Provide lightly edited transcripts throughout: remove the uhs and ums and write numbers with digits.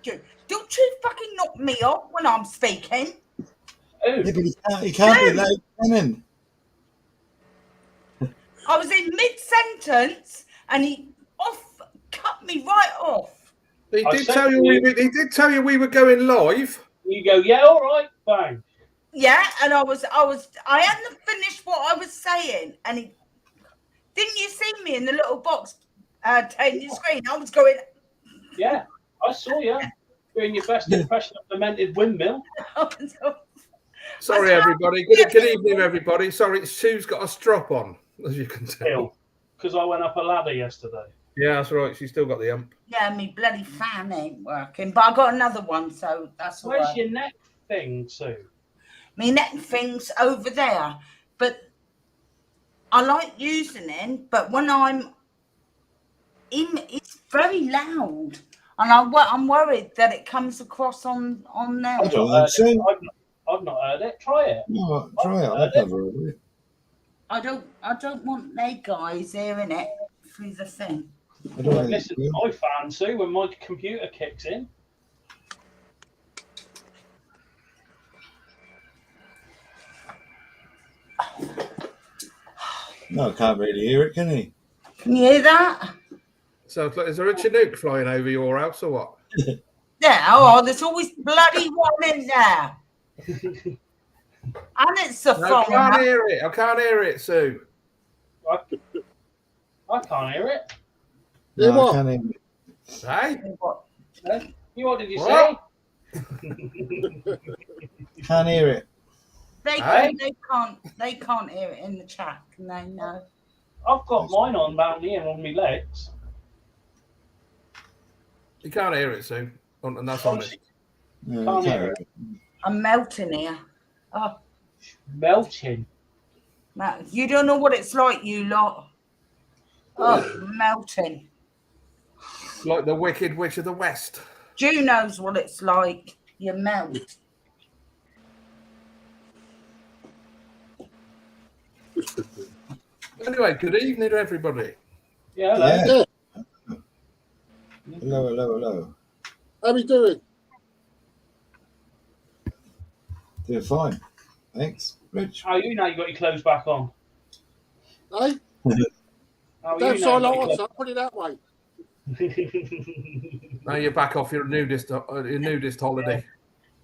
Don't you fucking knock me off when I'm speaking. Yeah, but he can't be loud cannon. I was in mid-sentence and he cut me right off. He did tell you we were going live. You go, yeah, all right, bang. Yeah, and I hadn't finished what I was saying, and he didn't you see me in the little box taking your screen? I was going. Yeah, I saw you doing your best impression of demented windmill. Sorry, everybody. Good evening, everybody. Sorry, Sue's got a strop on, as you can tell. Because I went up a ladder yesterday. Yeah, that's right. She's still got the ump. Yeah, me bloody fan ain't working, but I got another one, so that's all right. Where's your neck thing, Sue? My neck thing's over there, but I like using it. But when I'm in, it's very loud, and I'm worried that it comes across on there. I've not heard it. Try it. No, try it. I've never heard it. I don't want they guys hearing it through the thing. Listen to my fan, Sue, when my computer kicks in. No, I can't really hear it, can he? Can you hear that? So, is there a Chinook flying over your house or what? Yeah, oh, there's always bloody one in there. And it's the phone. I can't hear it. I can't hear it, Sue. I can't hear it. No, I can't hear it. Hey? What did you say? Can't hear it. They can't hear it in the chat, can they? No. I've got mine on down here on my legs. You can't hear it, Sue. And that's on it. No, Can't hear it. I'm melting here. Oh, melting. You don't know what it's like, you lot. Oh, melting. Like the Wicked Witch of the West. Jew knows what it's like. You melt. Anyway, good evening, everybody. Yeah, hello. Hello. How are we doing? Doing fine. Thanks, Rich. How are you now you got your clothes back on? Hey? Don't sound like what's up, put it that way. Now you're back off your nudist holiday.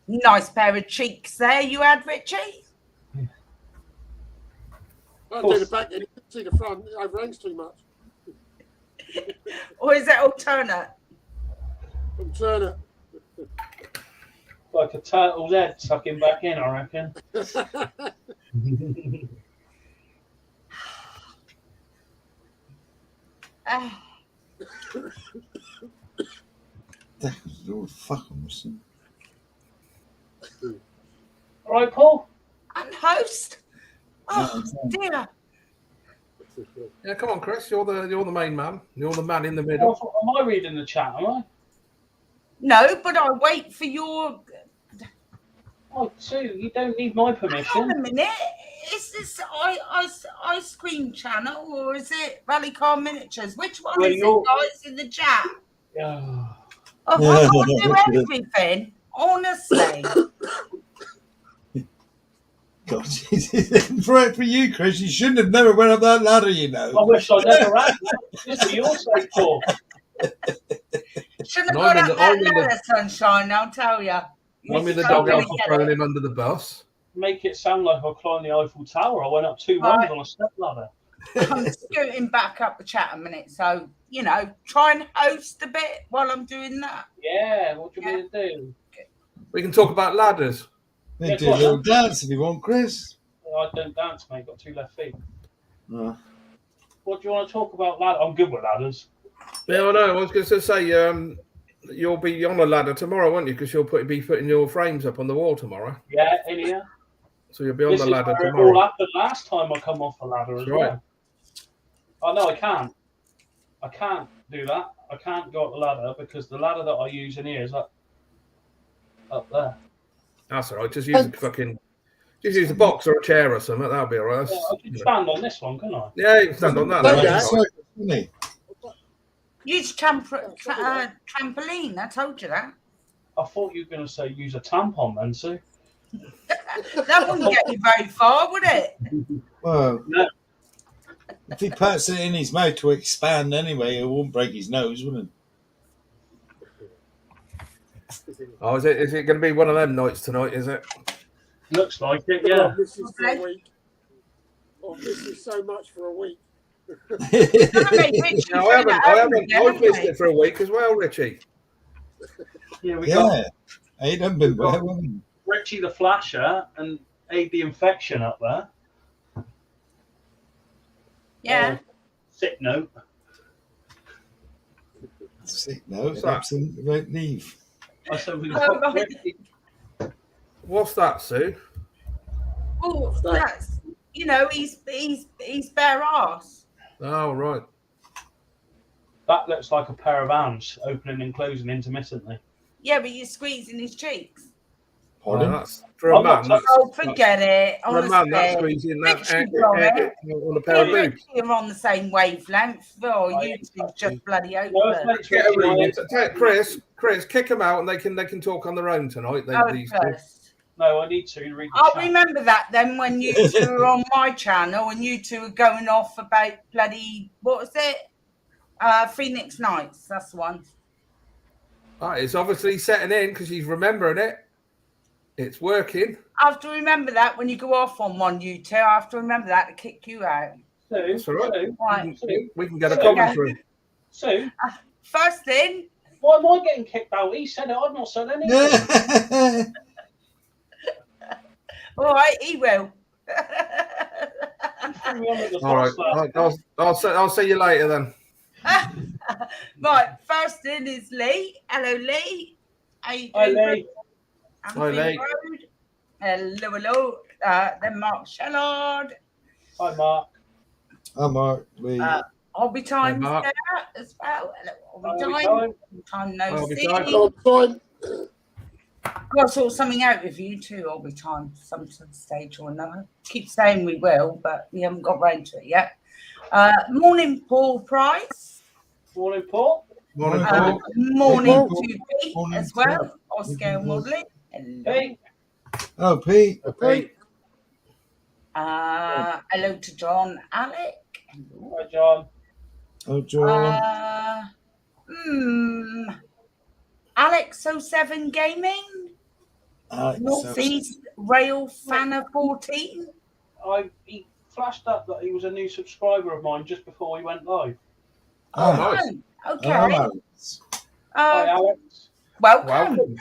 Nice pair of cheeks there you had, Richie. I do the back end, you can see the front, it overhangs too much. Or is it alternate? Alternate. Like a turtle's head sucking back in, I reckon. That was all fucking missing. All right, Paul? And host? Oh, dear. Yeah, come on, Chris. You're the main man. You're the man in the middle. Am I reading the chat, am I? No, but I wait for your... Oh, Sue, you don't need my permission. Hold on a minute. Is this Ice Cream Channel or is it Rally Car Miniatures? Which one is it, guys, in the chat? Yeah. I can't do everything, honestly. God, for you, Chris, you shouldn't have never went up that ladder, you know. I wish I never had. Just for your sake, Paul. Shouldn't have got up that ladder, Sunshine, I'll tell you. I'm in the doghouse for throwing him under the bus. Make it sound like I climbed the Eiffel Tower. I went up 2 runs on a step ladder. I'm scooting back up the chat a minute, so, you know, try and host a bit while I'm doing that. Yeah, what do you mean to do? We can talk about ladders. Then do a little dance if you want, Chris. I don't dance, mate. Got 2 left feet. What do you want to talk about? I'm good with ladders. Yeah, I know. I was going to say, you'll be on a ladder tomorrow, won't you? Because you'll be putting your frames up on the wall tomorrow. Yeah, in here. So you'll be on the ladder tomorrow. tomorrow. It all happened last time I come off the ladder as well. Oh no, I can't. I can't do that. I can't go up the ladder because the ladder that I use in here is up there. That's all right. Just use a box or a chair or something. That'll be all right. Yeah, I can stand on this one, can I? Yeah, you can stand on that. Use trampoline. I told you that. I thought you were going to say use a tampon, then, Sue. That wouldn't get you very far, would it? Well, No. if he puts it in his mouth to expand anyway, it won't break his nose, would it? Oh, is it going to be one of them nights tonight? Is it? Looks like it, Yeah. yeah. This is for a week. Oh, this is so much for a week. No, I've missed it for a week as well, Richie. Yeah, we got Yeah, he done been well, haven't he? Richie the Flasher and Aid the Infection up there. Yeah. Sick note. Sick note, What's that? absolutely right leave. I said we Oh, got right. Richie. What's that, Sue? Oh, that's, he's bare ass. Oh, right. That looks like a pair of hands opening and closing intermittently. Yeah, but you're squeezing his cheeks. Pardon? That's, for a I'm not man, Oh, forget it. for a man, that's Honestly, squeezing that Richie got it. on a pair of boobs. You're on the same wavelength. Oh, Right, you two just bloody No open. offense, Get a Richie, room. I- Chris, kick them out, and they can talk on their own tonight. Oh, These first. No, I need to read the I'll chat. remember that then when you two were on my channel and you two were going off about bloody, what was it? Phoenix Nights. That's the one. It's obviously setting in because he's remembering it. It's working. I have to remember that when you go off on one, you two. I have to remember that to kick you out. Sue, That's all right. Sue, Right. We can get a So, commentary. Sue, First thing, why am I getting kicked out? He said it. I've not said anything. all right, he will. Threw me under the All right. bus last I'll see you later then. Right, first in is Lee. Hello, Lee. How you Hi, doing? Lee. Hi, Lee. Road. Hello. Then Mark Shellard. Hi, Mark. I'm Mark Lee. Hobby Time's Mark. there as well. Hello, Hobby Hobby Time. Time. Time no Hobby see. Time. Long time. I've got to sort something out with you too, Hobby Time, some stage or another. Keep saying we will, but we haven't got round to it yet. Morning, Paul Price. Morning, Paul. Morning, Hi, Paul. Morning Paul. to Pete Morning, as well. Paul. Oscar Morning, Paul. Modelling. Hello. Hey. Oh, Pete. Hey. Hello to John Alec. Hi, John. Oh, John. Alex07 Gaming. Northeast Rail Fanner 14. He flashed up that he was a new subscriber of mine just before we went live. Oh, nice. Okay. Alex. Hi, Alex. Welcome.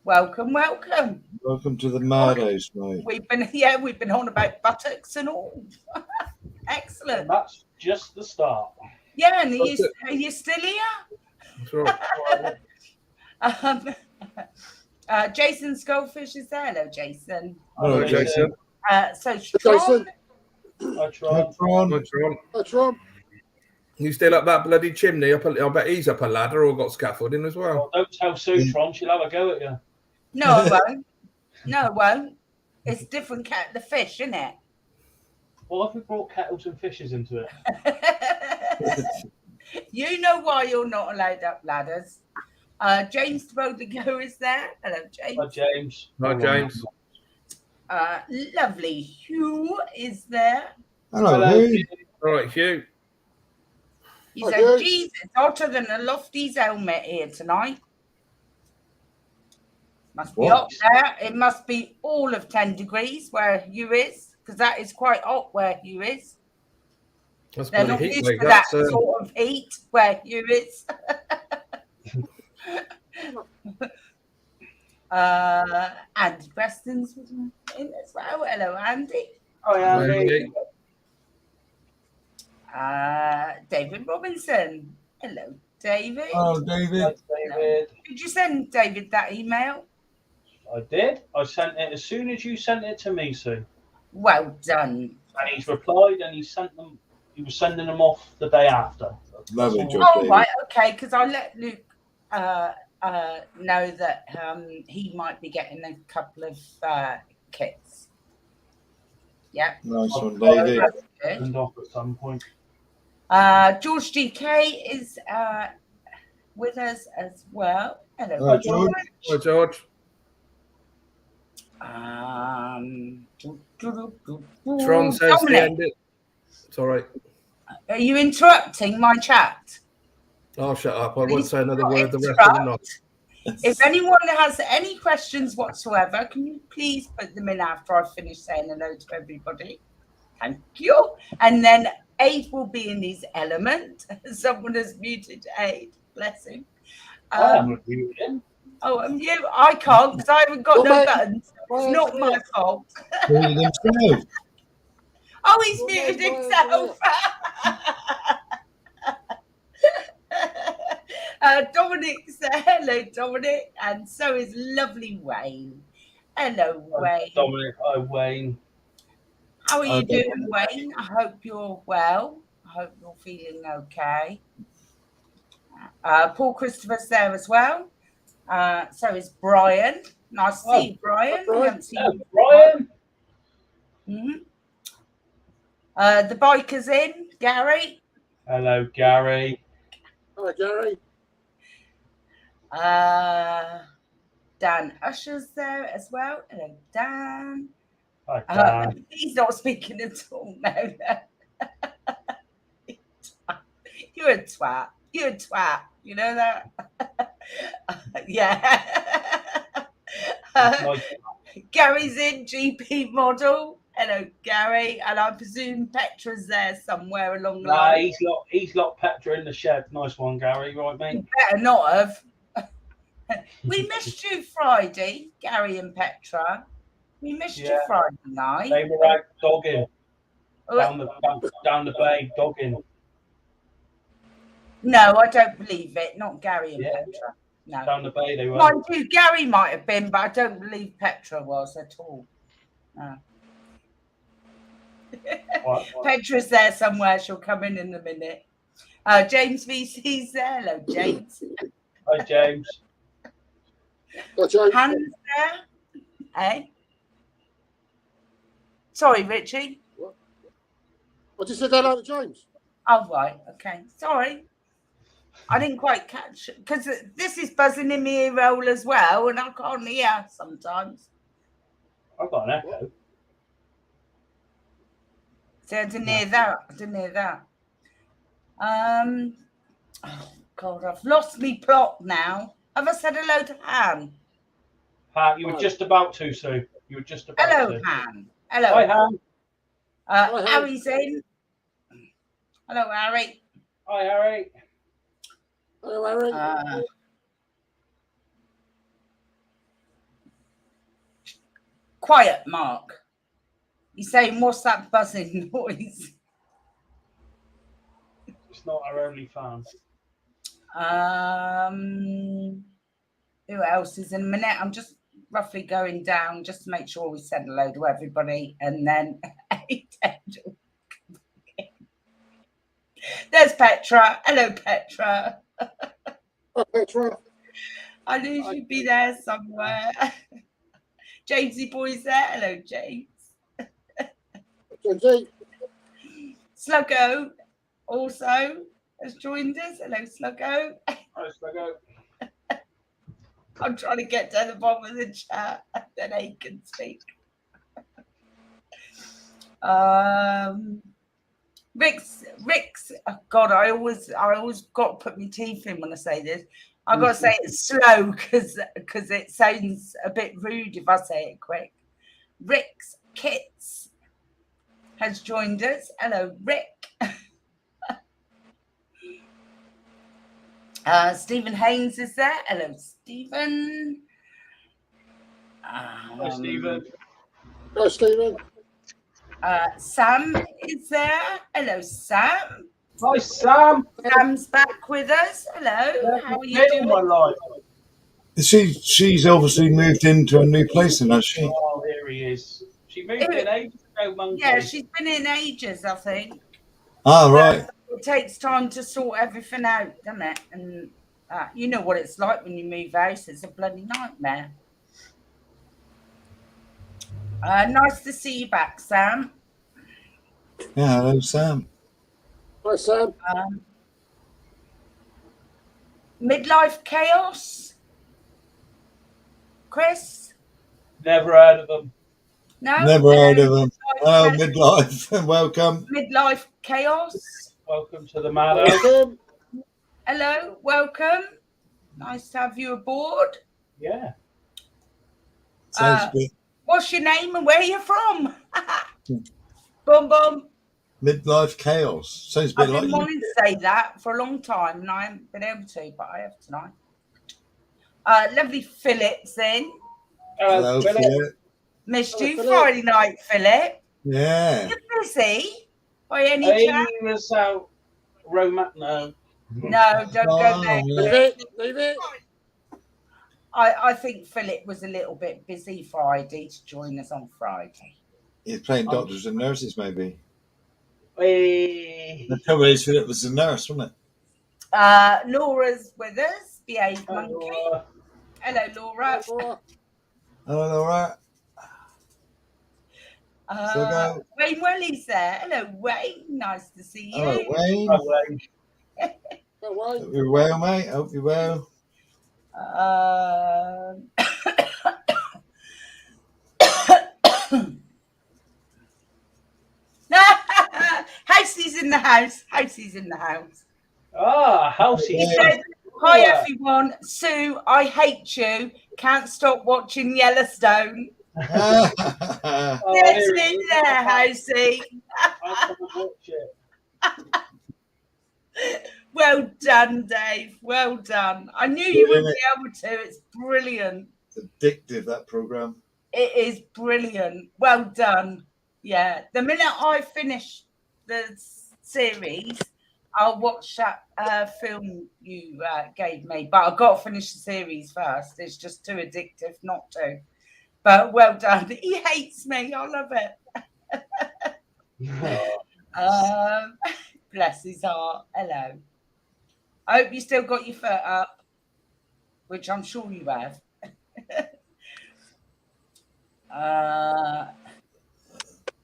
Welcome. Welcome to the madhouse, mate. We've been on about buttocks and all. Excellent. And that's just the start. Yeah, and That's it. are you still here? That's right. Jason Skullfish is there. Hello, Jason. Hello, Jason. So Jason. Tron, Hi, Tron. Hi, Ron. What's wrong? That's right. You still up that bloody chimney? I bet he's up a ladder or got scaffolding as well. Well, don't tell Sue, Tron. She'll have a go at you. no, I won't. No, I won't. It's different cat the fish, isn't it? Well, if we brought kettles and fishes into it, You know why you're not allowed up ladders. James Bodigo is there. Hello, James. hi, James. Hi, James. Lovely Hugh is there. Hello, Hugh. All right, Hugh. He Hi, said, Hugh. Jesus, hotter than a Lofty's helmet here tonight. Must be What? hot there. It must be all of 10 degrees where Hugh is, because that is quite hot where Hugh is. That's They're bloody not heat used wave. to that That's sort of heat where Hugh is. Andy Preston's in as well. Hello, Andy. Hi, Andy. David Robinson. Hello, David. Hello, David. Hi, David. Did you send David that email? I did. I sent it as soon as you sent it to me, Sue. Well done. And he's replied and he sent them. He was sending them off the day after. Lovely That's job. all. Oh, David. right, okay, because I let Luke know that he might be getting a couple of kits. Yeah, Nice one, David. that's good. Send off at some point. George GK is with us as well. Hello, Hello, George. Hi, George. Tron says the Dominic, end. Sorry. are you interrupting my chat? I'll shut up. I won't Please say another do not word the rest of the night. If anyone has any questions whatsoever, can you please put them in after I finish saying hello to everybody? Thank you. And then Aid will be in his element. Someone has muted Aid. Bless him. I am muted. Oh, and you? I can't because I haven't got no buttons. It's not my fault. Muted himself. Oh, he's muted himself. Dominic said hello, Dominic, and so is lovely Wayne. Hello, Wayne. Dominic, hi, Wayne. How are you doing, Wayne? I hope you're well. I hope you're feeling okay. Paul Christopher's there as well. So is Brian. Nice to see you, Brian. I haven't seen you. Brian. Mm-hmm. The biker's in, Gary. Hello, Gary. Hi, Gary. Dan Usher's there as well. Hello, Dan. Hi, Dan. He's not speaking at all now. You're a twat. You're a twat. You know that? Yeah. Gary's in, GP model. Hello, Gary. And I presume Petra's there somewhere along the line. He's locked Petra in the shed. Nice one, Gary. Right, mate? You better not have. We missed you Friday, Gary and Petra. We missed you Friday night. They were out dogging. Down the bay, dogging. No, I don't believe it. Not Gary and Petra. No. Down the bay they were. Mind you, Gary might have been, but I don't believe Petra was at all. No. What? Petra's there somewhere. She'll come in a minute. James VC's there. Hello, James. Hi, James. Hi, James. Hannah's there. Eh? Sorry, Richie. What? I just said hello to James. Oh, right. Okay. Sorry. I didn't quite catch it because this is buzzing in my ear roll as well, and I can't hear sometimes. I've got an echo. So I didn't hear that. Oh, God, I've lost me plot now. Have I said hello to Han? Han, you were just about to, Sue. You were just about Hello, to. Han. Hello. Hi, Han. Hi, Han. Harry's in. Hello, Harry. Hi, Harry. Hello, Harry. Quiet, Mark. He's saying, what's that buzzing noise? It's not our only fan. Who else is in a minute? I'm just roughly going down just to make sure we said hello to everybody, and then there's Petra. Hello, Petra. Hi, Petra. I knew she'd be there somewhere. Jamesy boy's there. Hello, James. Jamesy. Sluggo also has joined us. Hello, Sluggo. Hi, Sluggo. I'm trying to get to the bottom of the chat, then he can speak. Rick's. Oh God, I always got to put my teeth in when I say this. I've got to say it slow because it sounds a bit rude if I say it quick. Rick's Kits has joined us. Hello, Rick. Stephen Haynes is there. Hello, Stephen. Hi, Stephen. Hi, Stephen. Sam is there. Hello, Sam. Hi, Sam. Sam's back with us. Hello. How are you doing? My life. She's obviously moved into a new place, hasn't she? Oh, here he is. She moved in ages ago, Monkey. Yeah, she's been in ages, I think. Ah, right. It takes time to sort everything out, doesn't it? And you know what it's like when you move house. It's a bloody nightmare. Nice to see you back, Sam. Yeah, hello, Sam. Hi, Sam. Midlife Chaos. Chris? Never heard of them. No? Never heard of them. Hello, Midlife midlife. Welcome. Midlife Chaos. Welcome to the Madhouse. Welcome. Hello, welcome. Nice to have you aboard. Yeah. Sounds good. What's your name and where are you from? Boom, boom. Midlife chaos. Sounds a bit I've like been you. wanting to say that for a long time and I haven't been able to, but I have tonight. Lovely Philip's in. Hello, Philip. Philip. Missed Hello, you Philip. Friday night, Philip. Yeah. You're busy by any He chance? was out no. No, don't go there. Leave it. Leave it. I think Philip was a little bit busy Friday to join us on Friday. He's playing doctors and nurses, maybe. Hey. The trouble is, Philip was a nurse, wasn't it? Laura's with us. Behave monkey. Hello, Laura. Laura. Hello, Laura. Wayne Welly's there. Hello, Wayne. Nice to see you. Hello, Wayne. No way. Hope you're well, mate. Hope you're well. Housey's in the house. Housey's in the house. Housey. He said, hi everyone. Sue, I hate you. Can't stop watching Yellowstone. Yes, in there, Housey. I can't watch it. Well done, Dave. Well done. I knew you would be able to. It's brilliant. It's addictive, that programme. It is brilliant. Well done. Yeah. The minute I finish the series, I'll watch that film you gave me. But I've got to finish the series first. It's just too addictive not to. But well done. He hates me. I love it. Bless his heart. Hello. I hope you still got your foot up, which I'm sure you have.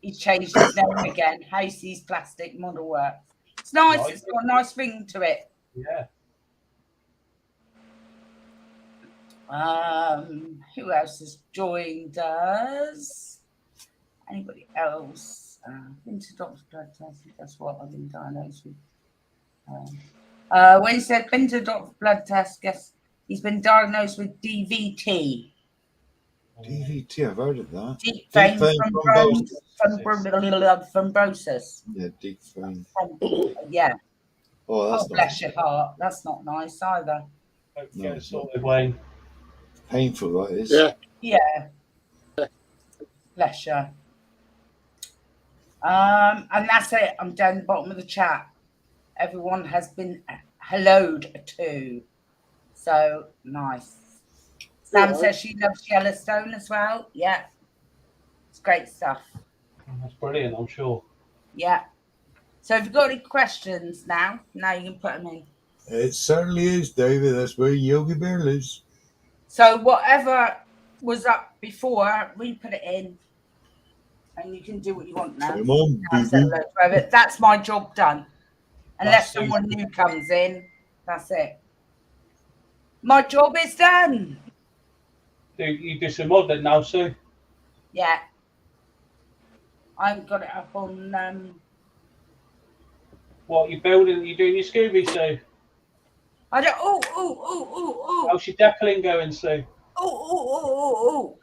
He's changed his name again. Hasey's Plastic Model Works. It's nice. It's got a nice ring to it. Yeah. Who else has joined us? Anybody else? Been to doctor's blood test. That's what I've been diagnosed with. When he said been to doctor's blood test, guess he's been diagnosed with DVT. DVT, I've heard of that. Deep vein thrombosis. thrombosis. Yeah, deep vein. Yeah. Oh, that's Bless your heart. That's not nice either. Hope you get it sorted, Wayne. painful, that is. Yeah. Yeah. Bless you. And that's it. I'm down the bottom of the chat. Everyone has been helloed to. So nice. Sam says she loves Yellowstone as well. Yeah. It's great stuff. That's brilliant, I'm sure. Yeah. So if you've got any questions now you can put them in. It certainly is, David. That's where Yogi Bear lives. So whatever was up before, we put it in. And you can do what you want now. Come on, baby. That's my job done. Unless That's someone new comes in, that's it. My job is done. You do some modelling now, Sue? Yeah. I've got it up on. What, you building? You doing your Scooby, Sue? I don't. Oh. How's your Declan going, Sue? Oh.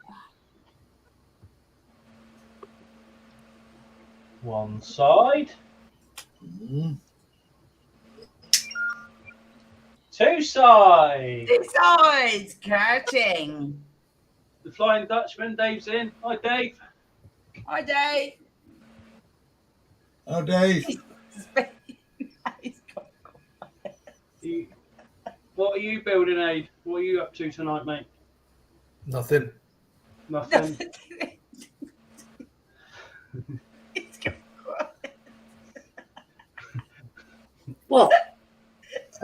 One side. Mm. Two sides. Two sides, cutting. The Flying Dutchman, Dave's in. Hi, Dave. Hi, Dave. Oh, Dave. What are you building, Aid? What are you up to tonight, mate? Nothing. Nothing. What?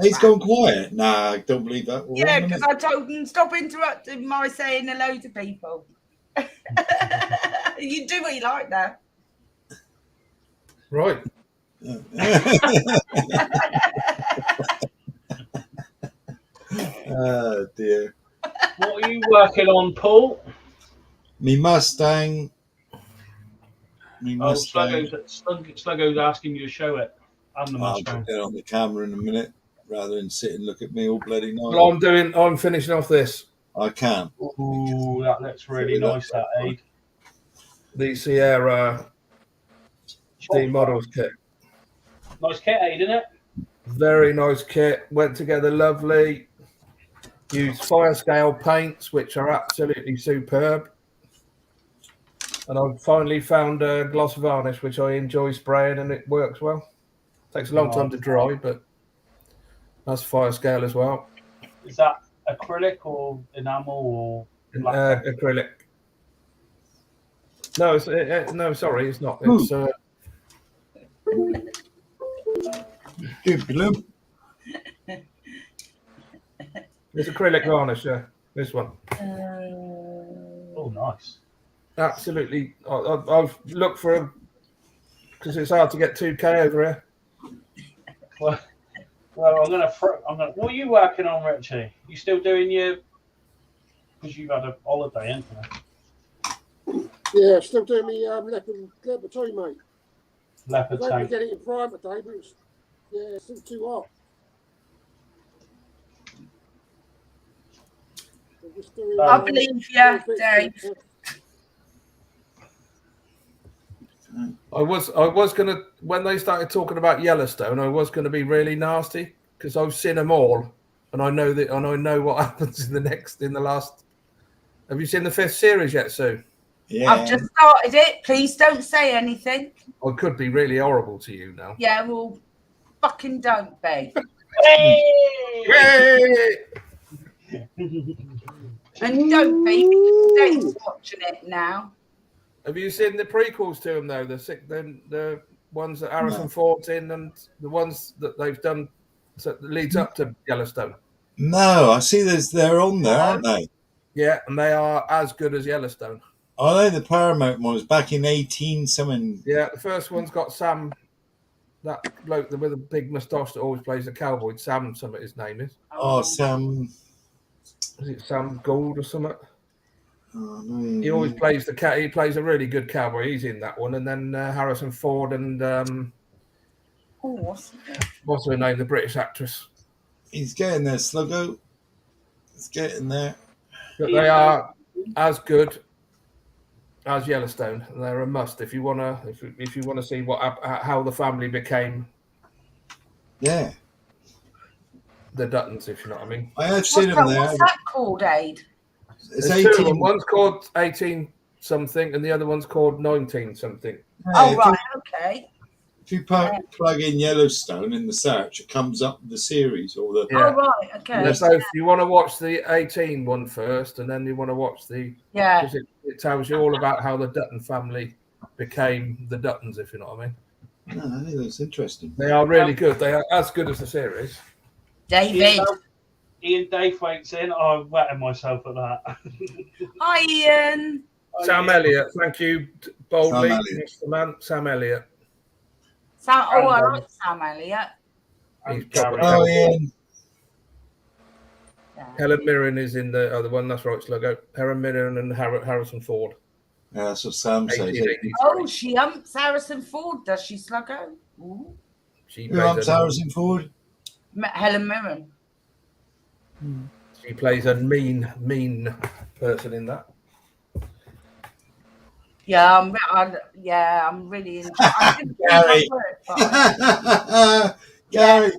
He's gone quiet. Nah, I don't believe that. Well, Yeah, because I told him stop interrupting my saying hello to people. You do what you like now. Right. Oh, dear. What are you working on, Paul? Me Mustang. Me Oh, Mustang. Sluggo's asking you to show it. I'm the I'll Mustang. get on the camera in a minute rather than sit and look at me all bloody night. Well, I'm finishing off this. I can't. Ooh, that looks really nice, that Aid. The Sierra Steam Models kit. Nice kit, Aid, isn't it? Very nice kit. Went together lovely. Used fire scale paints, which are absolutely superb. And I've finally found a gloss varnish, which I enjoy spraying, and it works well. Takes a long time to dry, but that's fire scale as well. Is that acrylic or enamel or Acrylic. No, no, sorry, it's not. It's Bloom. it's acrylic varnish. Yeah, this one. Oh, nice. Absolutely. I've looked for because it's hard to get 2K over here. Well, I'm gonna. What are you working on, Richie? You still doing your? Because you've had a holiday, haven't you? Yeah, still doing me leopard too, mate. Leopard I don't tank. get it in prime today, but it's still too hot. I'm just doing, I believe you, Dave. I was gonna when they started talking about Yellowstone, I was gonna be really nasty because I've seen them all, and I know what happens in the last. Have you seen the 5th series yet, Sue? Yeah. I've just started it. Please don't say anything. I could be really horrible to you now. Yeah, well, fucking don't be. Yay! And don't be because Dave's watching it now. Have you seen the prequels to them though? The ones that Harrison Ford's in, and the ones that they've done that leads up to Yellowstone. No, I see they're on there, aren't they? Yeah, and they are as good as Yellowstone. I know the Paramount one was back in 18 something. Yeah, the first one's got Sam, that bloke with a big moustache that always plays the cowboy. Sam, something his name is. Oh, Sam. Is it Sam Gould or something? Oh, no, He always plays the cat. He plays a really good cowboy. He's in that one, and then Harrison Ford and what's her name? The British actress. He's getting there, Sluggo. He's getting there. But they are as good as Yellowstone. They're a must if you wanna see how the family became Yeah. the Duttons, if you know what I mean. I have seen him there. What's that called, Aid? It's There's 2 of them. 18. One's called 18 something, and the other one's called 19 something. Oh, right, okay. If you plug in Yellowstone in the search, it comes up the series or the. Oh, right, okay. Yeah, so if you want to watch the 18 one first, and then you want to watch the because it tells you all about how the Dutton family became the Duttons, if you know what I mean. No, I think that's interesting. They are really good. They are as good as the series. David. Ian Dave waits in. I'm wetting myself at that. Hi, Ian. Sam Elliott, thank you, boldly, Sam Elliott. Mr. Man. Sam Elliott. I like Sam Elliott. He's Gary. Oh, Ian. Yeah. Helen Mirren is in the other one. That's right, Sluggo. Helen Mirren and Harrison Ford. Yeah, that's what Sam says. 1883. Oh, she humps Harrison Ford, does she, Sluggo? Ooh. She Who humps plays a, Harrison Ford? Helen Mirren. she plays a mean person in that. Yeah, I'm really enjoying. I didn't think I would, but Gary.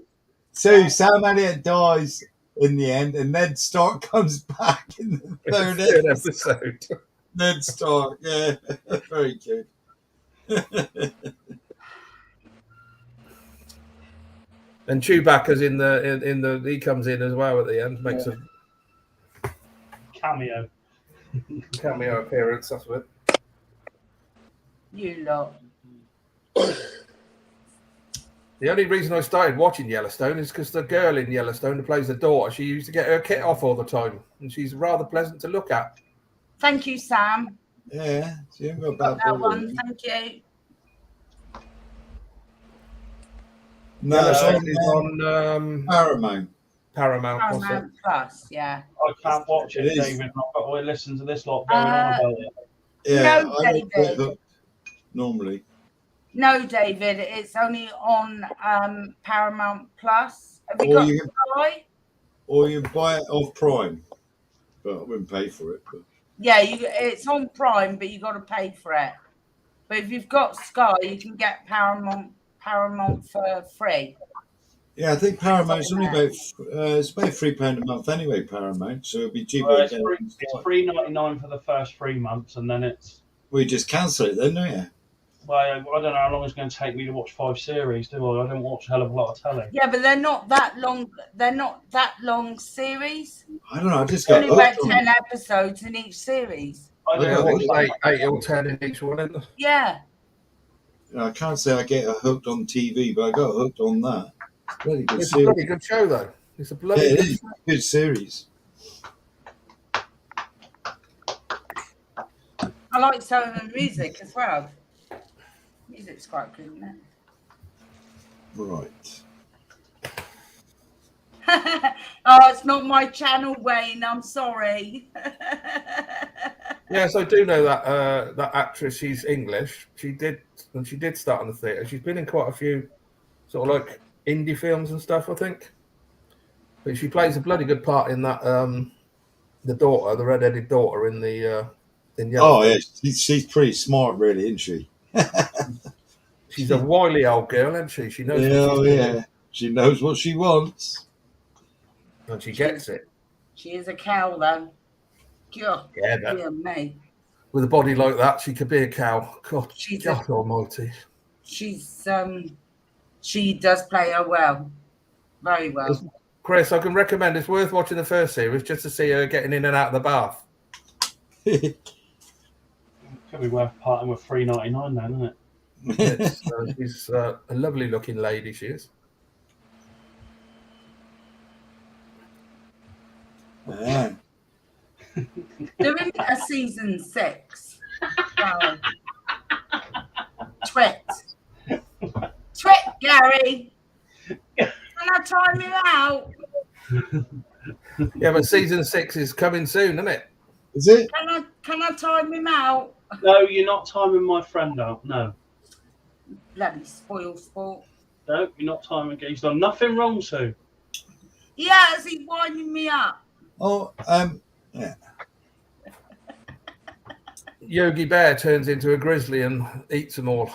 So Sam Elliott dies in the end, and Ned Stark comes back in the third episode. Ned Stark, yeah, very good. And Chewbacca's in the he comes in as well at the end, makes a Cameo. cameo appearance. That's it. you lot. The only reason I started watching Yellowstone is because the girl in Yellowstone who plays the daughter, she used to get her kit off all the time, and she's rather pleasant to look at. Thank you, Sam. Yeah, so you haven't got Got bad that blood, one. have Thank you. No, Yellowstone it's is on Paramount. Paramount. What's it? Paramount Plus, yeah. I can't watch it, It is. David. I've got to listen to this lot going on about it. Yeah, No, I don't get David. hooked normally. No, David, it's only on Paramount Plus. Have you Or got you- Sky? Or you buy it off Prime, but I wouldn't pay for it. But Yeah, it's on Prime, but you got to pay for it. But if you've got Sky, you can get Paramount for free. yeah, I think Paramount's only about it's about £3 a month anyway. Paramount, so it'll be cheaper. Well, it's again. $3.99 for the first 3 months, and then it's We just cancel it then, don't you? well, I don't know how long it's going to take me to watch 5 series, do I? I don't watch a hell of a lot of telly. Yeah, but they're not that long. They're not that long series. I don't know. I just Only got about hooked on 10 episodes in each series. I Yeah, don't What's watch 8 or 10 in each one? Isn't there? Yeah. I can't say I get hooked on TV, but I got hooked on that. Bloody good It's a series. bloody good show, though. It's a bloody Yeah, it good is. Good series. I like some of the music as well. Music's quite good, isn't it? Right. Oh, it's not my channel, Wayne. I'm sorry. Yes, I do know that that actress. She's English. She did start in the theatre. She's been in quite a few sort of like indie films and stuff, I think. But she plays a bloody good part in that. The daughter, the red-headed daughter in the in Yellow. Oh, yeah. She's pretty smart, really, isn't she? She's a wily old girl, isn't she? She knows Yeah, what oh, she's yeah. doing, She knows what she wants. and she gets it. She is a cow, though. God, Yeah, but dear me. with a body like that, she could be a cow. God, She's God Almighty. She's she does play her well, very well. Chris, I can recommend. It's worth watching the first series just to see her getting in and out of the bath. Could be worth parting with $3.99 then, isn't it? She's a lovely looking lady. She is. Yeah. Doing a season 6. Wow. Twit, Gary. Can I time you out? Yeah, but season 6 is coming soon, isn't it? Is it? Can I time him out? No, you're not timing my friend out. No. Bloody spoil sport. No, you're not timing. He's done nothing wrong, Sue. Yeah, is he winding me up? Oh, yeah. Yogi Bear turns into a grizzly and eats them all.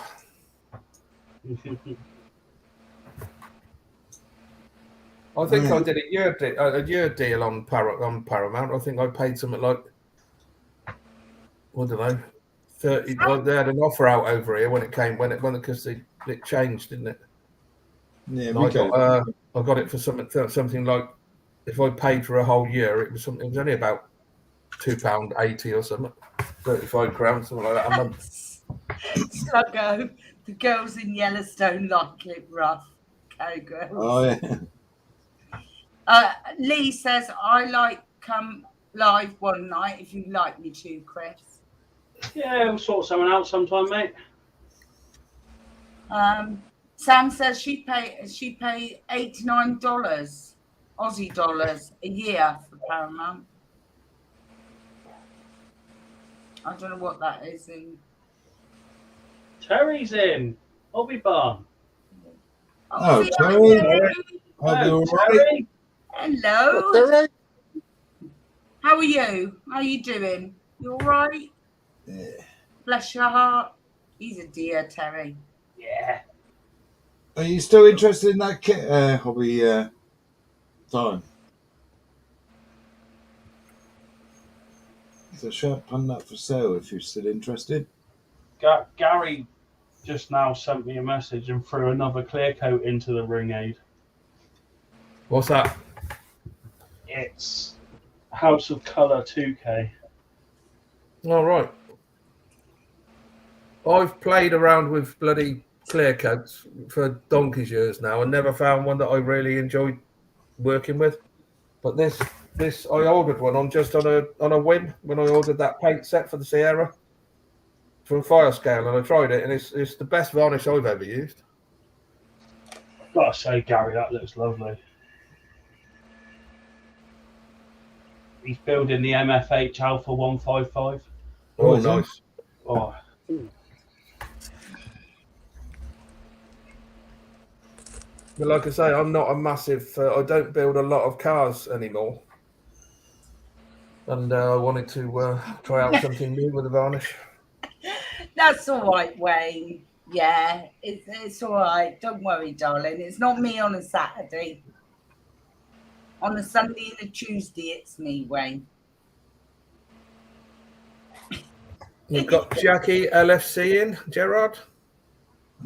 I think I did a year deal on Paramount. I think I paid something like, I don't know, 30. Well, they had an offer out over here when it came because it changed, didn't it? Yeah, And we I got got it for something like, if I paid for a whole year, it was only about £2.80 or something, £35, something like that a month. Sluggo, the girls in Yellowstone like it rough. Okay, girls. Oh, yeah. Lee says, I like come live one night if you'd like me to, Chris. Yeah, we'll sort someone out sometime, mate. Sam says she pay $89 Aussie dollars a year for Paramount. I don't know what that is in. Terry's in. Obi-Wan. Oh, see, Terry. Terry. Are you all right? Terry. Hello. Terry? How are you? How are you doing? You all right? Yeah. Bless your heart. He's a dear, Terry. Yeah. Are you still interested in that hobby time? So sharp pun that for sale if you're still interested. Gary just now sent me a message and threw another clear coat into the ring aid. What's that? It's House of Colour 2K. All right. I've played around with bloody clear coats for donkey's years now and never found one that I really enjoyed working with. But this I ordered one on a whim when I ordered that paint set for the Sierra from Firescale, and I tried it, and it's the best varnish I've ever used. Gotta say, Gary, that looks lovely. He's building the MFH Alpha 155. Oh, is it? nice. Oh, But like I say, I'm not a massive. I don't build a lot of cars anymore, and I wanted to try out something new with the varnish. That's all right, Wayne. Yeah, it's all right. Don't worry, darling. It's not me on a Saturday. On a Sunday and a Tuesday, it's me, Wayne. You've got Jackie LFC in, Gerard?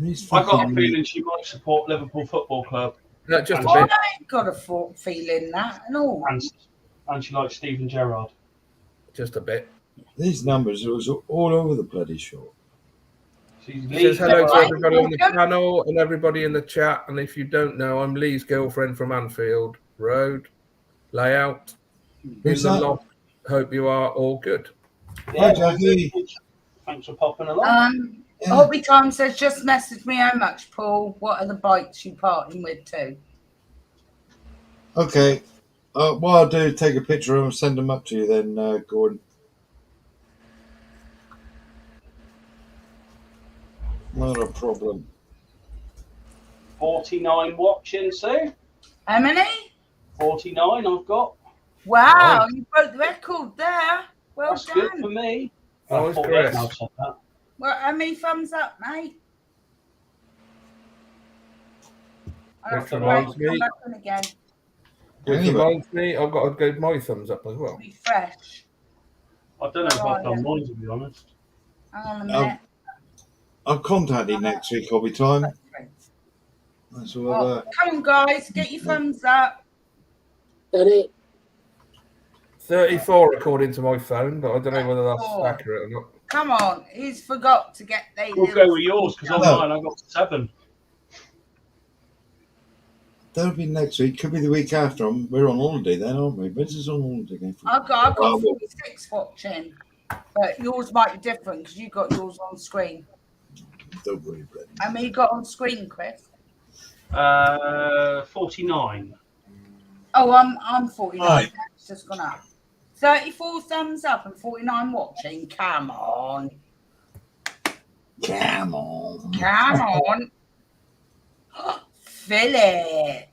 He's I got a fucking- feeling she might support Liverpool Football Club, Just a I bit. ain't got a feeling that and all. and she likes Steven Gerrard. Just a bit. These numbers are all over the bloody show. She's He says hello to Right. everybody on the channel and everybody in the chat. And if you don't know, I'm Lee's girlfriend from Anfield Road. Layout. Who's in the that? loft. Hope you are all good. Hi, Jackie. Thanks for popping along. Yeah. Hobby Time says, just message me how much, Paul. What are the bikes you parting with too? Okay. What I'll do, take a picture of them and send them up to you then, Gordon. Not a problem. 49 watching, Sue. How many? 49 I've got. Wow, you broke the record there. Well That's good for done. me. That was thought Chris. I'd said that. Well, how many thumbs up, mate? I'll have to reminds come me- back on again. Which Anyway. reminds me, I've got to give my thumbs up as well. Be fresh. I don't know if I've done mine, to be honest. Hang on a minute. I'll contact you next week, Hobby Time. That's all Oh, about. come on, guys, get your thumbs up. That it. 34 according to my phone, but I don't know whether that's 34. accurate or not. Come on, who's forgot to get their We'll little- go with yours because on No. mine I got 7. That'll be next week. Could be the week after. We're on holiday then, aren't we? When's this on holiday again? I've got Oh, well. 46 watching, but yours might be different because you got yours on screen. Don't worry, Brett. How many you got on screen, Chris? 49. Oh, I'm 49. Right. It's just gone up. 34 thumbs up and 49 watching. Come on. Come on. Come on. Philip.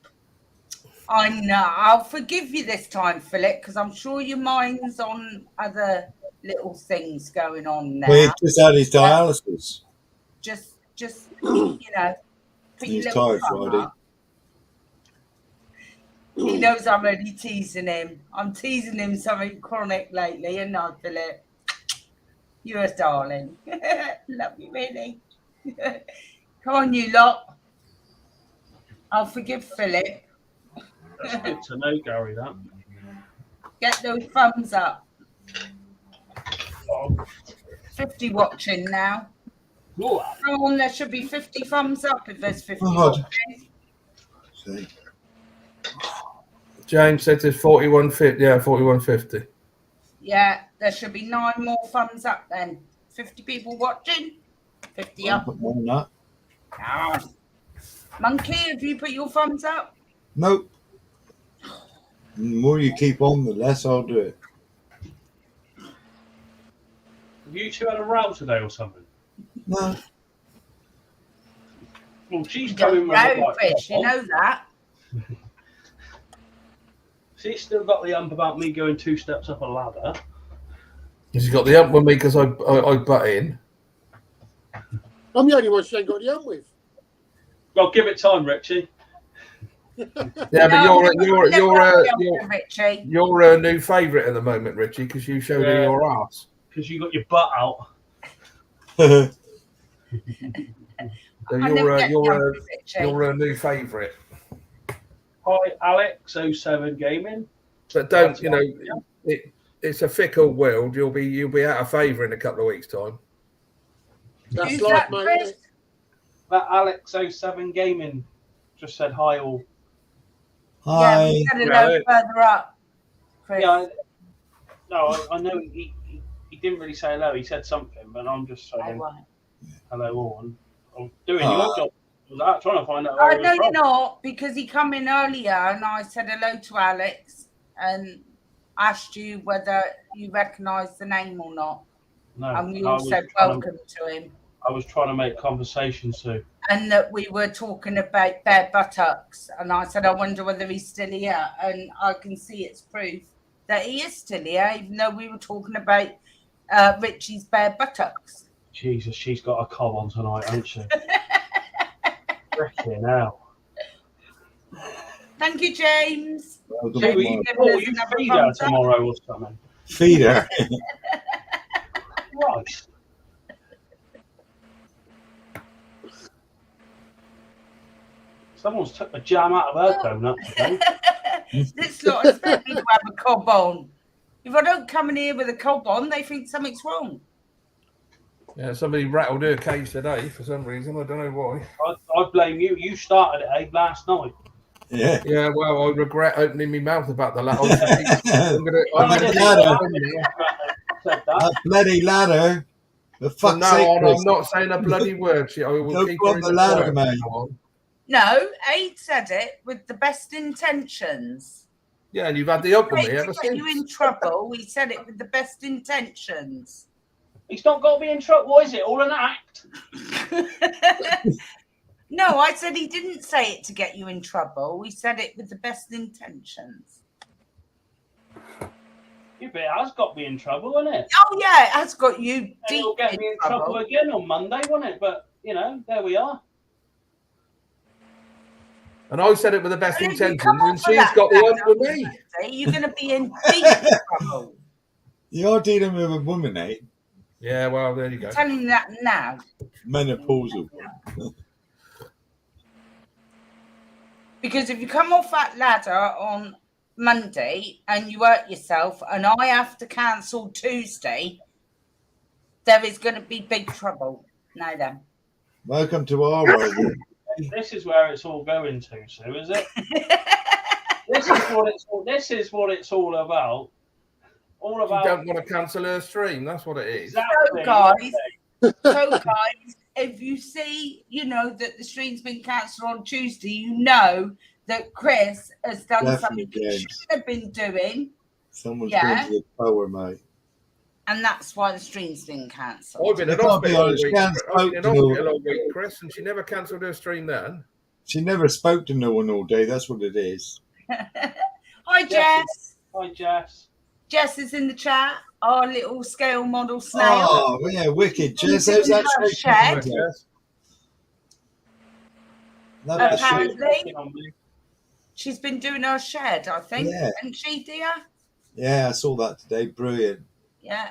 I know. I'll forgive you this time, Philip, because I'm sure your mind's on other little things going on now. Well, he just had his dialysis. Just you know, put your He's little tired, thumb Friday. up. He knows I'm only teasing him. I'm teasing him something chronic lately, and I Philip. You're a darling. Love you, really. Come on, you lot. I'll forgive Philip. That's good to know, Gary, that. Get those thumbs up. Oh, 50 watching now. cool. Come on, there should be 50 thumbs up if there's 50 Oh, God. watching. See? James said it's 41.50. Yeah, 41.50. Yeah, there should be 9 more thumbs up then. 50 people watching. 50 I'll up. put more than that. Come on. Monkey, have you put your thumbs up? Nope. The more you keep on, the less I'll do it. Have you two had a row today or something? No. Well, she's You coming don't with a know, bike. Chris. You know that. She's still got the ump about me going 2 steps up a ladder. She's got the ump with me because I butt in. I'm the only one she ain't got the ump with. Well, give it time, Richie. Yeah, but No, Richie. you're a new favourite at the moment, Richie, because you showed her Yeah. your ass. Because you got your butt out. So I never get the ump, Richie. you're a new favourite. Hi, Alex 07 Gaming. But don't it's a fickle world. You'll be out of favour in a couple of weeks' time. That's Who's life, that, mate. Chris? That Alex 07 Gaming just said hi all. Yeah, Hi. we said a Yeah. load further up, Chris. Yeah, I know he didn't really say hello. He said something, but I'm just I saying won't. hello all. And I'm doing your job. Was that trying to find out? Oh, where he no, was you're from. not, because he come in earlier and I said hello to Alex and asked you whether you recognise the name or not. No, And we I all was said trying welcome to him. I was trying to make conversation, Sue. And that we were talking about bare buttocks. And I said, I wonder whether he's still here. And I can see it's proof that he is still here, even though we were talking about Richie's bare buttocks. Jesus, she's got a cob on tonight, hasn't she? Freaking hell. Thank you, James. Well done, So Maybe you, give oh, us you another feed her thumbs up. tomorrow or something? Feed her. Right. Someone's took the jam out of her donut today. This lot expect me to have a cob on. If I don't come in here with a cob on, they think something's wrong. Yeah, somebody rattled her cage today for some reason. I don't know why. I blame you. You started it, last night. Yeah. Yeah, well, I regret opening my mouth about the ladder. Said that. That bloody ladder. For From fuck's now sake, on, Chris. I'm not saying a bloody word. I will Don't keep go her up in the ladder, quiet mate. from now on. No, Aid said it with the best intentions. Yeah, and you've had the up with me To ever get you in since. trouble, he said it with the best intentions. He's not got to be in trouble. What is it? All an act? No, I said he didn't say it to get you in trouble. He said it with the best intentions. Yeah, but it has got me in trouble, hasn't it? Oh, yeah, it has got you And deep it'll get me in trouble again on Monday, won't it? But, you know, there we are. And I said it with the best And if you intentions, come and off of she's that got the ladder up with me. on Monday, you're going to be in deep trouble. You're dealing with a woman, eh? Yeah, well, there you go. I'm telling you that now. Menopausal. Because if you come off that ladder on Monday and you hurt yourself and I have to cancel Tuesday, there is going to be big trouble. Now then. Welcome to our world. This is where it's all going to, Sue, is it? This is what it's all about. All You about don't want to cancel her stream. That's what it is. exactly. So guys, if you see, you know, that the stream's been cancelled on Tuesday, you know that Chris has done Definitely, something he James. shouldn't have been doing, Someone's Yeah. going to the power, mate. and that's why the stream's been I've cancelled. been in I can't be hospital all honest, week. Jan's I've been in spoke to hospital all week, Chris, and she never cancelled her stream then. She never spoke to no one all day. That's what it is. Hi, Jess. Hi, Jess. Jess is in the chat. Our little scale model snail. Oh, yeah, wicked. Jess, how's in that her shape? shed. Yes. That was Apparently. shape. Picking on me. She's been doing her shed, I think. Yeah. Isn't she, dear? Yeah, I saw that today. Brilliant. Yeah.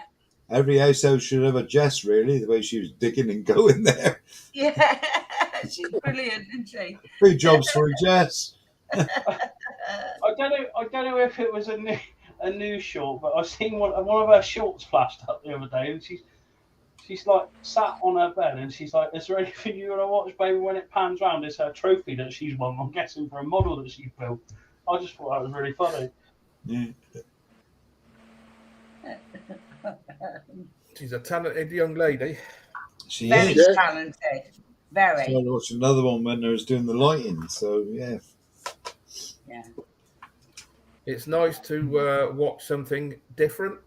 Every household should have a Jess, really, the way she was digging and going there. Yeah. She's brilliant, isn't she? 3 jobs for a Jess. I don't know if it was a new short, but I seen one of her shorts flashed up the other day, and she's like sat on her bed, and she's like, "Is there anything you want to watch, baby?" When it pans round, it's her trophy that she's won. I'm guessing for a model that she built. I just thought that was really funny. Yeah. She's a talented young lady. She Very is. talented. So Very. I watched another one when I was doing the lighting. So, yeah. Yeah. It's nice to watch something different.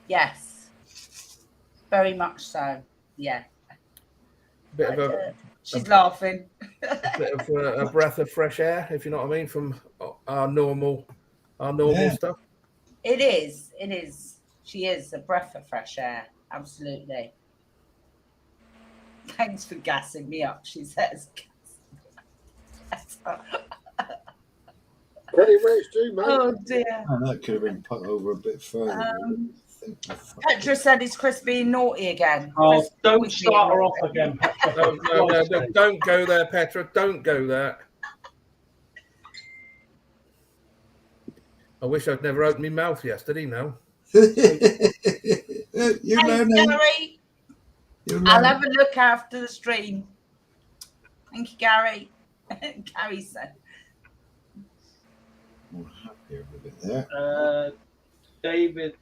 Yes. Very much so. Yeah. Bit of She's laughing. a breath of fresh air, if you know what I mean, from our normal Yeah. stuff. It is. It is. She is a breath of fresh air. Absolutely. Thanks for gassing me up, she says. Pretty rich too, mate. Oh dear. And that could have been put over a bit further. Petra said, "Is Chris being naughty again?" Oh, Chris don't was start being her off naughty. again, Petra. No, don't go there, Petra. Don't go there. I wish I'd never opened my mouth yesterday, no. You Thanks, learning. Gary. You I'll learning. have a look after the stream. Thank you, Gary. Gary said. More happier with it there. David,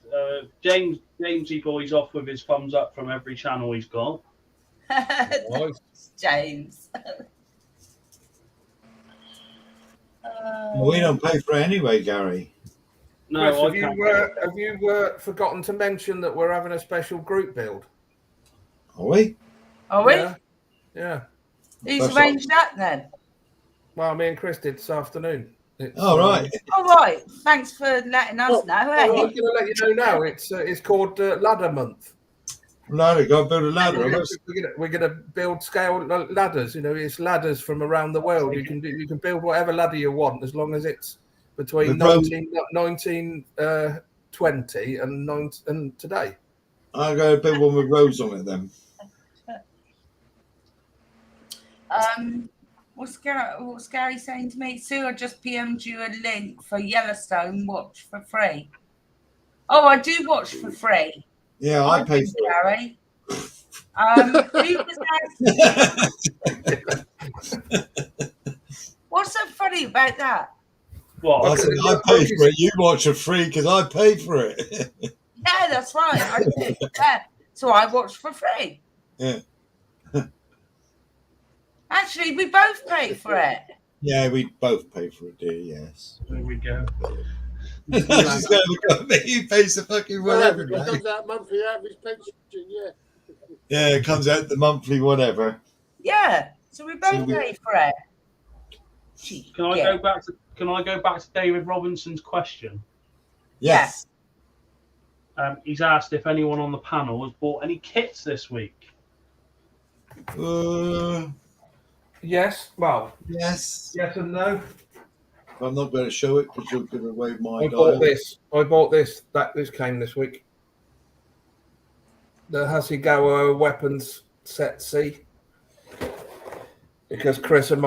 Jamesy boy's off with his thumbs up from every channel he's got. Nice. James. Well, we don't pay for it anyway, Gary. No, Chris, I have you forgotten to mention that we're having a special group build? Are we? Are we? Yeah. Who's That's arranged that then? Well, me and Chris did this afternoon. It's, All right. All right. Thanks for letting us know. I'm Hey? going to let you know now. It's called Ladder Month. Ladder, go build a ladder. We're going to build scale ladders. You know, it's ladders from around the world. You can build whatever ladder you want as long as it's between 1920 and today. I'm going to build one with rows on it then. What's Gary saying to me? Sue, I just PM'd you a link for Yellowstone watch for free. Oh, I do watch for free. Yeah, I pay for Gary. Who was What's so funny about that? What? I said I paid for it. You watch for free because I paid for it. Yeah, that's right. I do. Yeah. So I watch for free. Yeah. Actually, we both pay for it. Yeah, we both pay for it, dear. Yes. There we go. She's going to look at me. He pays the fucking whatever. It comes out monthly average pension, yeah. Yeah, it comes out the monthly whatever. Yeah. So we both pay for it. Can I go back to David Robinson's question? Yes. He's asked if anyone on the panel has bought any kits this week. Yes. Well. Yes. Yes and no. I'm not going to show it because you're going to wave my I dial. bought this. This came this week. The Hasegawa weapons set C. Because Chris and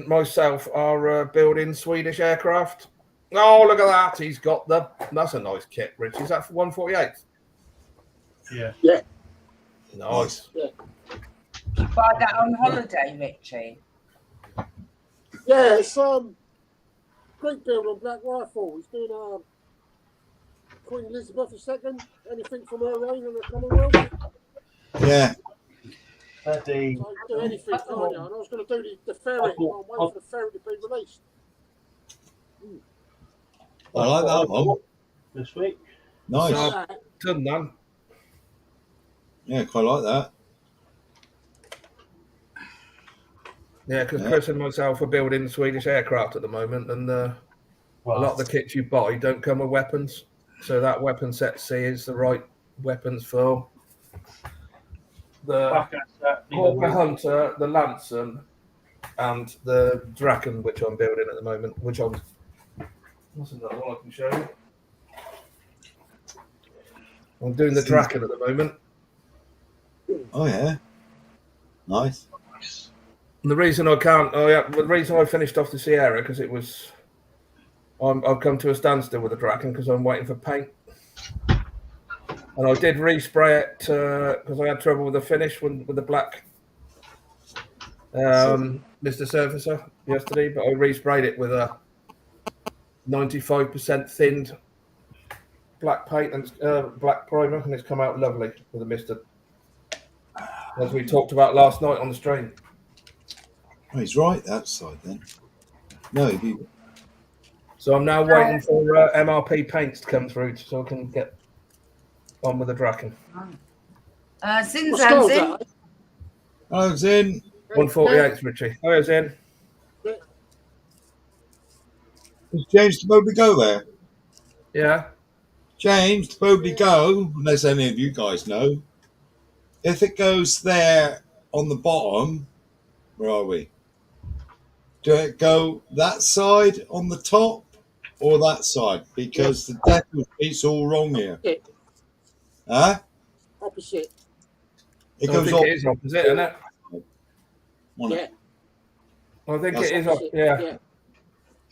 myself are building Swedish aircraft. Oh, look at that! He's got that's a nice kit, Rich. Is that for 148? Yeah. Yeah. Nice. Yeah. You buy that on holiday, Richie? Yeah, it's great build on Black Rifle. He's doing Queen Elizabeth II. Anything from her reign in the Commonwealth. Yeah. So I can do anything, can't you? And I was going to do the ferry. I'm waiting for the ferry to be released. I like that one. This week. Nice. Done that. Yeah, quite like that. Yeah, because Chris and myself are building Swedish aircraft at the moment, and a lot of the kits you buy don't come with weapons. So that weapon set C is the right weapons for the Hawker Hunter, the Lanson, and the Draken, which I'm building at the moment. What's another one I can show you? I'm doing the Draken at the moment. Oh yeah. Nice. And the reason I can't, the reason I finished off the Sierra because it was, I've come to a standstill with the Draken because I'm waiting for paint. And I did respray it because I had trouble with the finish with the black Mr. Surfacer yesterday, but I resprayed it with a 95% thinned black paint and black primer, and it's come out lovely with a Mr. As we talked about last night on the stream. Oh, he's right that side then. No, So I'm now waiting for MRP paints to come through so I can get on with the Draken. Zinzan's in. Hello, Zin. 148, Richie. Hello, Zen. Is James to Bowley go there? Yeah. James to Bowley go, unless any of you guys know. If it goes there on the bottom, where are we? Do it go that side on the top or that side? Because the decimal sheet's all wrong here. Huh? Opposite. It I goes think it is opposite, isn't it? Yeah. I think That's it is opposite, yeah.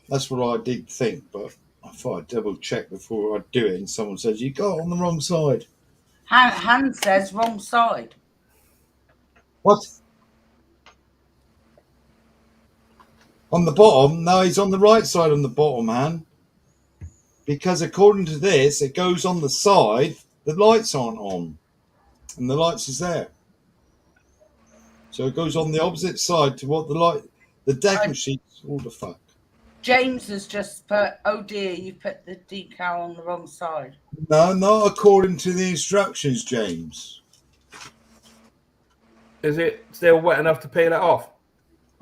That's what I did think, but I thought I'd double check before I do it. And someone says, you got it on the wrong side. Han says wrong side. What? On the bottom? No, he's on the right side on the bottom, Han. Because according to this, it goes on the side, the lights aren't on. And the lights is there. So it goes on the opposite side to what the decal sheet's all the fuck. James has just put, oh dear, you put the decal on the wrong side. No, not according to the instructions, James. Is it still wet enough to peel it off?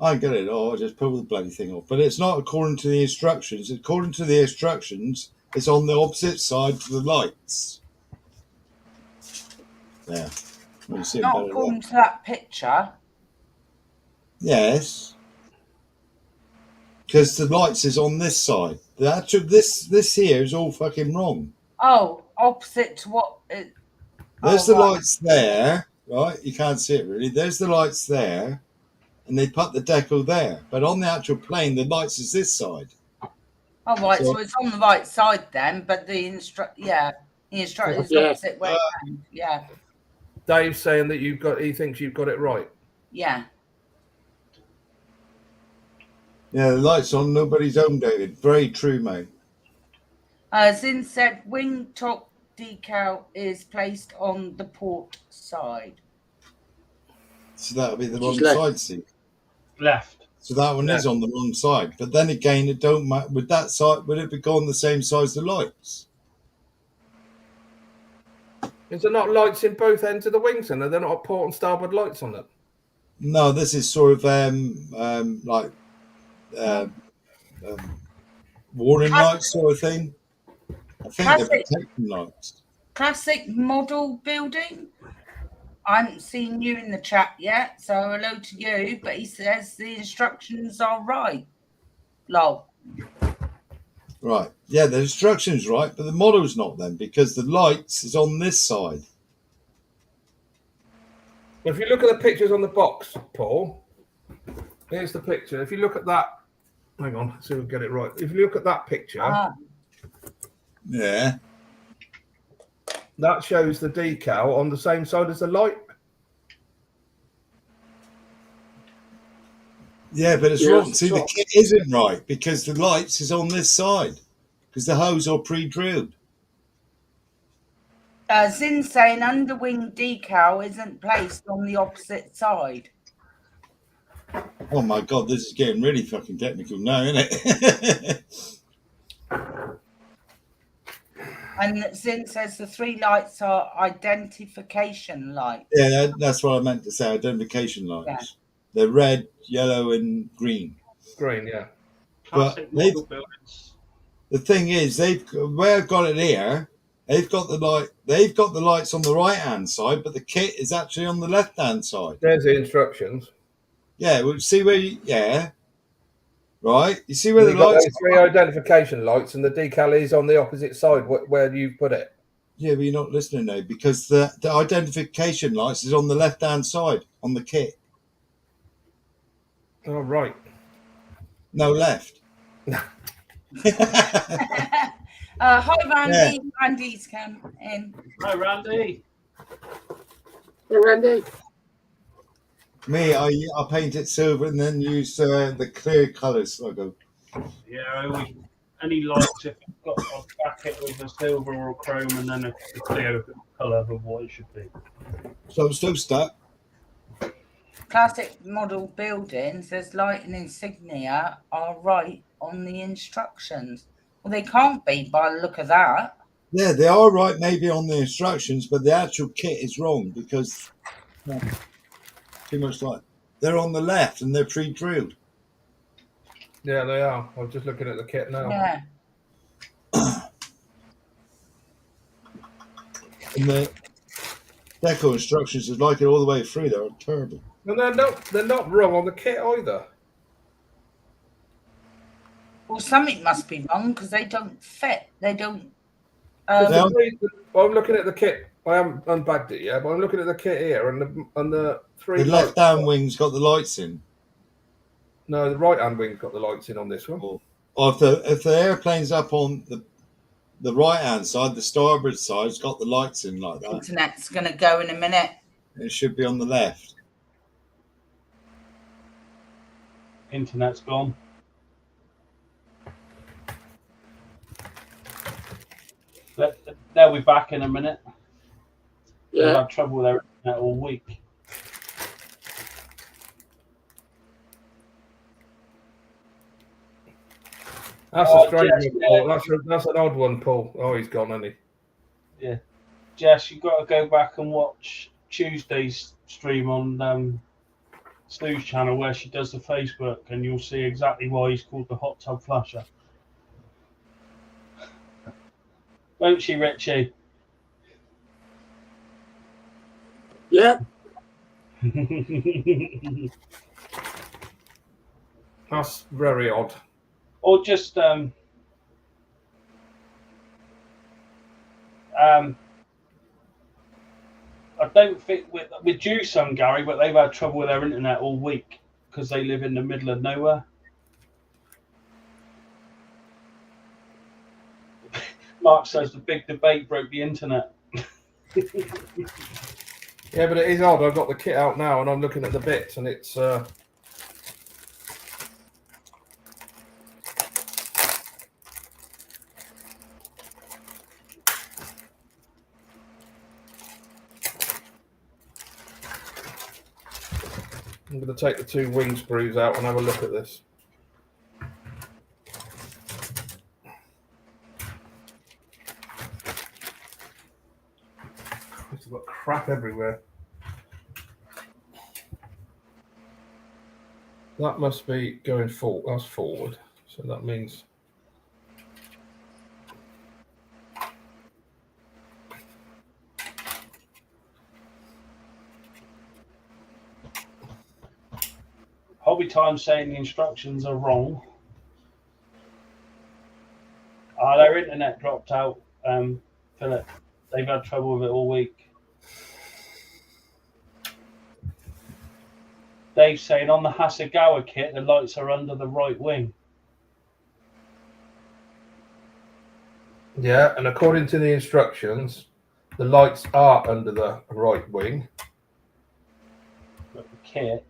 I get it. Oh, I just pull the bloody thing off. But it's not according to the instructions. According to the instructions, it's on the opposite side to the lights. Yeah. You see it Not better according there. to that picture. Yes. Because the lights is on this side. The actual this here is all fucking wrong. Oh, opposite to what? There's Oh, the right. lights there, right? You can't see it really. There's the lights there, and they put the decal there. But on the actual plane, the lights is this side. Oh, right. So- So it's on the right side then, but the instructor is Yeah. opposite way round. Yeah, Dave's saying that he thinks you've got it right. yeah. Yeah, the lights on nobody's home, David. Very true, mate. Zin said wing top decal is placed on the port side. So that'll be the She's wrong left. side, see. Left. So that one is on the wrong side. But then again, it don't matter. With that side, would it be gone the same size the lights? Is there not lights in both ends of the wings, and are there not port and starboard lights on them? No, this is sort of like warning lights sort of thing. I think they're Classic. protection lights. Classic model building. I haven't seen you in the chat yet, so hello to you. But he says the instructions are right. Lol. Right. Yeah, the instructions right, but the model's not then because the lights is on this side. If you look at the pictures on the box, Paul, here's the picture. If you look at that, hang on, see if we get it right. If you look at that picture, Yeah. that shows the decal on the same side as the light. Yeah, but it's Yeah, wrong. it's See, the top. kit isn't right because the lights is on this side because the hose are pre-drilled. Zin saying underwing decal isn't placed on the opposite side. Oh my god, this is getting really fucking technical now, isn't it? And Zin says the three lights are identification lights. Yeah, that's what I meant to say. Identification lights. Yeah. They're red, yellow, and green. Green, yeah. Classic they've- model buildings. The thing is, where I've got it here. They've got the light. They've got the lights on the right hand side, but the kit is actually on the left hand side. There's the instructions. Yeah, well, see where? Right. You see where You've the got lights? those three identification lights, and the decal is on the opposite side where you put it. Yeah, but you're not listening now because the identification lights is on the left hand side on the kit. Oh, right. No, left. Hi, Randy. Randy's come in. Hi, Randy. Hey, Randy. Me, I paint it silver and then use the clear colours. I go. Yeah, I always, any lights, if you've got a bracket with a silver or a chrome and then a clear colour of what it should be. So I'm still stuck. Classic model building says light and insignia are right on the instructions. Well, they can't be by the look of that. Yeah, they are right maybe on the instructions, but the actual kit is wrong because too much light. They're on the left and they're pre-drilled. Yeah, they are. I'm just looking at the kit now. Yeah. And the deco instructions is like it all the way through. They're terrible. And they're not wrong on the kit either. Well, something must be wrong because they don't fit. They don't. They are- I'm looking at the kit. I haven't unbagged it yet, but I'm looking at the kit here, and the three. The left hand wing's got the lights in. No, the right hand wing's got the lights in on this one. Or if the airplane's up on the right hand side, the starboard side's got the lights in like that. Internet's going to go in a minute. It should be on the left. Internet's gone. They'll be back in a minute. They've Yeah. had trouble with their internet all week. That's Oh, a strange Jess, one, Paul. That's an odd one, Paul. Oh, he's gone, hasn't he? Jess, you've got to go back and watch Tuesday's stream on Stu's channel where she does the Facebook, and you'll see exactly why he's called the hot tub flasher. Won't she, Richie? Yeah. That's very odd. Or just I don't think with Dewsum, Gary, but they've had trouble with their internet all week because they live in the middle of nowhere. Mark says the big debate broke the internet. Yeah, but it is odd. I've got the kit out now and I'm looking at the bits and it's I'm going to take the 2 wing screws out and have a look at this. It's got crap everywhere. That must be going forward. That's forward. So that means Hobby Time saying the instructions are wrong. Their internet dropped out, Philip. They've had trouble with it all week. Dave's saying on the Hasegawa kit, the lights are under the right wing. yeah, and according to the instructions, the lights are under the right wing. But the kit.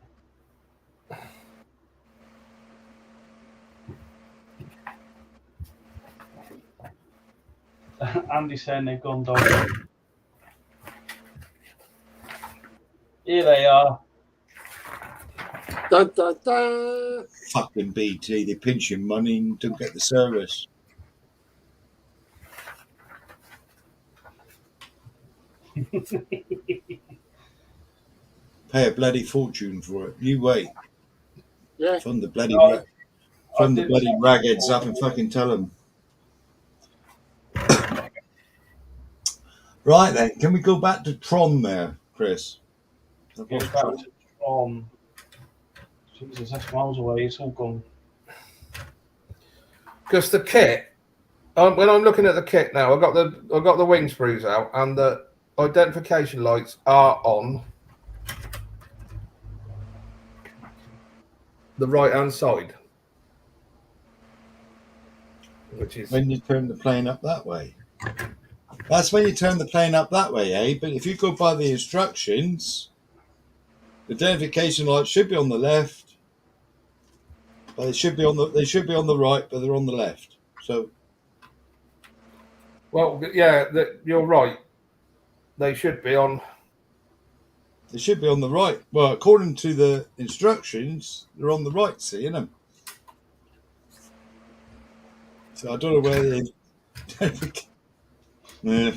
Andy's saying they've gone dog. Here they are. Dun, dun, dun. Fucking BT, they pinch your money and don't get the service. Pay a bloody fortune for it. You wait. Yeah. From the bloody No, from the bloody ragheads up and fucking tell them. Right then, can we go back to Tron there, Chris? Get back to Tron. Jesus, that's miles away. It's all gone. Because the kit, when I'm looking at the kit now, I've got the wing screws out and the identification lights are on the right hand side, which is When you turn the plane up that way. That's when you turn the plane up that way, eh? But if you go by the instructions, the identification lights should be on the left, but they should be on the right, but they're on the left. So well, yeah, you're right. They should be on. they should be on the right. Well, according to the instructions, they're on the right, see, innit? So I don't know where they. Yeah.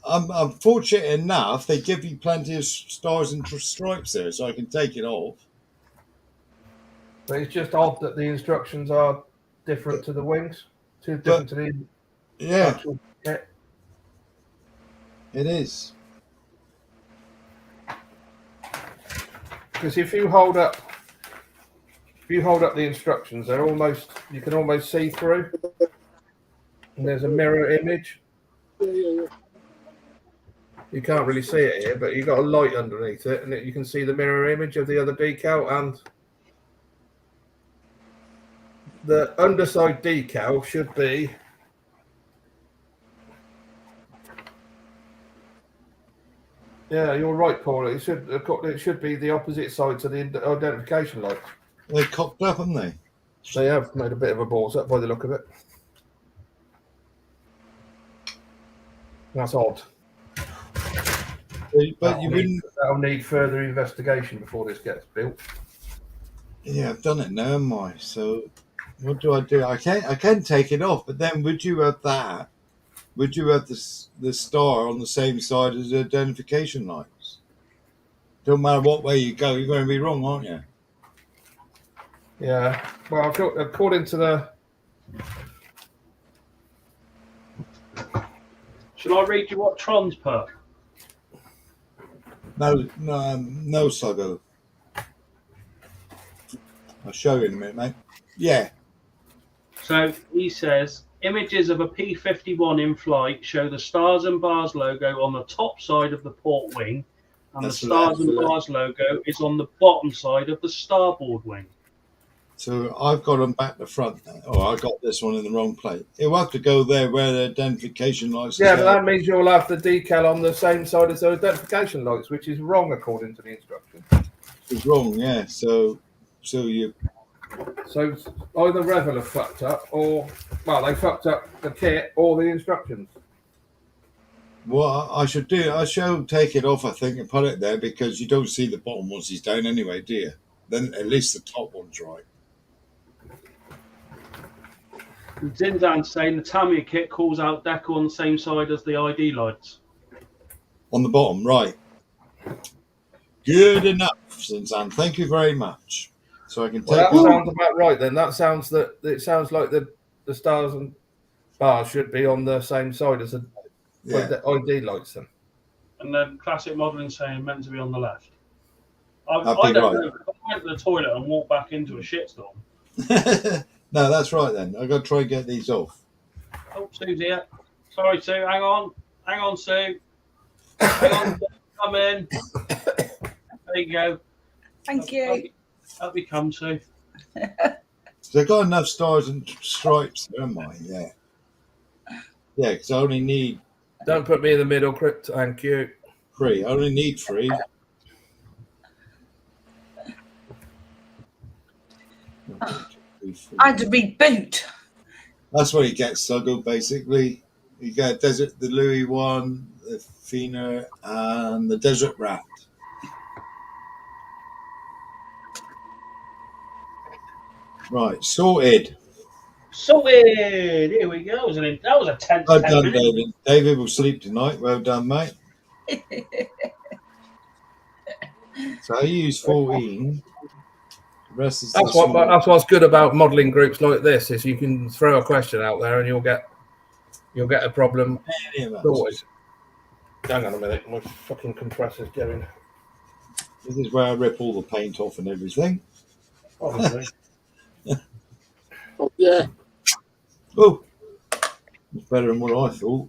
I'm fortunate enough they give you plenty of stars and stripes there, so I can take it off. But it's just odd that the instructions are different to the wings, different to the Yeah, actual kit. it is. Because if you hold up the instructions, you can almost see through, and there's a mirror image. Yeah. You can't really see it here, but you've got a light underneath it, and you can see the mirror image of the other decal, and the underside decal should be yeah, you're right, Paul. It should be the opposite side to the identification light. They cocked up, haven't they? They have made a bit of a balls up by the look of it. That's odd. But you wouldn't. That'll need further investigation before this gets built. Yeah, I've done it now, haven't I? So What do I do? I can take it off, but then would you have that? Would you have the star on the same side as the identification lights? Don't matter what way you go, you're going to be wrong, aren't you? Yeah. Well, according to the Shall I read you what Tron's put? No, Suggo. I'll show you in a minute, mate. Yeah. So he says images of a P-51 in flight show the Stars and Bars logo on the top side of the port wing, and That's the Stars and left. Bars logo is on the bottom side of the starboard wing. So I've got them back to front now. Oh, I got this one in the wrong place. It'll have to go there where the identification lights Yeah, are. but that means you'll have the decal on the same side as the identification lights, which is wrong according to the instruction. It's wrong, yeah. So you So either Revel have fucked up, or they fucked up the kit or the instructions. what I should do, I shall take it off, I think, and put it there because you don't see the bottom once he's down anyway, do you? Then at least the top one's right. Zindan's saying the Tamiya kit calls out decal on the same side as the ID lights. On the bottom, right. Good enough, Zinzan. Thank you very much. So I can take Well, that one. sounds about right then. It sounds like the Stars and Bars should be on the same side as the ID lights then. And then Classic Modelling saying meant to be on the left. I That'd be don't right. know. I went to the toilet and walked back into a shitstorm. No, that's right then. I've got to try and get these off. Oh, Sue's here. Sorry, Sue. Hang on. Hang on, Sue. Hang on. Come in. There you go. Thank you. Up you come, Sue. So I've got enough stars and stripes, haven't I? Yeah. Yeah, because I only need Don't put me in the middle, Crypt. Thank you. 3. I only need 3. I had to reboot. That's what he gets, Suggle, basically. You get the Louis one, the Fina, and the Desert Rat. Right, sorted. Sorted. Here we go. That was a tense Well 10 done, minutes. David. David will sleep tonight. Well done, mate. So I use 14. The rest is That's what's good about modelling groups like this is you can throw a question out there and you'll get a problem sorted. Hang on a minute, my fucking compressor's going. This is where I rip all the paint off and everything. Obviously. Oh, yeah. Oh, it's better than what I thought.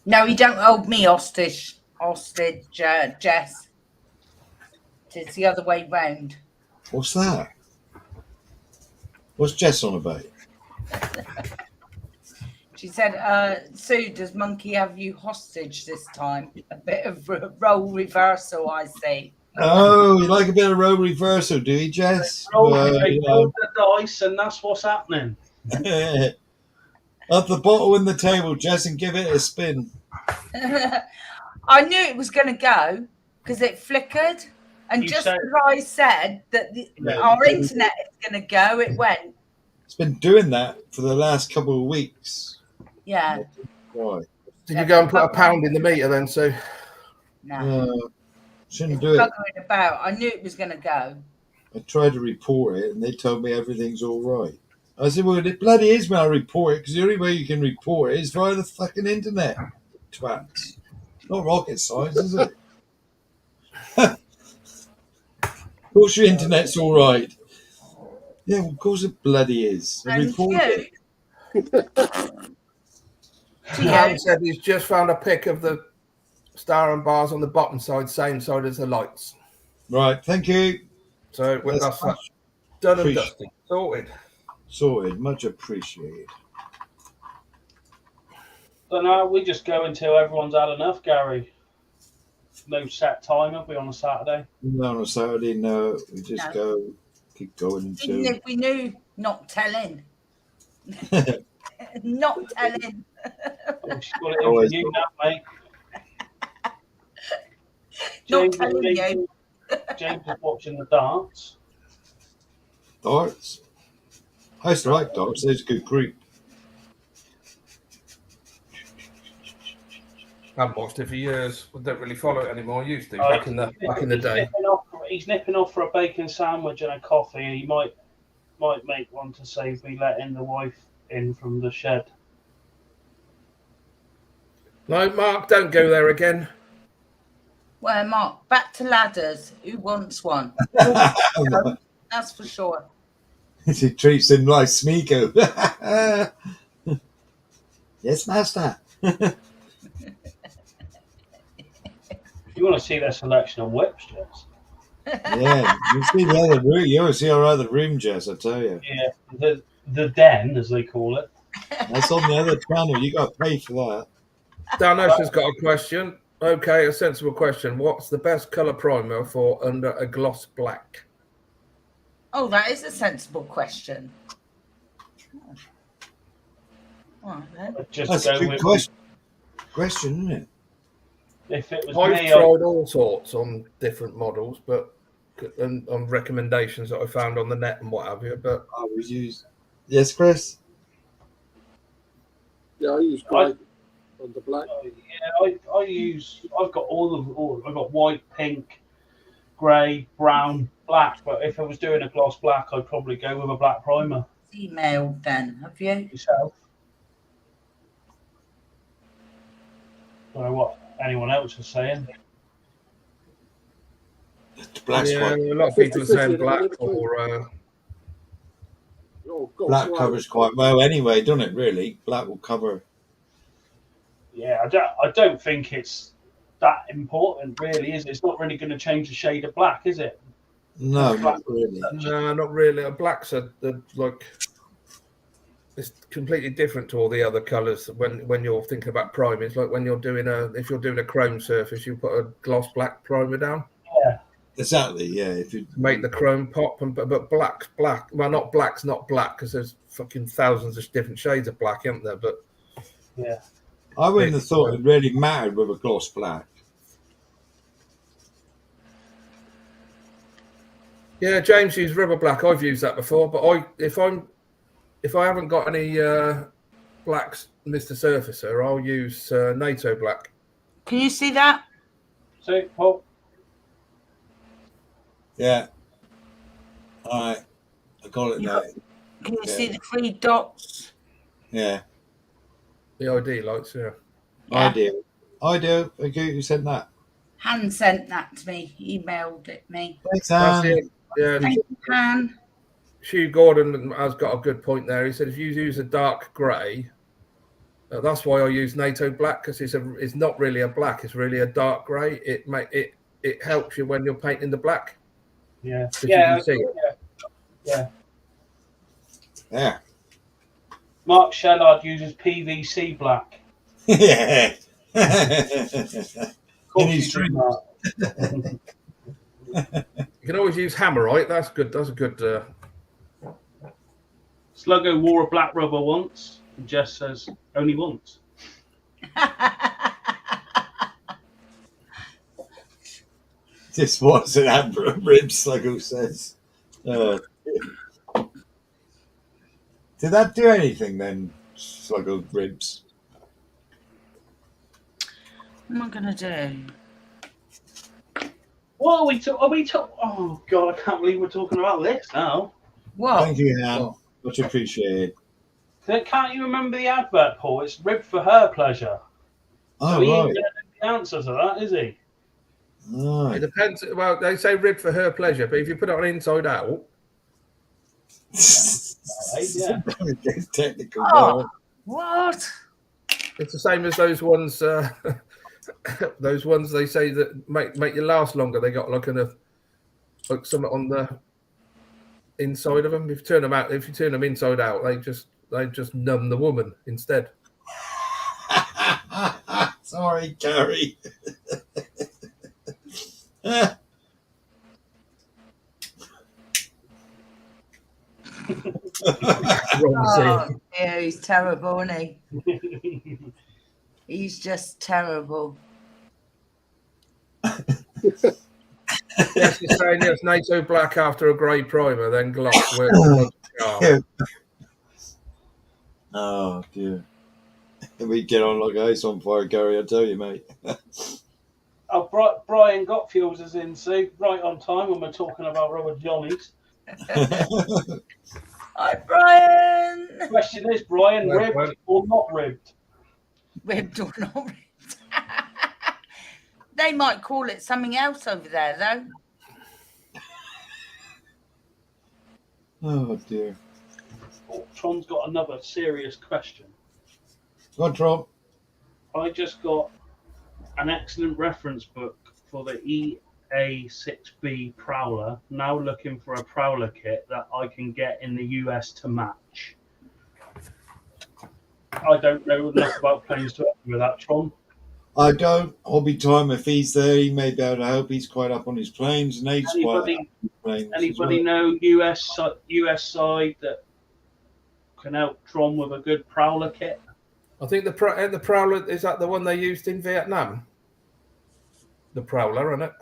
No, you don't hold me hostage, Jess. It's the other way round. What's that? What's Jess on about? She said, Sue, does Monkey have you hostage this time? A bit of role reversal, I see. Oh, you like a bit of row reversal, do you, Jess? Roll the dice, and that's what's happening. Up the bottle in the table, Jess, and give it a spin. I knew it was going to go because it flickered. And You just said- as I said that our internet is going to go, it went. It's been doing that for the last couple of weeks. Yeah. Why? Did you go and put a pound in the meter then, Sue? No. Shouldn't It's do it. buggering about. I knew it was going to go. I tried to report it, and they told me everything's all right. I said, well, it bloody is when I report it, because the only way you can report it is via the fucking internet. Twats. Not rocket science, is it? Of course your internet's all right. Yeah, well, of course it bloody is. I And report you, it. He said he's just found a pic of the Star and Bars on the bottom side, same side as the lights. Right, thank you. So That's that's that. Done and appreciate- dusted. Sorted. Sorted, much appreciated. Don't know. We just go until everyone's had enough, Gary. No set time, have we, on a Saturday? No, on a Saturday, no. We just No. go, keep going even until. if we knew, not telling. Not telling. Oh, she's got it in Always for you now, mate. Not telling you. James is watching the darts. Darts. I used to like dogs. They're a good group. I haven't watched it for years. I don't really follow it anymore. I used to Oh, back in the day. He's nipping off for a bacon sandwich and a coffee. He might make one to save me letting the wife in from the shed. No, Mark, don't go there again. Well, Mark, back to ladders. Who wants one? That's for sure. She treats him like Smeagol. Yes, master. You want to see their selection of whips, Jess? Yeah, you see the other room. You want to see our other room, Jess? I tell you, Yeah, the den, as they call it. that's on the other channel. You got to pay for that. Danos has got a question. Okay, a sensible question. What's the best colour primer for under a gloss black? Oh, that is a sensible question. Oh, then. I'd just That's a go good with question, isn't it? if it was I've me. tried all sorts on different models, but and on recommendations that I found on the net and what have you. But I would use. Yes, Chris. Yeah, I use grey on the black. I've got I've got white, pink, grey, brown, black. But if I was doing a gloss black, I'd probably go with a black primer. Emailed then, have you? Yourself. Don't know what anyone else is saying. The black's yeah, quite. a lot of people are 50-50 saying black in between. or Oh, God, Black right. covers quite well anyway, doesn't it? Really, black will cover. Yeah, I don't think it's that important, really, is it? It's not really going to change the shade of black, is it? No, not really. no, not really. A black's like it's completely different to all the other colours. When you're thinking about priming, it's like when you're doing if you're doing a chrome surface, you put a gloss black primer down. Exactly. Yeah. If you Make the chrome pop, but black. Well, not black's not black because there's fucking thousands of different shades of black, isn't there? But Yeah. I wouldn't have thought it really mattered with a gloss black. yeah, James used River Black. I've used that before, but if I haven't got any blacks, Mr. Surfacer, I'll use NATO Black. Can you see that? So, Paul, Yeah. All right. I got it now. Can you Yeah. see the 3 dots? Yeah. The ID lights, yeah. I do. Thank you. You sent that. Han sent that to me. He emailed it me. Thanks, That's Anne. it. Yeah, Thank you, Han. Hugh Gordon has got a good point there. He said if you use a dark grey, that's why I use NATO Black because it's not really a black. It's really a dark grey. It helps you when you're painting the black. yeah, 'Cause you yeah, can see it. yeah. Yeah. Mark Shellard uses PVC black. Yeah. Of course In his you do, dreams. Mark. You can always use Hammerite. That's good. That's a good. Sluggo wore a black rubber once, and Jess says only once. This was an Amber ribs, like who says. Did that do anything then, Sluggo ribs? What am I going to do? What are we talking? Oh God, I can't believe we're talking about this now. What? Thank you, Anne. Much appreciated. Can't you remember the advert, Paul? It's ribbed for her pleasure. Oh, So he ain't right. gonna know the answer to that, is he? Oh. It depends. Well, they say rib for her pleasure, but if you put it on inside out, Yeah. Get technical. Oh. now. What? it's the same as those ones. Those ones they say that make you last longer. They got like something on the inside of them. If you turn them inside out, they just numb the woman instead. Sorry, Gary. Oh, yeah, he's terrible, isn't he? He's just terrible. Yes, he's saying yes. NATO Black after a grey primer, then gloss. Where Oh dear. We get on like ice on fire, Gary. I tell you, mate. Oh, Brian Gotfields is in, see, right on time when we're talking about rubber jollies. Hi, Brian. Question is, Brian, Hello, ribbed Brian. or not ribbed? Ribbed or not ribbed? They might call it something else over there, though. Oh dear. Oh, Tron's got another serious question. Go on, Trump. I just got an excellent reference book for the EA6B Prowler. Now looking for a Prowler kit that I can get in the US to match. I don't know enough about planes to help you with that, Tron. I don't. Hobby time. If he's there, he may be able to help. He's quite up on his planes, and Nate's quite up on his planes. Anybody know US side that can help Tron with a good Prowler kit? I think the Prowler, is that the one they used in Vietnam? The Prowler, isn't it?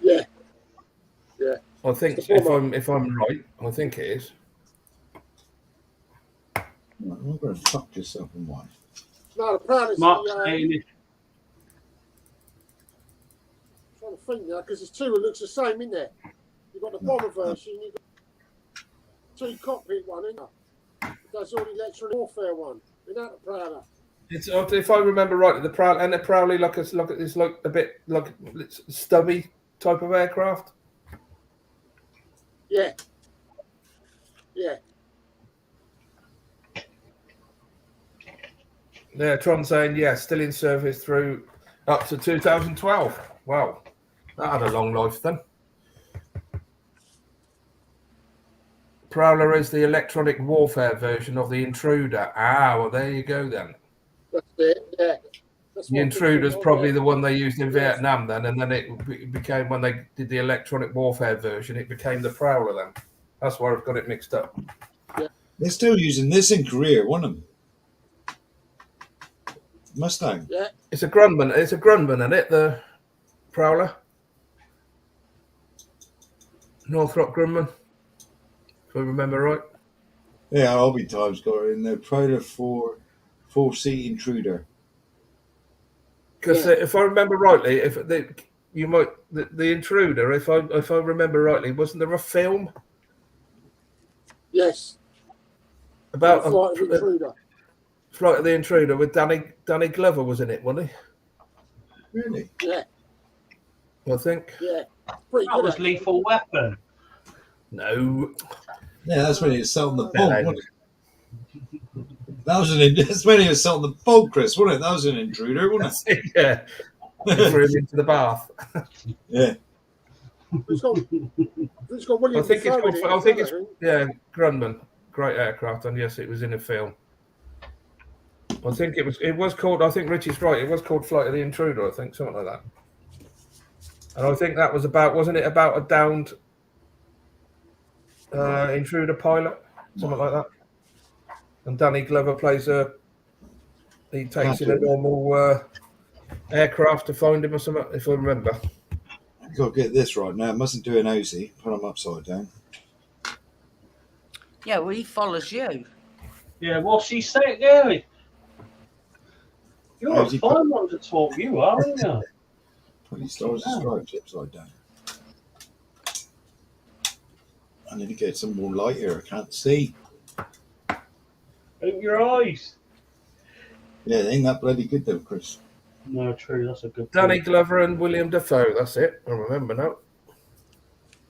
Yeah. Yeah. I think It's the bomber. if I'm right, I think it is. I'm going to fuck yourself and wife. No, the Prowler's Mark's the, saying if trying to think now, because there's two that looks the same, isn't there? You've got the bomber version, you've got two cockpit one, isn't there? That's all the electronic warfare one. Without the Prowler. It's, if I remember rightly, the Prowler and the Prowler it's like a bit like it's stubby type of aircraft. Yeah. Yeah. Yeah, Tron saying still in service through up to 2012. Wow, that had a long life then. Prowler is the electronic warfare version of the Intruder. Ah, well, there you go then. That's it, yeah. That's The what I'm Intruder's thinking of, probably yeah. the one they used in Yes. Vietnam then, and then it became, when they did the electronic warfare version, it became the Prowler then. That's why I've got it mixed up. They're still using this in Korea, one of them. Mustang. Yeah. It's a Grumman, isn't it? The Prowler. Northrop Grumman, if I remember right. Yeah, Hobby time's got it in there. Prowler 4-seat Intruder. Because if I remember rightly, the Intruder, if I remember rightly, wasn't there a film Yes. about Flight of Intruder. Flight of the Intruder with Danny Glover was in it, wasn't Really? Yeah. he? I think. Yeah. Pretty that good. was actually. Lethal Weapon. No. Yeah, that's when he was selling the No. boat, wasn't it? That's when he was selling the boat, Chris, wasn't it? That was an Intruder, wasn't Yeah. it? Threw him into the bath. Yeah. It's got William I think it's Dafoe called. in it, I think isn't it's it? Grumman, great aircraft, and yes, it was in a film. I think it was called. I think Richie's right. It was called Flight of the Intruder. I think something like that. And I think that was about. Wasn't it about a downed intruder pilot, something like that? And Danny Glover plays a. He takes in a normal aircraft to find him or something, if I remember. I've got to get this right now. I mustn't do an Aussie. Put them upside down. Yeah, well, he follows you. Yeah, what's she saying, Gary? You're a How's he fine one to talk, you are, aren't you? Put these stars and stripes upside down. I need to get some more light here. I can't see. Open your eyes. Yeah, it ain't that bloody good though, Chris. No, true. That's a good Danny point. Glover and William Dafoe. That's it. I remember now.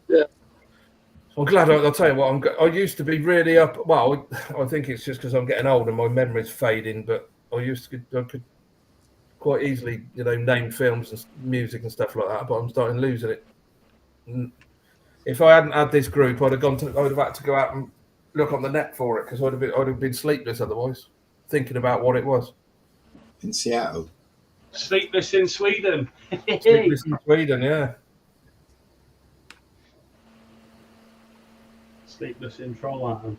Yeah. I'm glad. I'll tell you what. I used to be really up. Well, I think it's just because I'm getting older. My memory's fading. But I could quite easily, name films and music and stuff like that. But I'm starting losing it. If I hadn't had this group, I'd have had to go out and look on the net for it because I'd have been sleepless otherwise, thinking about what it was. In Seattle. Sleepless in Sweden. Sleepless in Sweden, yeah. Sleepless in Trollhättan.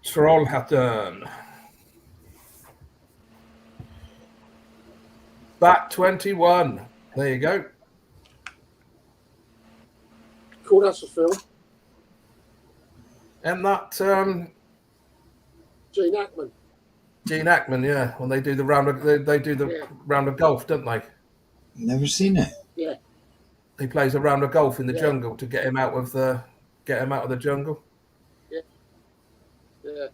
Trollhättan. Bat 21. There you go. Cool, that's a film. And that Gene Hackman. Gene Hackman, yeah, when they do the round of they do the Yeah. round of golf, don't they? Never seen it. Yeah. He plays a round of golf in the Yeah. jungle to get him out of the jungle. Yeah.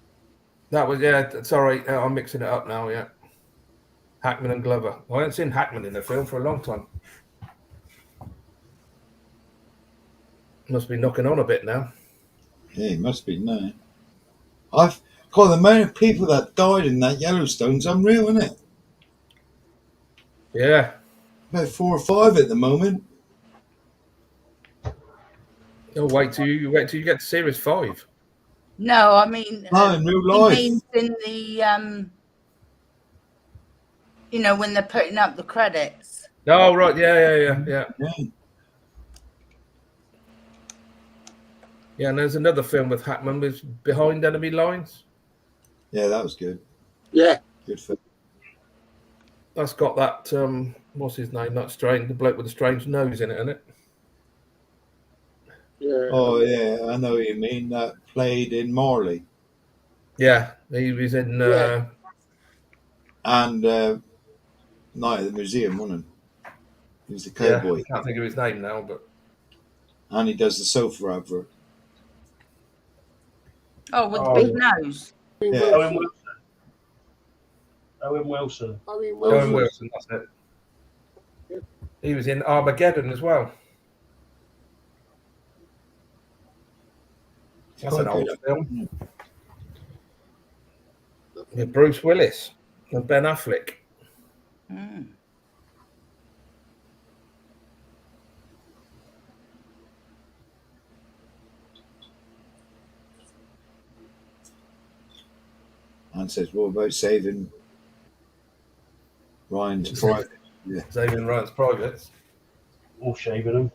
That was sorry, I'm mixing it up now. Yeah, Hackman and Glover. I haven't seen Hackman in the film for a long time. Must be knocking on a bit now. Yeah, it must be no. God, the amount of people that died in that Yellowstone's unreal, isn't it? Yeah. About 4 or 5 at the moment. Oh, wait till you get to series 5. No, I mean, No, in real he life. means in the when they're putting up the credits. Oh, right. Yeah. Yeah. Yeah, and there's another film with Hackman with Behind Enemy Lines. Yeah, that was good. Yeah. Good film. That's got that what's his name? That strange, the bloke with the strange nose in it, isn't it? Yeah. Oh, yeah, I know what you mean. That played in Marley. Yeah, he was in. Yeah. And Night at the Museum, wasn't he? He was the Yeah, cowboy. I can't think of his name now, but And he does the sofa advert. Oh, with Oh, the big nose. Yeah. Owen Wilson. Owen Wilson. Owen Owen Wilson. Wilson, that's it. He was in Armageddon as well. That's an Quite old good. film. Yeah, Bruce Willis and Ben Affleck. Mm. And says, what about saving Ryan's private? Yeah. Saving Ryan's Privates. Or shaving them.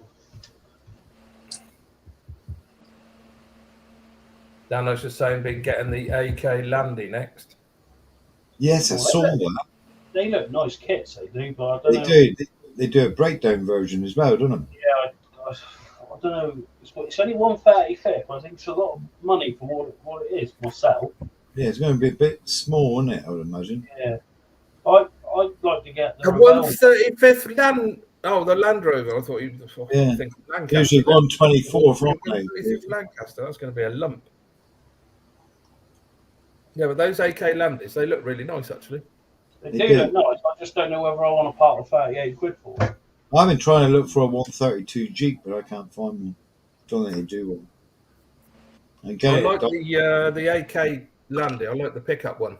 Dan, I was just saying, been getting the AK Landy next. Yes, I saw that. They look nice kits, they do, but I don't They know. do. They do a breakdown version as well, don't they? Yeah, I don't know. It's only 135th. I think it's a lot of money for what it is myself. Yeah, it's going to be a bit small, isn't it? I would imagine. Yeah, I'd like to get The the Rebel. 135th Land. Oh, the Land Rover. I thought you Yeah. think Lancaster. Usually 124th, aren't they? 135th Lancaster. That's going to be a lump. Yeah, but those AK Landys, they look really nice, actually. They They do do. look nice. I just don't know whether I want to part with 38 quid for it. I've been trying to look for a 132 Jeep, but I can't find one. Don't think they do one. I get I it. like the AK Landy. I like the pickup one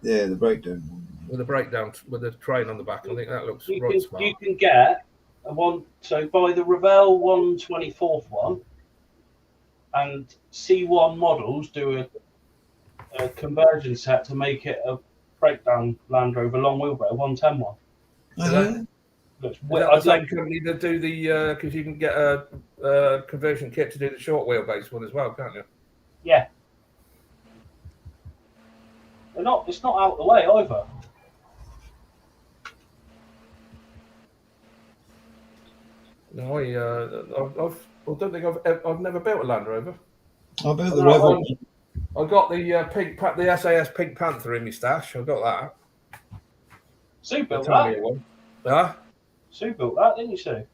Yeah, the breakdown one. with the breakdown with the train on the back. I think that looks You right can, smart. you can get a one. So buy the Revell 124th one, and C1 models do a conversion set to make it a breakdown Land Rover long wheelbase 110 one. Uh-huh. Looks Is weird. that the I'd same like, company that do the because you can get a conversion kit to do the short wheelbase one as well, can't you? yeah. It's not out of the way either. No, I don't think I've never built a Land Rover. I bet the No, Rebel. I got the SAS Pink Panther in my stash. I got that. Sue built Tell me that. one. Huh? Sue built that, didn't you, Sue?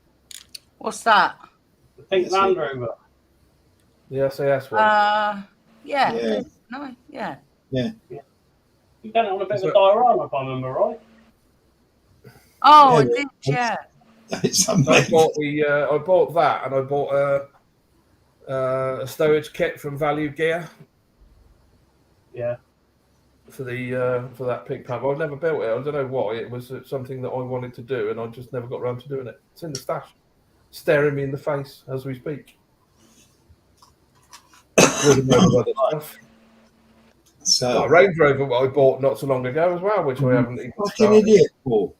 What's that? The pink Yes, Land Sue. Rover. The SAS one. Yeah. Yeah. No, yeah. You done it on a bit Is of a that- diorama, if I remember right. Oh, I Yeah, did, yeah. It's I amazing. bought that, and I bought a stowage kit from Value Gear Yeah. for that Pink Panther. I've never built it. I don't know why. It was something that I wanted to do, and I just never got around to doing it. It's in the stash, staring me in the face as we speak. With a load of other stuff. So, A Range Rover I bought not so long ago as well, which I haven't even fucking started. idiot, Paul.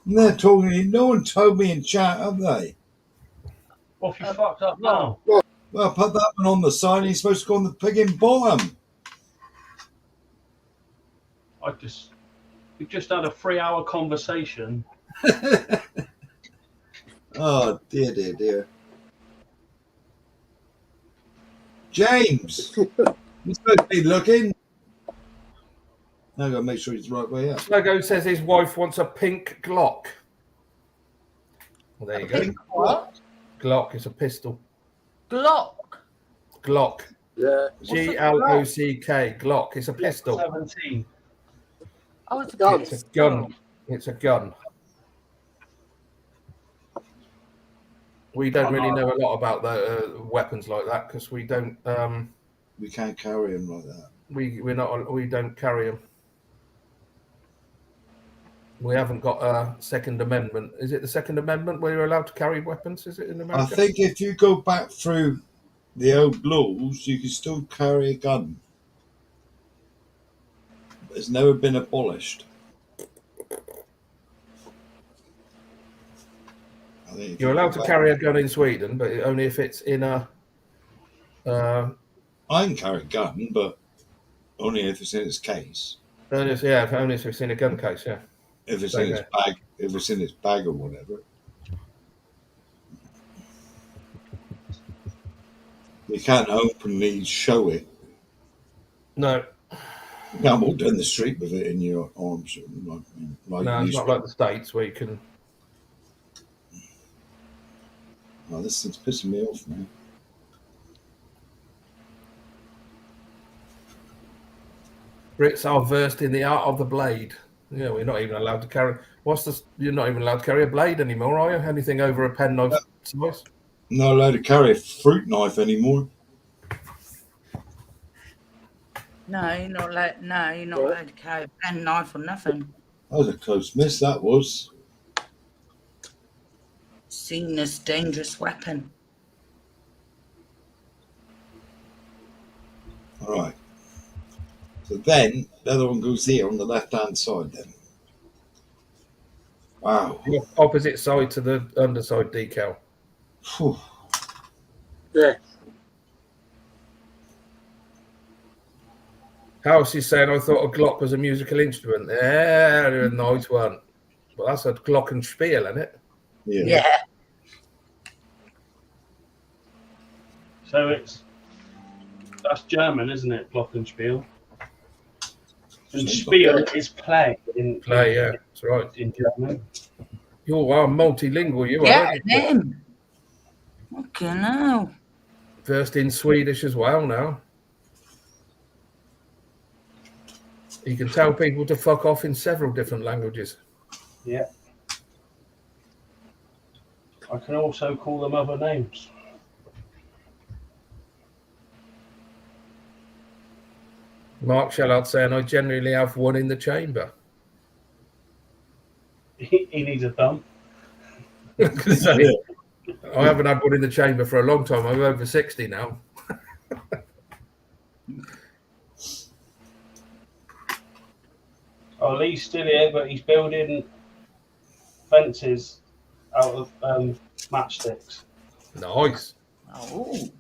And they're talking. No one told me in chat, have they? Well, if you fucked up now. Well, put that one on the side. He's supposed to go on the pig in bottom. We've just had a 3-hour conversation. Oh dear, dear, dear. James, you're supposed to be looking. Now I've got to make sure he's the right way up. Sluggo says his wife wants a pink Glock. Well, there you go. Pink what? Glock is a pistol. Glock. Glock. Yeah. Glock. Glock. It's a pistol. 17. Oh, it's a Gun. It's a pistol. gun. It's a gun. We don't really know a lot about the weapons like that because we don't. We can't carry him like that. We don't carry them. We haven't got a Second Amendment. Is it the Second Amendment where you're allowed to carry weapons? Is it in I America? think if you go back through the old laws, you can still carry a gun. It's never been abolished. I think if You're you allowed go to back- carry a gun in Sweden, but only if it's in a. I can carry a gun, but only if it's in its case. Only if it's in a gun case. Yeah. If it's Same in its bag, if it's in its bag or whatever. You can't openly show it. No, You can't walk down the street with it in your arms. Like no, you it's used not to. like the States where you can. Oh, this thing's pissing me off now. Brits are versed in the art of the blade. Yeah, we're not even allowed to carry. You're not even allowed to carry a blade anymore, are you? Anything over a penknife size? Not allowed to carry a fruit knife anymore. No, you're not allowed. No, you're not allowed to carry a pen knife or nothing. That was a close miss, that was. Seen as dangerous weapon. All right. So then the other one goes here on the left-hand side then. Wow. The opposite side to the underside decal. Phew. Yeah. House is saying I thought a Glock was a musical instrument. Yeah, a nice one. Well, that's a glockenspiel, isn't it? Yeah. Yeah. So that's German, isn't it? Glockenspiel. And Spiel is play in Play, yeah, that's right. in German. You are multilingual, you Yeah, are. him. Fucking hell. Versed in Swedish as well now. You can tell people to fuck off in several different languages. Yeah. I can also call them other names. Mark Shellard saying I generally have one in the chamber. He needs a thumb. So, I haven't had one in the chamber for a long time. I'm over 60 now. Oh, Lee's still here, but he's building fences out of matchsticks. Nice. Oh.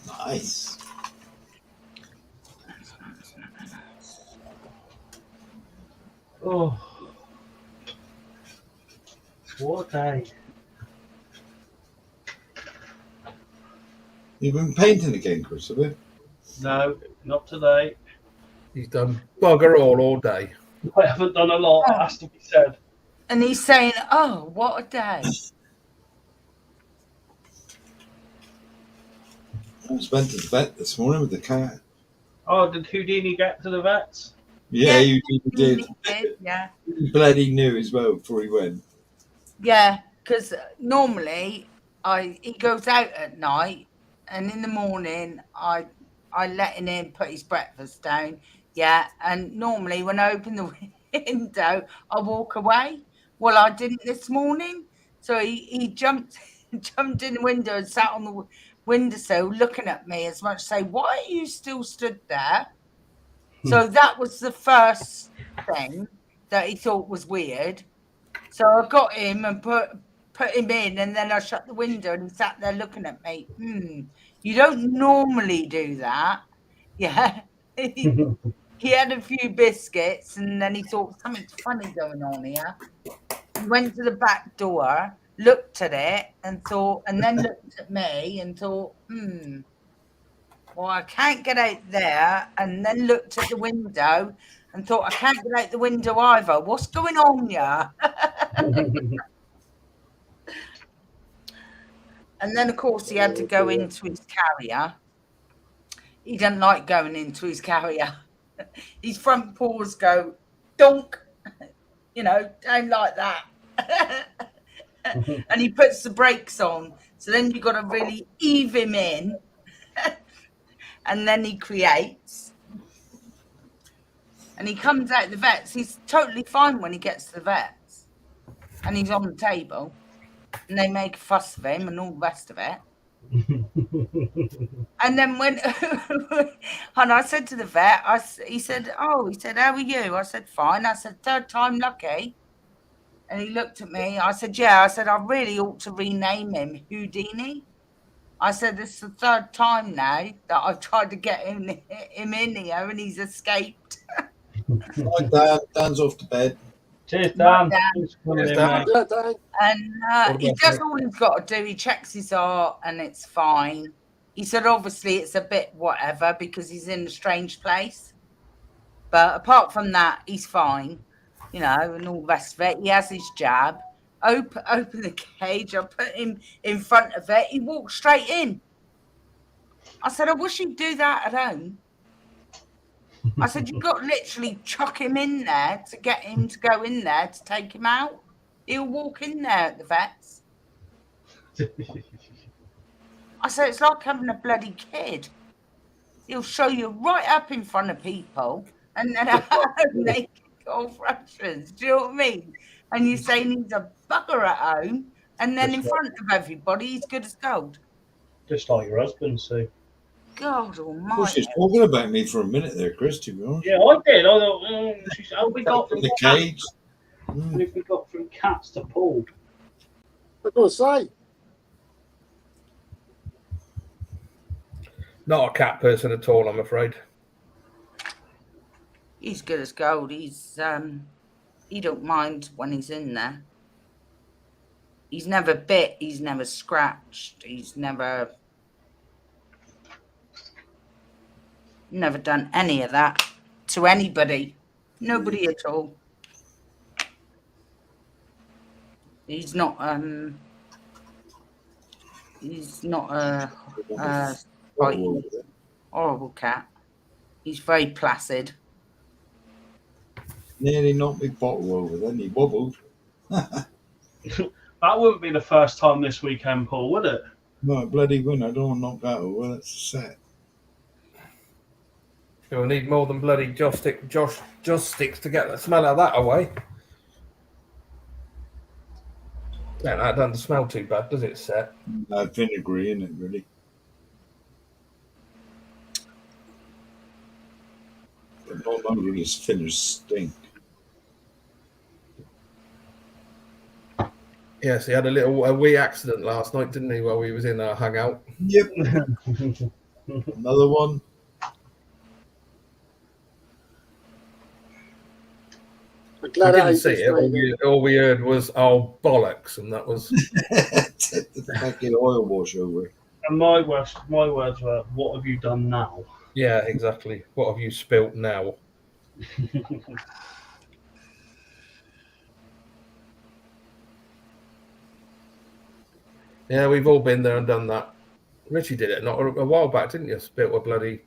Nice. Oh, what a day. You've been painting again, Chris, have you? No, not today. He's done bugger all day. I haven't done a lot, it has to be said. And he's saying, oh, what a day. I just went to the vet this morning with the cat. Oh, did Houdini get to the vets? Yeah, you did. He did, yeah. He bloody knew as well before he went. Yeah, because normally he goes out at night, and in the morning I let him in, put his breakfast down. Yeah, and normally when I open the window, I walk away. Well, I didn't this morning, so he jumped in the window and sat on the windowsill looking at me as much as say, "Why are you still stood there?" So that was the first thing that he thought was weird. So I got him and put him in, and then I shut the window and he sat there looking at me. You don't normally do that. Yeah. He he had a few biscuits, and then he thought something's funny going on here. He went to the back door, looked at it, and then looked at me and thought, well, I can't get out there. And then looked at the window and thought, I can't get out the window either. What's going on here? And then, of course, he had to go into his carrier. He doesn't like going into his carrier. His front paws go, donk, down like that. And he puts the brakes on. So then you've got to really eave him in. And then he creates. And he comes out the vets. He's totally fine when he gets to the vets. And he's on the table. And they make a fuss of him and all the rest of it. And then and I said to the vet, he said, how are you? I said, fine. I said, third time lucky. And he looked at me. I said, yeah. I said, I really ought to rename him Houdini. I said, this is the third time now that I've tried to get him in here and he's escaped. Right, Dan. Dan's off to bed. Cheers, Dan. Cheers, Dan. Yeah, Dan. And he does all he's got to do. He checks his heart and it's fine. He said, obviously, it's a bit whatever because he's in a strange place. But apart from that, he's fine, and all the rest of it. He has his jab. Open the cage. I put him in front of it. He walked straight in. I said, I wish you'd do that at home. I said, you've got to literally chuck him in there to get him to go in there to take him out. He'll walk in there at the vets. I said, it's like having a bloody kid. He'll show you right up in front of people and then they go fractions. Do you know what I mean? And you say he's a bugger at home and then in front of everybody, he's good as gold. Just like your husband, Sue. God Well, almighty. she's talking about me for a minute there, Chris, to be honest. Yeah, I did. I thought, we got In from the cage. What if we got from cats to Paul? I was going to say. Not a cat person at all, I'm afraid. He's good as gold. He's he don't mind when he's in there. He's never bit, he's never scratched, he's never done any of that to anybody. Nobody at all. He's not a horrible cat. He's very placid. Nearly knocked my bottle over, then he wobbled. That wouldn't be the first time this weekend, Paul, would it? No, bloody win. I don't want to knock that over. That's set. You'll need more than bloody joss sticks to get the smell of that away. Yeah, that doesn't smell too bad, does it, Seth? Vinegary, isn't it, really? But not only his thinners stink. Yes, he had a wee accident last night, didn't he, while we was in our hangout? Yep. Another one. I'm We glad didn't see it. All we heard was, oh, bollocks, and that was... the fucking oil wash over. And my words were, what have you done now? Yeah, exactly. What have you spilt now? Yeah, we've all been there and done that. Richie did it not a while back, didn't you? Spilt a bloody...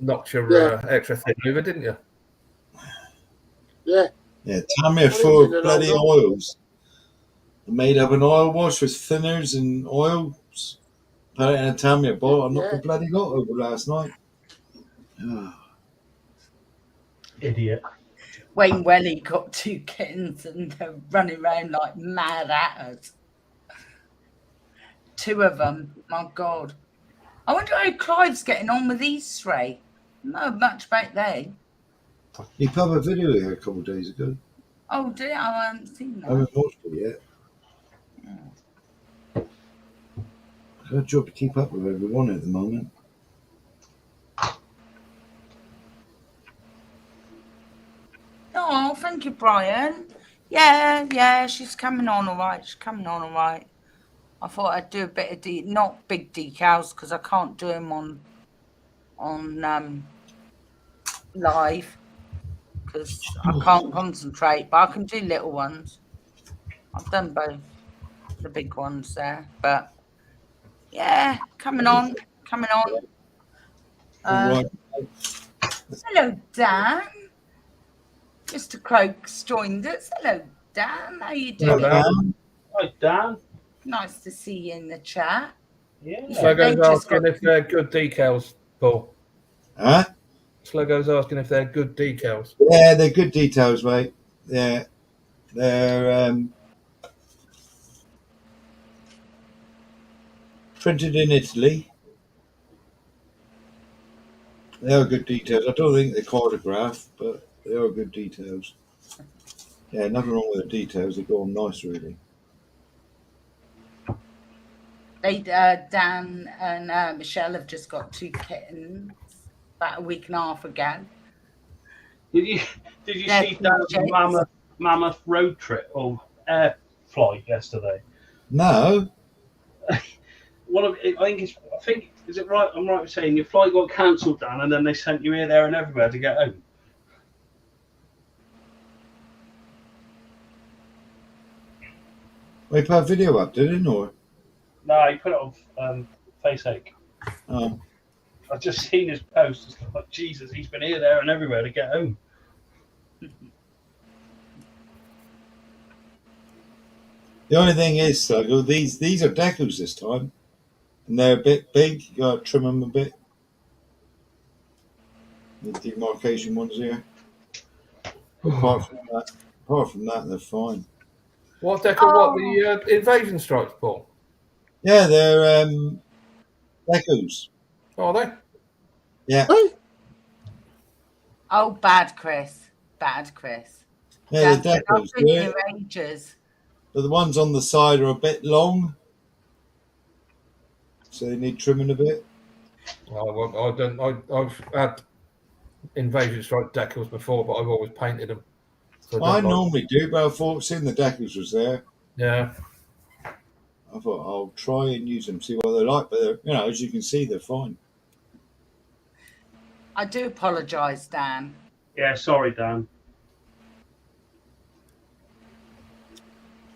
Knocked your extra thing over, didn't you? Yeah. Yeah, Tamir full of bloody oils. I made up an oil wash with thinners and oils. Put it in a Tamir bottle. I knocked the bloody lot over last night. Idiot. Wayne Welly got 2 kittens and they're running around like mad at us. 2 of them. My God. I wonder how Clive's getting on with these 3. Not much about they. He put up a video here a couple of days ago. Oh, dear. I haven't seen I that. haven't watched it yet. It's a job to keep up with everyone at the moment. Thank you, Brian. Yeah, she's coming on all right. She's coming on all right. I thought I'd do a bit of not big decals because I can't do them on live because I can't concentrate, but I can do little ones. I've done both the big ones there, but yeah, coming on. All right. Hello, Dan. Mr. Croaks joined us. Hello, Dan. How you doing? Hello. Hi, Dan. Nice to see you in the chat. Yeah. Sluggo's asking if they're good decals, Paul. Huh? Sluggo's asking if they're good decals. Yeah, they're good details, mate. Yeah, they're printed in Italy. They are good details. I don't think they're cartograph, but they are good details. Yeah, nothing wrong with the details. They go on nice, really. They Dan and Michelle have just got 2 kittens about a week and a half ago. Did you They're see Dan's PJs. mammoth road trip or air flight yesterday? No, I think is it right? I'm right in saying your flight got cancelled, Dan, and then they sent you here, there, and everywhere to get home. we put a video up, didn't we? Or No, he put it on Faceache. um, I've just seen his post. It's like, Jesus, he's been here, there, and everywhere to get home. the only thing is, Sluggo, these are decals this time, and they're a bit big. You got to trim them a bit. The demarcation ones here. Apart from that, they're fine. What decal? What the invasion stripes, Paul? Yeah, they're decals. Are they? Yeah, Oh, bad Chris. yeah, Dan, they're I've decals. been Yeah. here ages. But the ones on the side are a bit long, so they need trimming a bit. Oh, well, I don't. I've had invasion stripe decals before, but I've always painted them. So I don't like- normally do, but I thought seeing the decals was there, Yeah. I thought I'll try and use them, see what they're like. But they're, as you can see, they're fine. I do apologise, Dan. Yeah, sorry, Dan.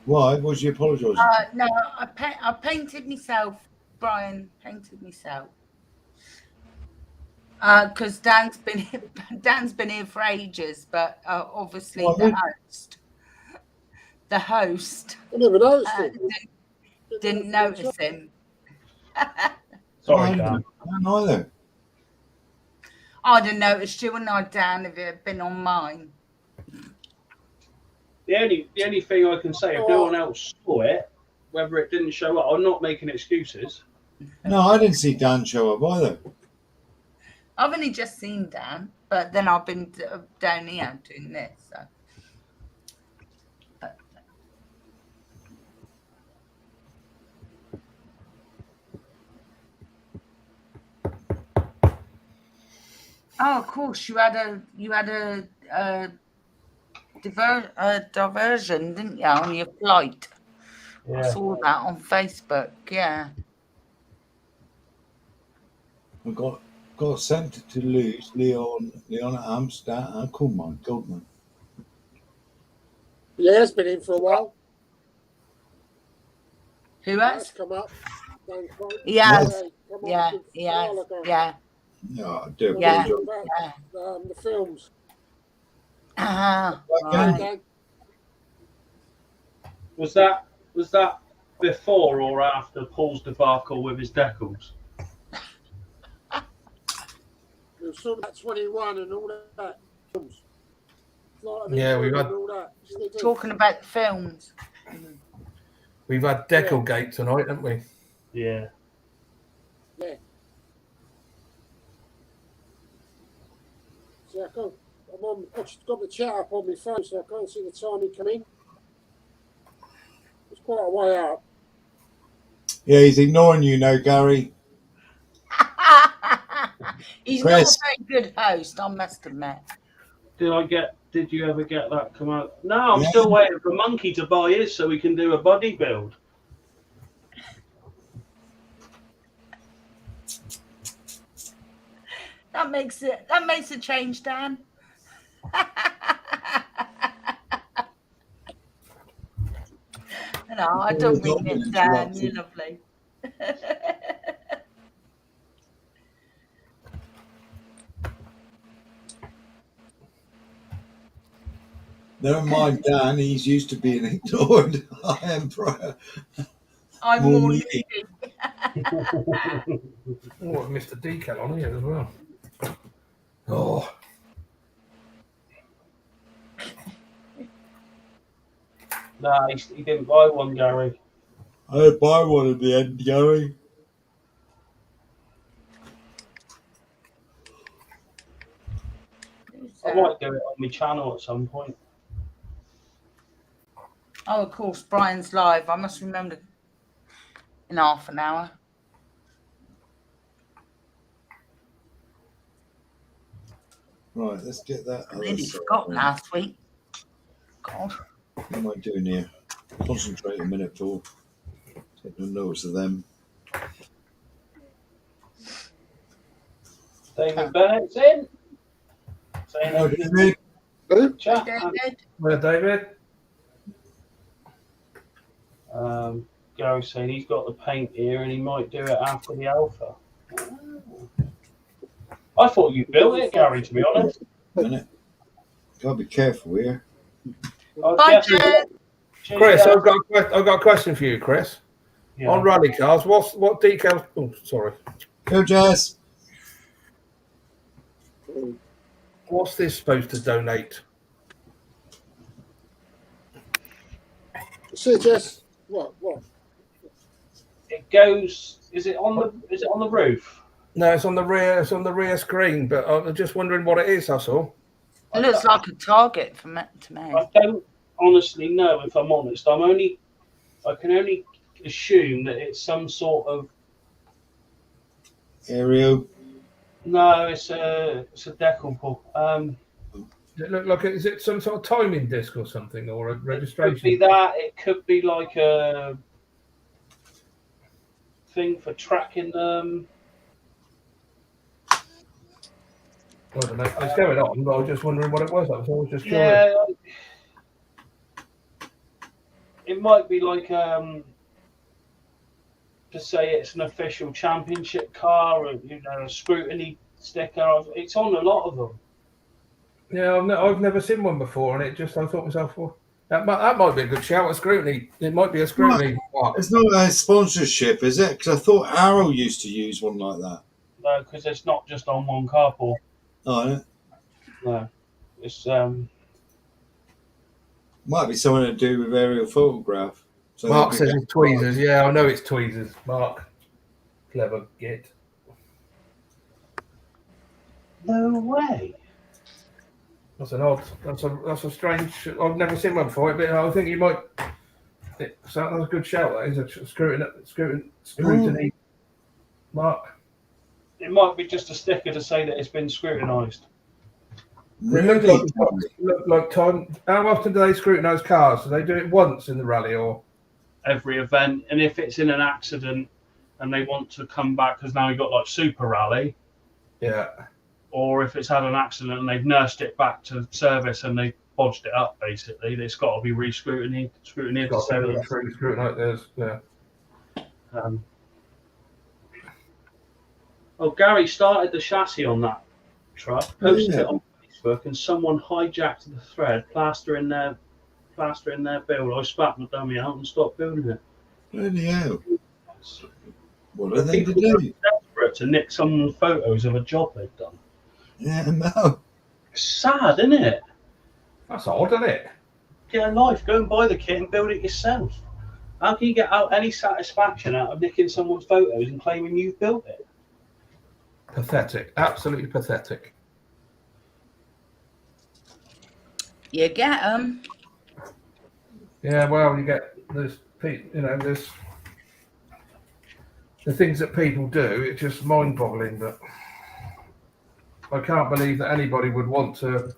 Why? Was you apologising? No, I painted myself. Brian painted myself. Because Dan's been here for ages, but obviously Well, the host I never noticed it. didn't notice him. Sorry, I Dan. don't either. I'd have noticed you and I, Dan, if it had been on mine. The only thing I can say, if no one else saw it, whether it didn't show up, I'm not making excuses. No, I didn't see Dan show up either. I've only just seen Dan, but then I've been down here doing this. So. Oh, of course, you had a diversion, didn't you, on your flight? I Yeah. saw that on Facebook. Yeah. I got sent to Toulouse, Leon at Amsterdam. Oh, come on, God, man. Yeah, it's been in for a while. Who That's else? come up. Dan Croak. Yeah. Come up Yeah. a Yeah. while ago. Yeah. Yeah, I do Yeah. apologise. About, Yeah. the films. Ah, Okay. right. Dan, Was that before or after Paul's debacle with his decals? it was sort of that 21 and all that. Films. Flight of Yeah, we've Intrigue had- and all that. Still do. Talking about the films. We've had decal gate tonight, haven't we? Yeah. Yeah. See, I've just got the chat up on my phone, so I can't see the time he come in. It's quite a way up. Yeah, he's ignoring you now, Gary. He's Chris. not a very good host, I must admit. Did you ever get that come out? No, I'm Yeah. still waiting for Monkey to buy his so we can do a body build. That makes a change, Dan. No, I don't mean it, Dan. You're lovely. Never mind Dan, he's used to being ignored. I am proud. I'm More more needy. needy. Oh, I've missed a decal on here as well. Oh, Nah, he didn't buy one, Gary. I'd buy one at the end, Gary. I might do it on my channel at some point. Oh, of course, Brian's live. I must remember in half an hour. Right, let's get that. I nearly forgot last week. God. What am I doing here? Concentrate a minute, Paul. Take no notice of them. David Bennett's in. Saying Oh, David. Who? chat. David. where David? Gary's saying he's got the paint here and he might do it after the alpha. I thought you built it, Gary, to be honest. Minute. Gotta be careful here. Bye, Jen. Chris, I've got a question for you, Chris. Yeah. On rally cars, what decals? Oh, sorry. Go, Jazz. What's this supposed to donate? CHS. What? It goes. Is it on the roof? No, it's on the rear. It's on the rear screen. But I'm just wondering what it is. That's all. It looks like a target to me. I don't honestly know, if I'm honest. I can only assume that it's some sort of. Aereo. No, it's a decalpul. Does it look like is it some sort of timing disc or something, or a It could registration? be that. It could be like a thing for tracking them. I don't know. It's going on, but I was just wondering what it was. I was just curious. Yeah, it might be like to say it's an official championship car, or a scrutiny sticker. It's on a lot of them. Yeah, I've never seen one before, and I thought to myself, well, that might be a good shout at scrutiny. It might be a scrutiny. It's not a sponsorship, is it? Because I thought Arrow used to use one like that. No, because it's not just on one car, Paul. Oh, yeah. No, it's Might be something to do with aerial photograph. So Mark they says pick it's tweezers. Yeah, I know it's tweezers. Mark, clever git. no way. That's an odd. That's a strange. I've never seen one before, but I think you might. So that's a good shout. That is a scrutiny. Mark. It might be just a sticker to say that it's been scrutinised. It looks like time. How often do they scrutinise cars? Do they do it once in the rally, or Every event, and if it's in an accident and they want to come back, because now you've got like Super Rally, yeah? or if it's had an accident and they've nursed it back to service and they bodged it up, basically, it's got to be re-scrutinised. Got to scrutinise. There's yeah. Oh, Gary started the chassis on that truck, posted it on Facebook, and someone hijacked the thread, plastering their build. I spat my dummy out and stopped building it. Bloody hell. What are they to People do? are desperate to nick someone's photos of a job they've done. Yeah, no. It's sad, isn't it? That's odd, isn't it? Get a life, go and buy the kit and build it yourself. How can you get out any satisfaction out of nicking someone's photos and claiming you've built it? Pathetic. Absolutely pathetic. You get them. Yeah, well, you get there's there's the things that people do. It's just mind-boggling that I can't believe that anybody would want to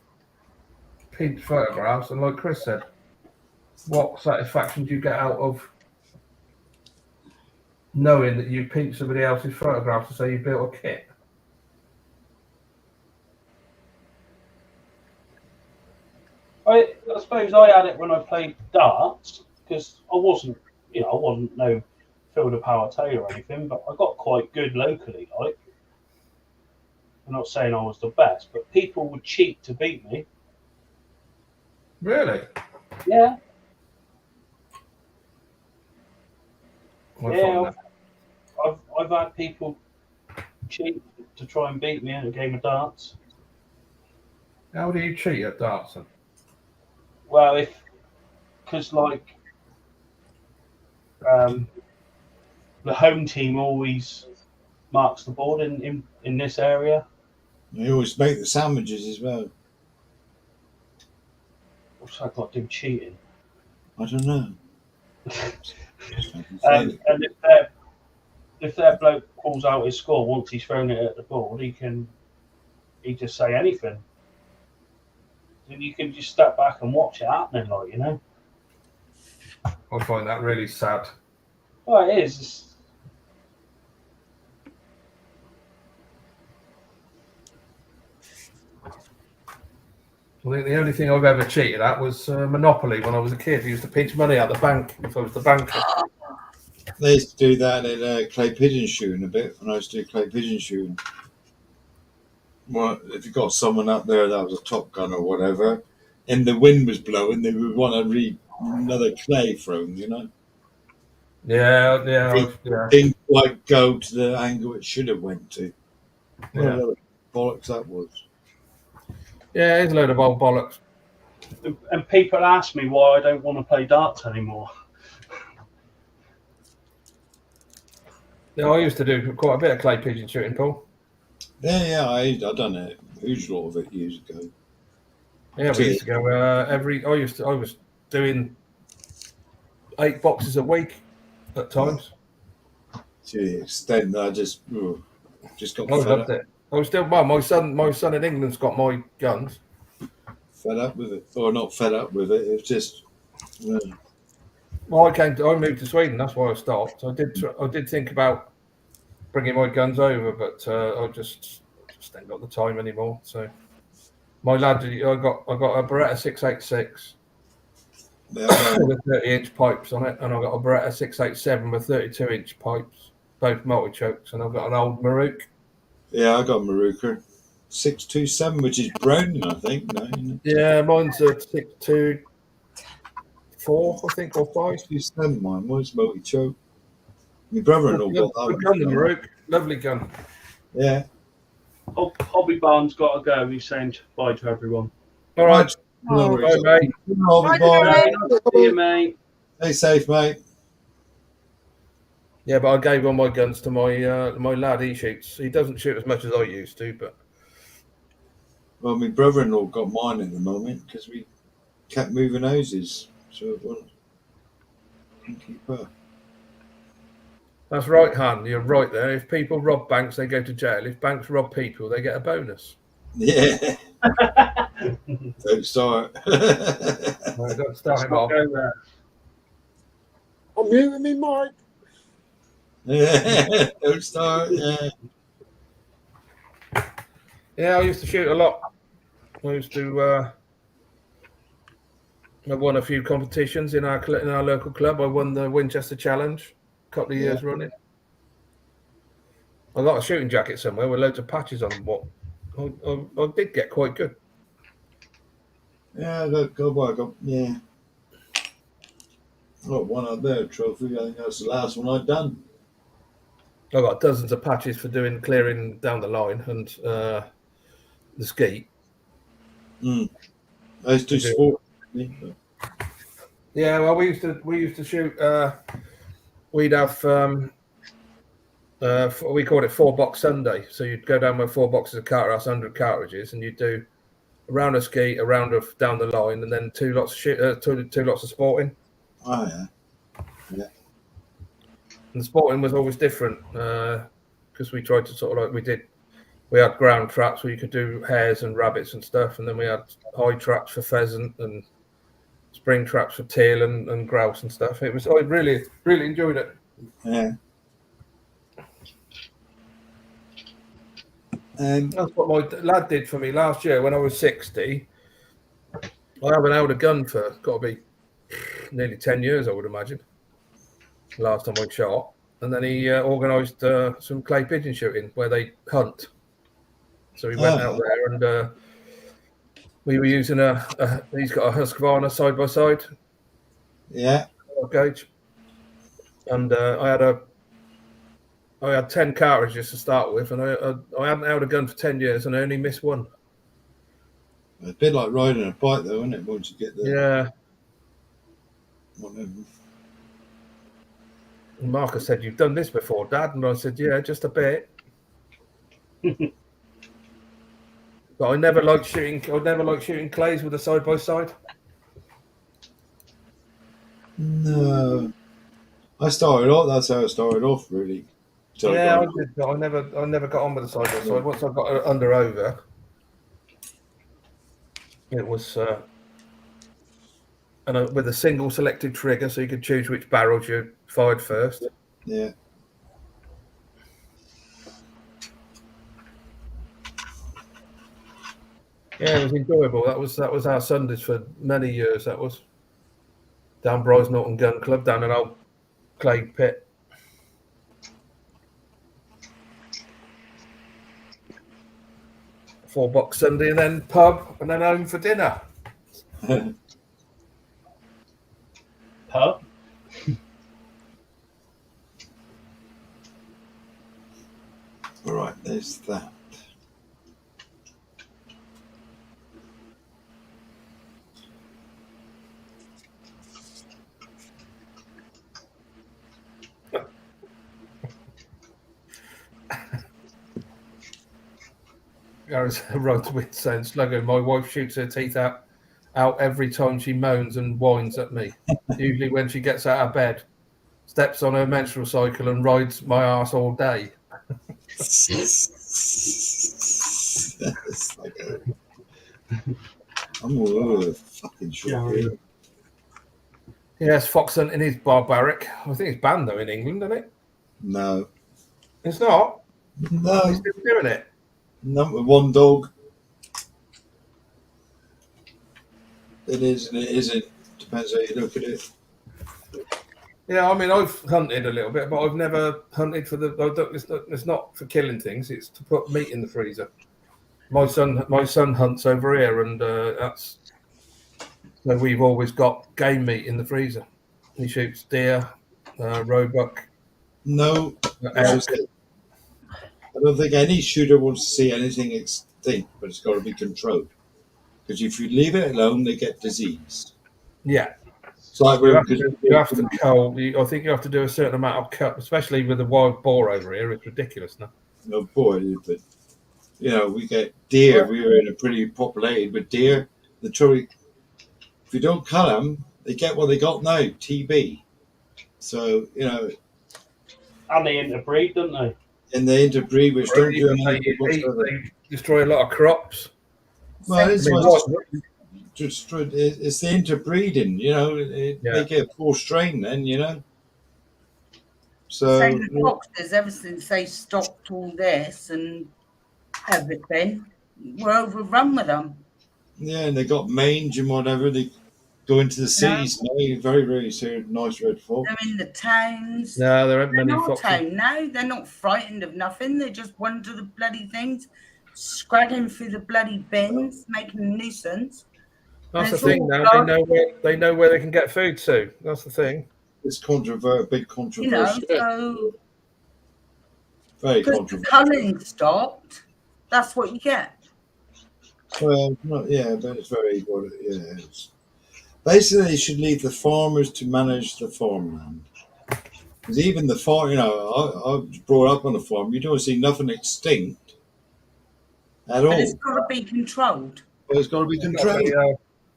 pinch photographs, and like Chris said, what satisfaction do you get out of knowing that you pinched somebody else's photographs to say you built a kit? I suppose I had it when I played darts because I wasn't no Field of Power Taylor or anything, but I got quite good locally. Like, I'm not saying I was the best, but people would cheat to beat me. Really? Yeah, I find yeah. that. I've had people cheat to try and beat me in a game of darts. How do you cheat at darts? Then? Well, because like the home team always marks the board in this area. They always make the sandwiches as well. What's that got to do with cheating? I don't know. And if their bloke calls out his score once he's thrown it at the board, he just say anything. And you can just step back and watch it happening, like, you know. I find that really sad. Well, it is. I think the only thing I've ever cheated at was Monopoly when I was a kid. I used to pinch money out the bank if I was the banker. They used to do that at clay pigeon shooting a bit when I used to do clay pigeon shooting. Well, if you got someone up there that was a Top Gun or whatever, and the wind was blowing, they would want to read another clay thrown, you know. Yeah. Didn't quite go to the angle it should have went to. Yeah. What bollocks that was. Yeah, it's a load of old bollocks. And people ask me why I don't want to play darts anymore. Yeah, I used to do quite a bit of clay pigeon shooting, Paul. Yeah, I done a huge lot of it years ago. Yeah, we used to go I was doing 8 boxes a week at times. To the extent that I just got I fed loved up, it. I was still my son in England's got my guns. fed up with it, or not fed up with it. It was just Well, I moved to Sweden. That's why I stopped. I did think about bringing my guns over, but I just ain't got the time anymore. So my lad, I got a Beretta 686 with 30-inch pipes on it, and I got a Beretta 687 with 32-inch pipes, both multi-chokes, and I've got an old Maruk. Yeah, I got Maruka 627, which is Browning, I think. No, Yeah, mine's a 624, I think, or 5. 627 mine was multi choke. My brother-in-law got that Gun, the one. Maruk, lovely gun. Yeah. Hobby Barn's got to go. He's saying bye to everyone. All right, No bye, worries. mate. Bye, bye. See you, mate. Stay safe, mate. Yeah, but I gave all my guns to my lad. He shoots. He doesn't shoot as much as I used to, but Well, my brother-in-law got mine at the moment because we kept moving houses, so it wasn't keep up. that's right, Han. You're right there. If people rob banks, they go to jail. If banks rob people, they get a bonus. Yeah. Don't start. No, don't start him off. Go there. I'm muting me, Mike. Yeah. Don't start. Yeah. Yeah, I used to shoot a lot. I used to. I won a few competitions in our local club. I won the Winchester Challenge a couple of years running. I got a shooting jacket somewhere with loads of patches on. I did get quite good. Yeah, I got one up there, trophy. I think that's the last one I've done. I got dozens of patches for doing clearing down the line and the skeet. I used to sport. Yeah, well, we used to shoot. We'd have we called it 4-box Sunday. So you'd go down with 4 boxes of cartridges, 100 cartridges, and you'd do a round of skeet, a round of down the line, and then 2 lots of two lots of sporting. Oh yeah. And the sporting was always different because we tried to sort of like we we had ground traps where you could do hares and rabbits and stuff, and then we had high traps for pheasant and spring traps for teal and grouse and stuff. I really enjoyed it. Yeah. That's what my lad did for me last year when I was 60. I haven't held a gun for got to be nearly 10 years, I would imagine. Last time I shot, and then he organised some clay pigeon shooting where they hunt. So we went out there and we were using he's got a Husqvarna side by side. Yeah. Gauge, and I had 10 cartridges to start with, and I hadn't held a gun for 10 years, and I only missed one. It's a bit like riding a bike, though, isn't it? Once you get there. Yeah. And Marcus said, "You've done this before, Dad," and I said, "Yeah, just a bit." But I never liked shooting. I never liked shooting clays with a side by side. No. I started off. That's how I started off, really. So Yeah, I did. But I never got on with the side by side. Once I got it under over, it was and with a single selected trigger, so you could choose which barrels you fired first. Yeah. Yeah, it was enjoyable. That was our Sundays for many years. That was down Bryce Norton Gun Club, down an old clay pit. $4 Sunday, and then pub, and then home for dinner. Pub? All right, there's that. Gareth wrote with saying, "Sluggo, my wife shoots her teeth out every time she moans and whines at me. Usually when she gets out of bed, steps on her menstrual cycle and rides my arse all day." I'm all over the fucking shop here. Yes, fox hunting is barbaric. I think it's banned though in England, isn't it? No. It's not. No. He's still doing it. Not with one dog. It is and it isn't. Depends how you look at it. Yeah, I mean, I've hunted a little bit, but I've never hunted for it's not for killing things. It's to put meat in the freezer. My son hunts over here, and that's so we've always got game meat in the freezer. He shoots deer, roebuck. No. Elk. I don't think any shooter wants to see anything extinct, but it's got to be controlled. Because if you leave it alone, they get disease. Yeah. It's like You have to cull. I think you have to do a certain amount of cut, especially with the wild boar over here. It's ridiculous now. No, boy, but you know, we get deer. We were in a pretty populated with deer. The trouble, if you don't cut them, they get what they got now, TB. So you know, And they interbreed, don't they? and they interbreed, which don't do anything whatsoever. They destroy a lot of crops. Well, it's, I mean, it's the interbreeding, you know. They get a poor strain then, you know. So Same with foxes, ever since they stopped all this and everything, we're overrun with them. yeah, and they got mange and whatever. They go into the cities now. Very, very nice red fox. They're in the towns. No, there aren't They're many not foxes. town now. They're not frightened of nothing. They just wander the bloody things, scragging through the bloody bins, making a nuisance. That's the It's thing all now. gone. They know where they can get food to. That's the thing. It's big You know, controversial. so Very because the controversial. culling stopped, that's what you get. Well, not, yeah, but it's very good. Yeah, it's, basically, they should leave the farmers to manage the farmland. Because even the farm, you know, I was brought up on a farm. You don't see nothing extinct at all. But it's got to be controlled. But it's got to be controlled.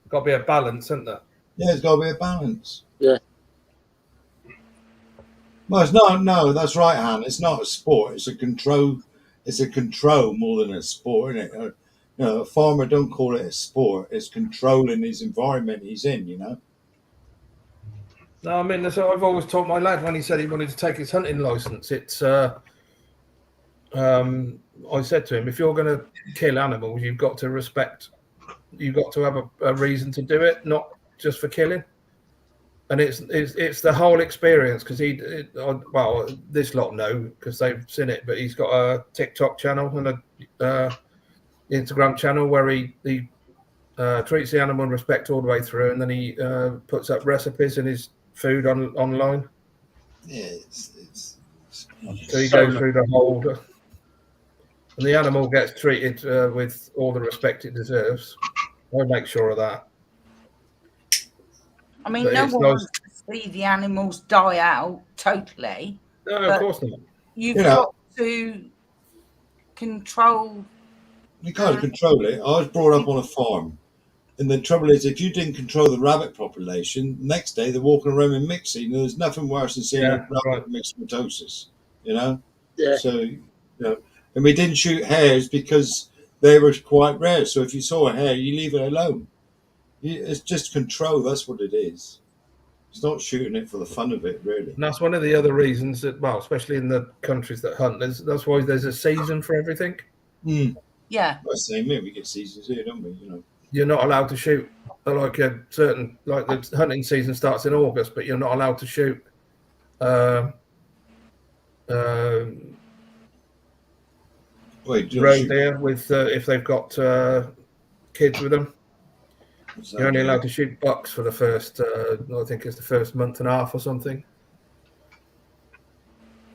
Got to be a balance, isn't there? Yeah, it's got to be a balance. Yeah. Well, it's not. No, that's right, Han. It's not a sport. It's a control. it's a control more than a sport, isn't it? You know, a farmer don't call it a sport. It's controlling his environment he's in. You know. No, I mean, that's what I've always taught my lad when he said he wanted to take his hunting license. It's I said to him, if you're going to kill animals, you've got to respect. You've got to have a reason to do it, not just for killing. And it's the whole experience, because well, this lot know because they've seen it, but he's got a TikTok channel and a Instagram channel where he treats the animal in respect all the way through, and then he puts up recipes and his food online. Yeah, So he goes through the whole, and the animal gets treated with all the respect it deserves. I make sure of that. I mean, But no it's one nice- wants to see the animals die out totally. No, But- of course not. You've You know- got to control. you can't control it. I was brought up on a farm, and the trouble is, if you didn't control the rabbit population, next day they're walking around with mixing. And there's nothing worse than seeing Yeah, a rabbit right. mixed with mitosis. You know. Yeah. So, you know, and we didn't shoot hares because they were quite rare. So if you saw a hare, you leave it alone. It's just control. That's what it is. It's not shooting it for the fun of it, really. And that's one of the other reasons that, well, especially in the countries that hunt, that's why there's a season for everything. Yeah. Well, same here. We get seasons here, don't we? You know. You're not allowed to shoot like the hunting season starts in August, but you're not allowed to shoot Wait, roe deer with if they've got kids with them. You're only allowed to shoot bucks for the first, I think it's the first month and a half or something.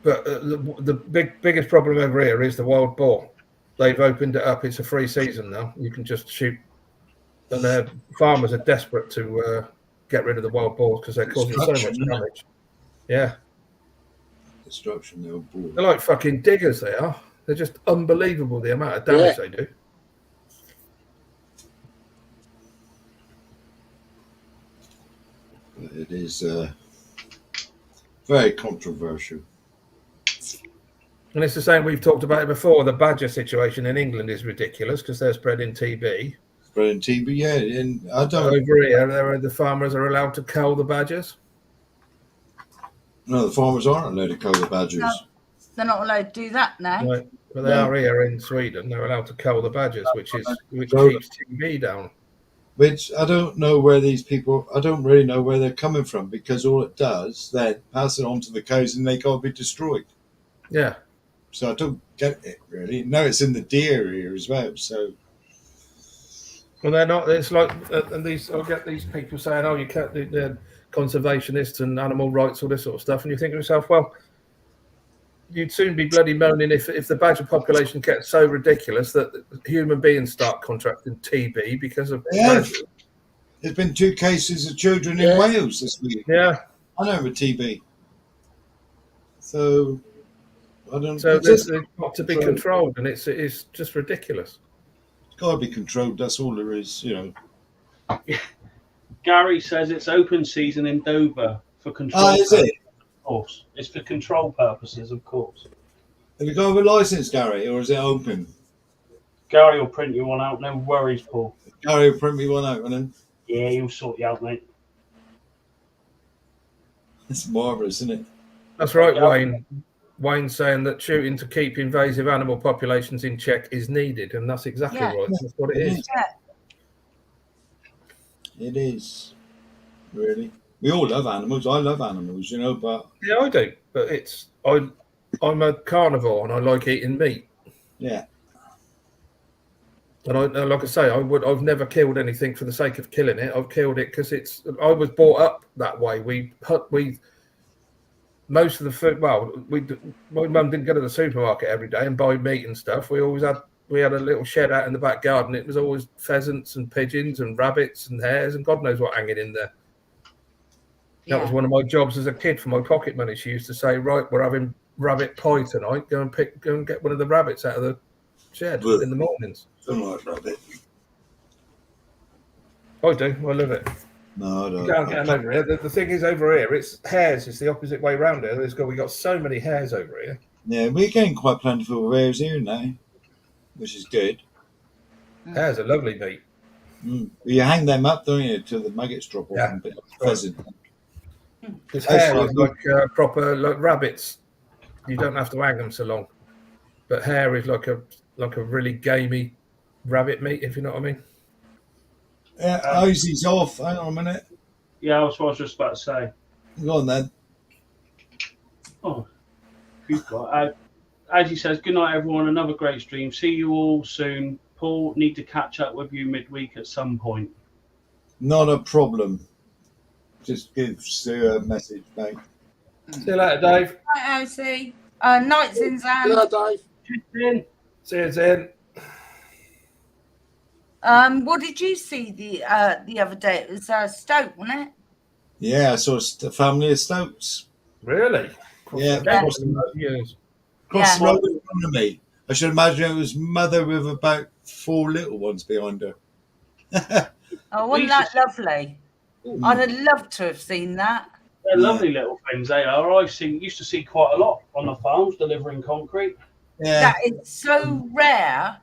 But the biggest problem over here is the wild boar. They've opened it up. It's a free season now. You can just shoot. And the farmers are desperate to get rid of the wild boars because they're causing so much Destruction, isn't it? damage. Yeah. Destruction, they're bored. They're like fucking diggers, they are. They're just unbelievable, the amount of damage they do. It is very controversial. And it's the same, we've talked about it before. The badger situation in England is ridiculous because they're spreading TB. Spreading TB, yeah, and I don't. Over here, the farmers are allowed to cull the badgers. No, the farmers aren't allowed to cull the badgers. No. They're not allowed to do that now. Right. But they No. are here in Sweden. They're allowed to cull the badgers, which So- keeps TB down. Which I don't know where these people. I don't really know where they're coming from, because all it does then pass it on to the cows and they can't be destroyed. Yeah. So I don't get it really. No, it's in the deer area as well. So Well, they're not. It's like, and I'll get these people saying, "Oh, you can't do the conservationists and animal rights, all this sort of stuff," and you think to yourself, "Well, you'd soon be bloody moaning if the badger population gets so ridiculous that human beings start contracting TB because of Yeah. badgers." there's been 2 cases of children in Yeah. Wales this week. Yeah. I know with TB. So I don't. So it's there's just got to be controlled. controlled, and it's just ridiculous. got to be controlled. That's all there is. You know. Gary says it's open season in Dover for control. Ah, is purposes, it? Of course, it's for control purposes, of course. Have you got a license, Gary, or is it open? Gary will print you one out. No worries, Paul. Gary will print me one out, and then Yeah, he'll sort you out, mate. it's marvelous, isn't it? That's right, Yeah. Wayne. Wayne's saying that shooting to keep invasive animal populations in check is needed, and that's exactly Yeah. right. That's what it is. It is. Really. We all love animals. I love animals, you know, but Yeah, I do, but I'm a carnivore and I like eating meat. yeah. And like I say, I've never killed anything for the sake of killing it. I've killed it because I was brought up that way. Most of the food. Well, my mum didn't go to the supermarket every day and buy meat and stuff. We had a little shed out in the back garden. It was always pheasants and pigeons and rabbits and hares and God knows what hanging in there. That was one of my jobs as a kid for my pocket money. She used to say, "Right, we're having rabbit pie tonight. Go and get one of the rabbits out of the shed Ugh. in the mornings." Don't like rabbit. I do. I love it. No, I don't. You can't get them over here. The thing is, over here, it's hares. It's the opposite way round here. We got so many hares over here. Yeah, we're getting quite plentiful rares here now, which is good. Hare's a lovely meat. You hang them up, don't you, till the maggots drop off Yeah, and bit right. pheasant. Because That's hare right. is like proper like rabbits. You don't have to hang them so long. But hare is like a really gamey rabbit meat, if you know what I mean. Yeah, Ozzy's off. Hang on a minute. Yeah, that's what I was just about to say. Go on then. Oh, who's got? As he says, good night, everyone. Another great stream. See you all soon. Paul, need to catch up with you midweek at some point. Not a problem. Just give Sue a message, mate. See you later, Dave. Right, OC. Night, Zinzan. Yeah, Dave. In. See you, Zen. What did you see the other day? It was Stoke, wasn't it? Yeah, I saw a family of Stokes. Really? Yeah, Across across the years. Yeah. the road in front of me. I should imagine it was mother with about 4 little ones behind her. Oh, wasn't that lovely? I'd have loved to have seen that. They're lovely little things. They are. I used to see quite a lot on the farms delivering concrete. Yeah, That is so rare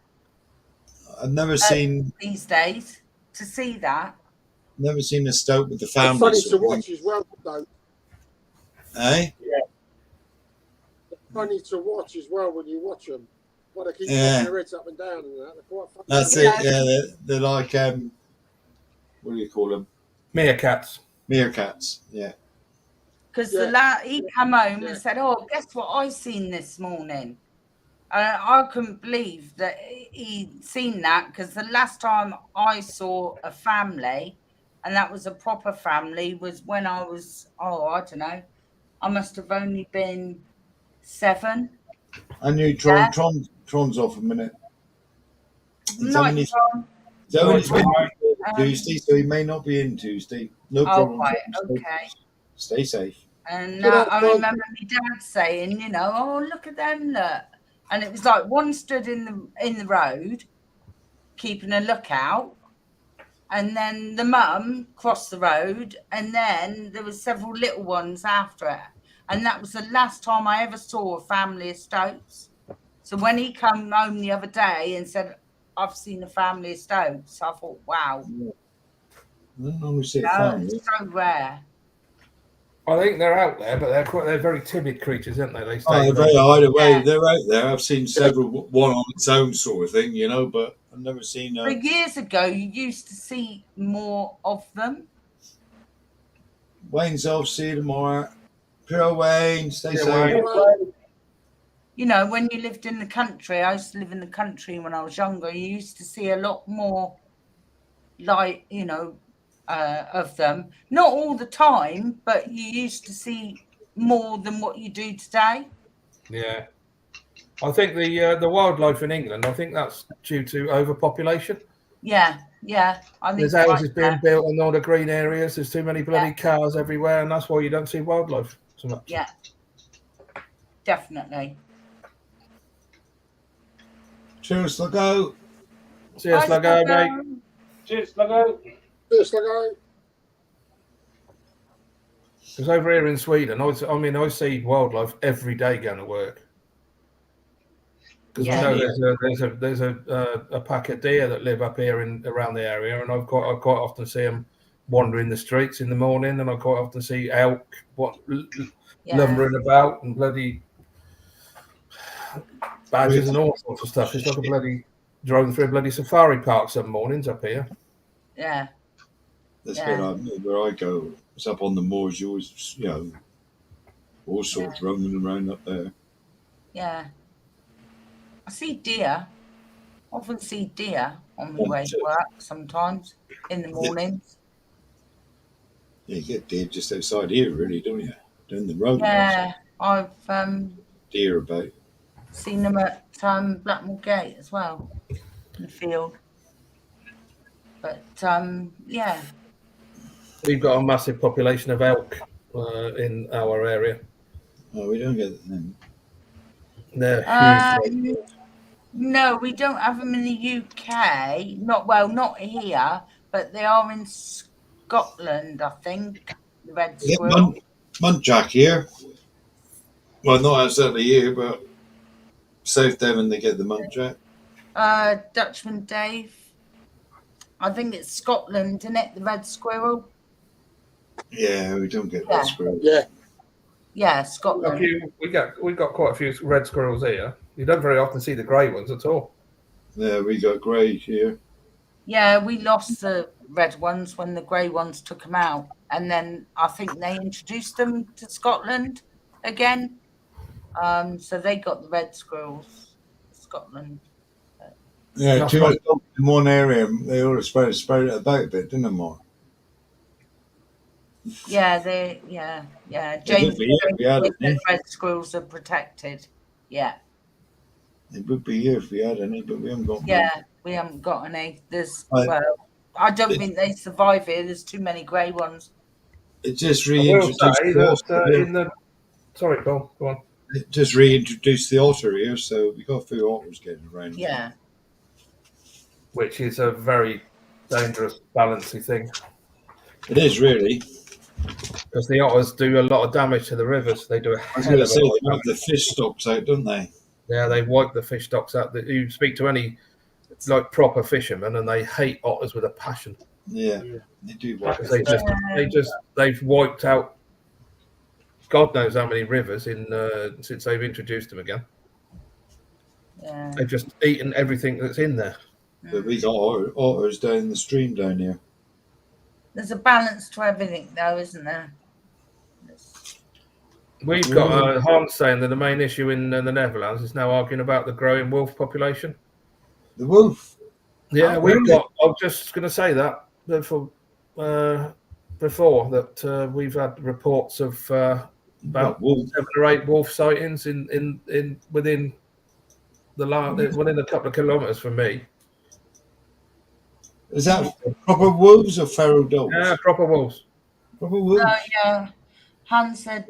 I've never seen these days to see that. a Stoke with the It's family. funny to sort of watch as well, though. thing. Eh? Funny to watch as well when you watch them. What they keep Yeah. putting their heads up and down and that. They're quite funny. That's it. Yeah, they're like what do you call them? Meerkats. Meerkats. Yeah. Because Yeah. he came home Yeah. and said, "Oh, guess what I seen this morning." I couldn't believe that he'd seen that, because the last time I saw a family, and that was a proper family, was when I was, I don't know, I must have only been 7. I knew Tron's off a minute. It's Night, only, John. it's only Night, been Tuesday, so he may not be in Tuesday. No Oh, problem. right, okay. Stay safe. And Good I night, remember my dad saying, "Oh, look at them, look." And it was like one stood in the road, keeping a lookout, and then the mum crossed the road, and then there was several little ones after it. And that was the last time I ever saw a family of Stokes. So when he came home the other day and said, "I've seen a family of Stokes," I thought, wow, I don't normally see a no, family. it's so rare. I think they're out there, but they're very timid creatures, aren't they? They Oh, stay they're very hide away. Yeah. They're out there. I've seen several, one on its own sort of thing, but I've never seen. But years ago, you used to see more of them. Wayne's off. See you tomorrow. Pure Wayne. Stay Yeah, safe. Wayne. When you lived in the country, I used to live in the country when I was younger, you used to see a lot more, like, of them. Not all the time, but you used to see more than what you do today. Yeah. I think the wildlife in England, I think that's due to overpopulation. Yeah. I think There's you're houses right being there. built in all the green areas. There's too many bloody cars everywhere, and that's why you don't see wildlife so much. Yeah, definitely. Cheers, Sluggo. See you, Sluggo, mate. Cheers, Sluggo. Just like I. Because over here in Sweden, I see wildlife every day going to work. Because I know there's a pack of deer that live up here around the area, and I quite often see them wandering the streets in the morning, and I quite often see elk lumbering about and bloody badgers and all sorts of stuff. It's like a bloody driving through a bloody safari park some mornings up here. Yeah. That's where I go. It's up on the moors. You always, all sorts roaming around up there. Yeah. I see deer. Often see deer on my way to work sometimes in the mornings. Yeah, you get deer just outside here, really, don't you? Down the road. Yeah, I've Deer about. seen them at Blackmore Gate as well, in the field. But yeah. We've got a massive population of elk in our area. Oh, we don't get them. They're huge. No, we don't have them in the UK. Not here, but they are in Scotland, I think. The red Yeah, squirrel. Muntjac here. Well, not exactly here, but South Devon, they get the muntjac. Dutchman Dave. I think it's Scotland, isn't it? The red squirrel. Yeah, we don't get Yeah. red squirrel. Yeah. Yeah, A Scotland. few, we got quite a few red squirrels here. You don't very often see the grey ones at all. Yeah, we got grey here. Yeah, we lost the red ones when the grey ones took them out, and then I think they introduced them to Scotland again. So they got the red squirrels, Scotland. Yeah, That's too right. much dogs in one area. They all spread it about a bit, didn't they, Mark? Yeah, James, would be here if we had said any. red squirrels are protected. Yeah, It would be here if we had any, but we haven't got yeah, we haven't got any. There's Right. I don't think they survive here. There's too many grey ones. It just I will reintroduced say the that otter. in the. Sorry, Paul. Go on. It just reintroduced the otter here, so we got a few otters getting around. Yeah, Which is a very dangerous, balancing thing. It is really. Because the otters do a lot of damage to the rivers. They do a I was hell going of to say, a lot of they have damage. the fish stocks out, don't they? Yeah, they wipe the fish stocks out. You speak to any like proper fishermen, and they hate otters with a passion. Yeah, they do. Work. Because they've wiped out God knows how many rivers since they've introduced them again. yeah. They've just eaten everything that's in there. But we got otters down the stream down here. There's a balance to everything, though, isn't there? We've got Hans saying that the main issue in the Netherlands is now arguing about the growing wolf population. The wolf. Yeah, Oh, we've really? got. I'm just going to say that before that we've had reports of about wolf. 7 or 8 wolf sightings in within a couple of kilometres from me. Is that proper wolves or feral dogs? Yeah, proper wolves. Proper wolves. Yeah. Hans said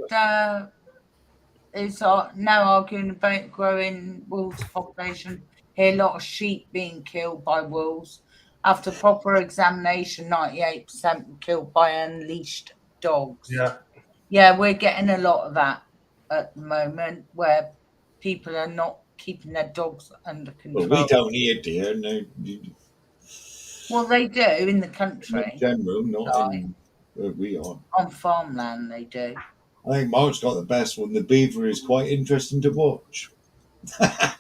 it's now arguing about growing wolves population. Hear a lot of sheep being killed by wolves. After proper examination, 98% were killed by unleashed dogs. Yeah. Yeah, we're getting a lot of that at the moment, where people are not keeping their dogs under control. Well, we don't here, dear. No, Well, they do in the in country. general, not in where we are. On farmland, they do. I think Mark's got the best one. The beaver is quite interesting to watch.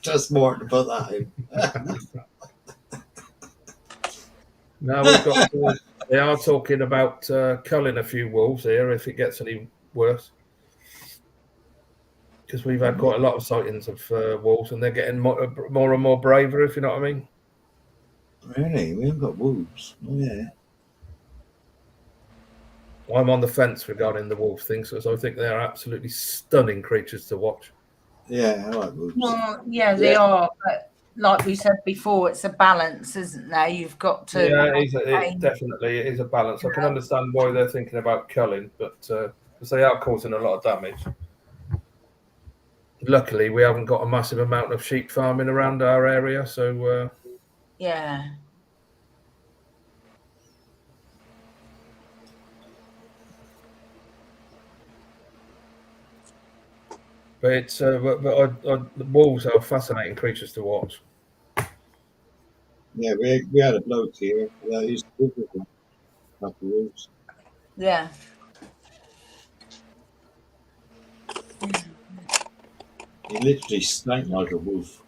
Just Mark to put that in. Now we've got. They are talking about culling a few wolves here if it gets any worse. Because we've had quite a lot of sightings of wolves, and they're getting more and more braver, if you know what I mean. Really? We haven't got wolves. Oh, yeah. I'm on the fence regarding the wolf thing, so I think they are absolutely stunning creatures to watch. Yeah, I like wolves. Well, yeah, they are. But like we said before, it's a balance, isn't there? You've got to. Yeah, it is a balance. I can understand why they're thinking about culling, but because they are causing a lot of damage. Luckily, we haven't got a massive amount of sheep farming around our area, so Yeah. but it's the wolves are fascinating creatures to watch. Yeah, we had a bloke here. Yeah, he used to live with them. A couple of wolves. Yeah. He literally stank like a wolf.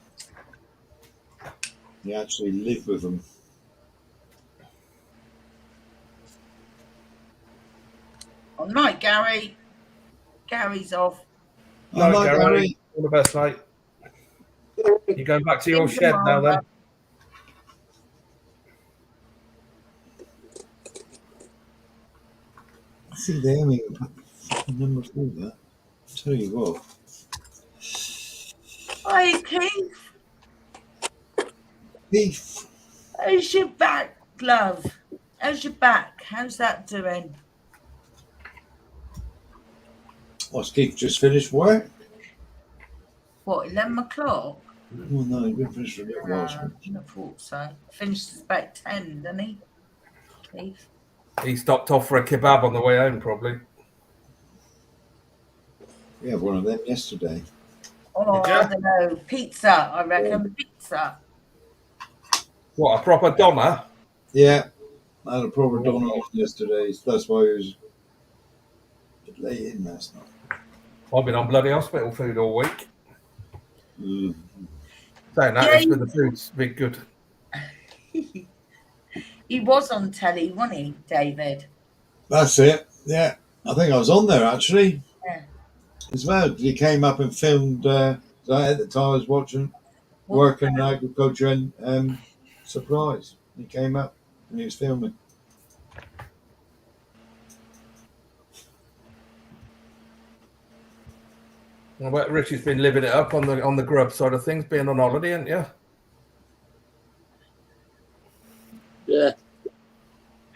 He actually lived with them. All night, Gary. Gary's off. No, Hello, Gary. All the best, mate. You going back to your shed now, then? I think they haven't even put the fucking number for that. I'll tell you what. Hi, Keith. Beef. How's your back, love? How's your back? How's that doing? Oh, Keith just finished work? What, 11 o'clock? Oh, no, he's been finished for a little while. I thought so. Finishes about 10, doesn't he? Keith? He stopped off for a kebab on the way home, probably. We had one of them yesterday. Oh, Did ya? I don't know. Pizza, I reckon. Pizza. What, a proper Donna? Yeah, I had a proper Donna on yesterday. So that's why I was a bit late in last night. I've been on bloody hospital food all week. Mm. Saying that, Yeah, it's been the food's been good. he was on telly, wasn't he, David? That's it. Yeah, I think I was on there actually Yeah. as well. He came up and filmed. So at the time I was watching Well, working in agriculture and supplies. He came up and he was filming. I bet Richie's been living it up on the grub side of things, being on holiday, ain't you? Yeah,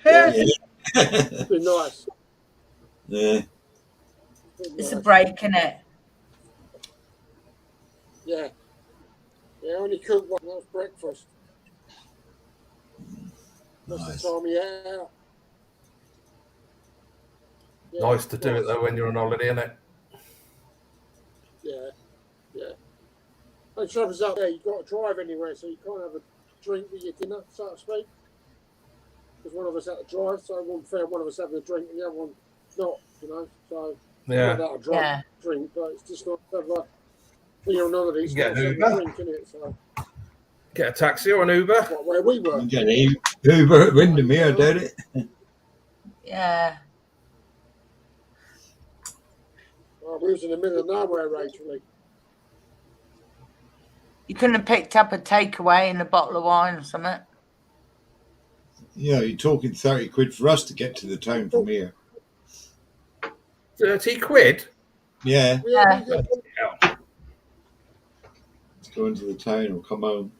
Yeah, it's been nice. yeah. Been it's a nice. break, isn't it? Yeah. Yeah, I only cooked one. That was breakfast. That's Nice. the time you out. Yeah, Nice to do it though when you're on holiday, isn't it? Yeah, yeah. And troubles up there, you've got to drive anywhere, so you can't have a drink with your dinner, so to speak. Because one of us had to drive, so it wasn't fair one of us having a drink and the other one not, you know. So Yeah. not that I drink, Yeah. drink, but it's just not to have a when you're on holiday, it's Get not an to have a Uber. drink, is it? So Get a taxi or an Uber. what, where we were. You get an Uber at Windermere, don't it? Yeah. Well, we was in the middle of nowhere, actually. You couldn't have picked up a takeaway and a bottle of wine or something. Yeah, you're talking 30 quid for us to get to the town from here. 30 quid? Yeah, Yeah. Yeah. to go into the town or come home.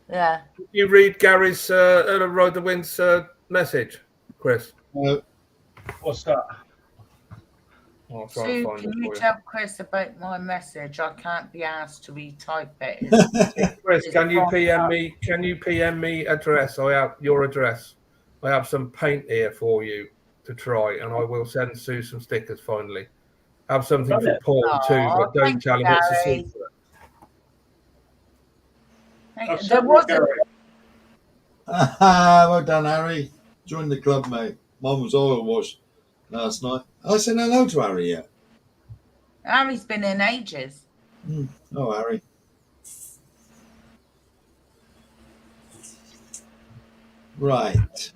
Yeah. You read Gary's Ride the Wind's message, Chris. What's that? I'll try and Sue, find can it you for you. tell Chris about my message? I can't be asked to retype it. Chris, It's can you from- PM me? Can you PM me address? I have your address. I have some paint here for you to try, and I will send Sue some stickers finally. Have something Done for it. Paul too, Aw, but don't thank tell you, him it's a Gary. secret. There was a Well done, Harry. Join the club, mate. Mine was oil wash last night. I said hello to Harry yet. Harry's been in ages. Oh, Harry. Right.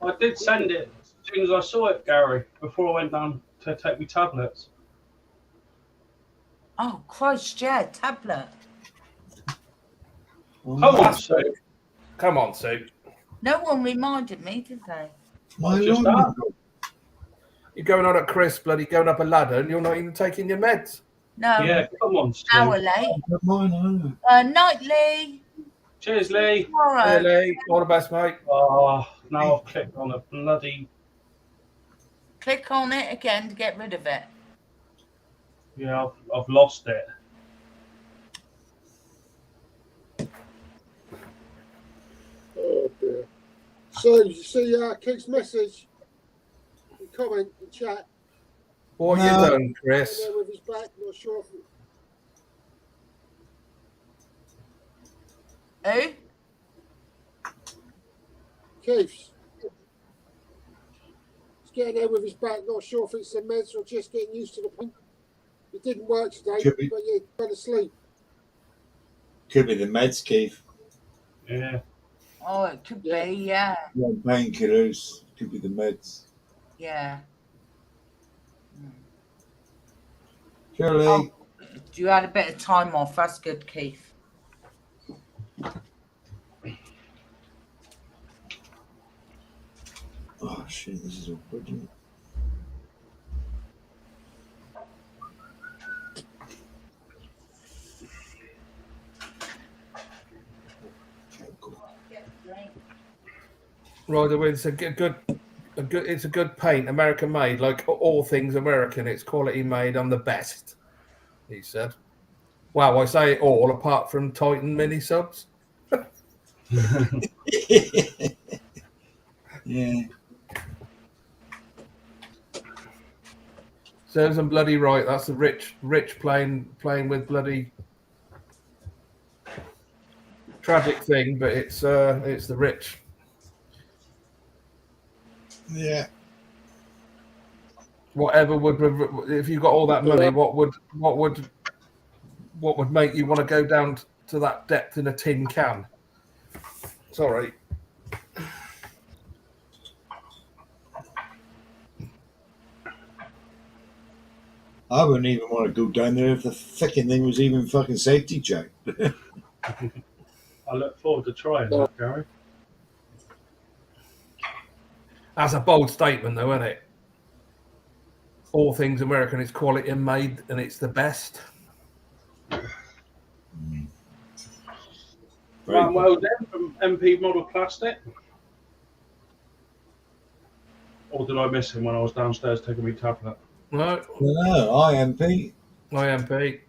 I did send it as soon as I saw it, Gary, before I went down to take my tablets. Oh Christ, yeah, tablet. Come on, Sue. Come on, Sue. No one reminded me, did they? My Just Lord. You're going on at Chris, bloody going up a ladder, and you're not even taking your meds. No. Yeah, come on, Sue. Hour late. Mine, I know. Nightly. Cheers, Lee. Tomorrow. Really? All the best, mate. Oh, now I've clicked on a bloody. Click on it again to get rid of it. Yeah, I've lost it. Oh dear. So you see Keith's message, you comment and chat, What No. you done, Chris? there with his back, not sure if Who? Keith's. He's getting there with his back, not sure if it's the meds or just getting used to the pain. It didn't work today, Could be. but yeah, he fell asleep. Could be the meds, Keith. Yeah. Oh, it could Yeah. be, yeah. Painkillers. Could be the meds. Yeah. Shirley. Oh. You had a bit of time off. That's good, Keith. Oh, shit. This is awkward, isn't it? Okay, cool. Right, it's it's a good paint, American made, like all things American. It's quality made. I'm the best, he said. Wow, I say it all apart from Titan mini subs. Yeah. So Serves them bloody right. That's the rich playing with bloody tragic thing, but it's the rich. Yeah. Whatever would, if you got all that money, what would make you want to go down to that depth in a tin can? Sorry. I wouldn't even want to go down there if the fucking thing was even fucking safety checked. I look forward to trying that, Gary. That's a bold statement, though, isn't it? All things American is quality and made, and it's the best. Right, well then, from MP Model Plastic. Or did I miss him when I was downstairs taking my tablet? No, IMP. IMP,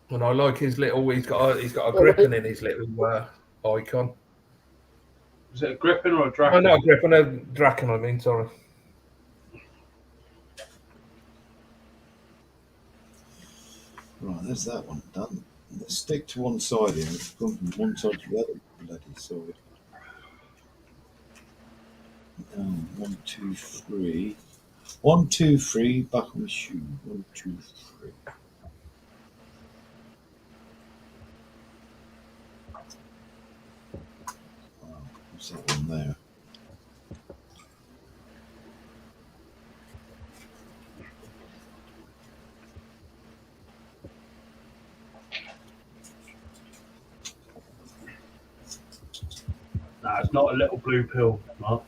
and I like his little. He's got a gripping in his little icon. Is it a Griffin or a Oh, Draken? no, gripping, a Draken. I mean, sorry. Right, there's that one done. Let's stick to one side here. It's gone from one side to the other bloody side. 1, 2, 3. 1, 2, 3. Back on the shoe. 1, 2, 3. Wow, what's that one there? Nah, it's not a little blue pill, Mark.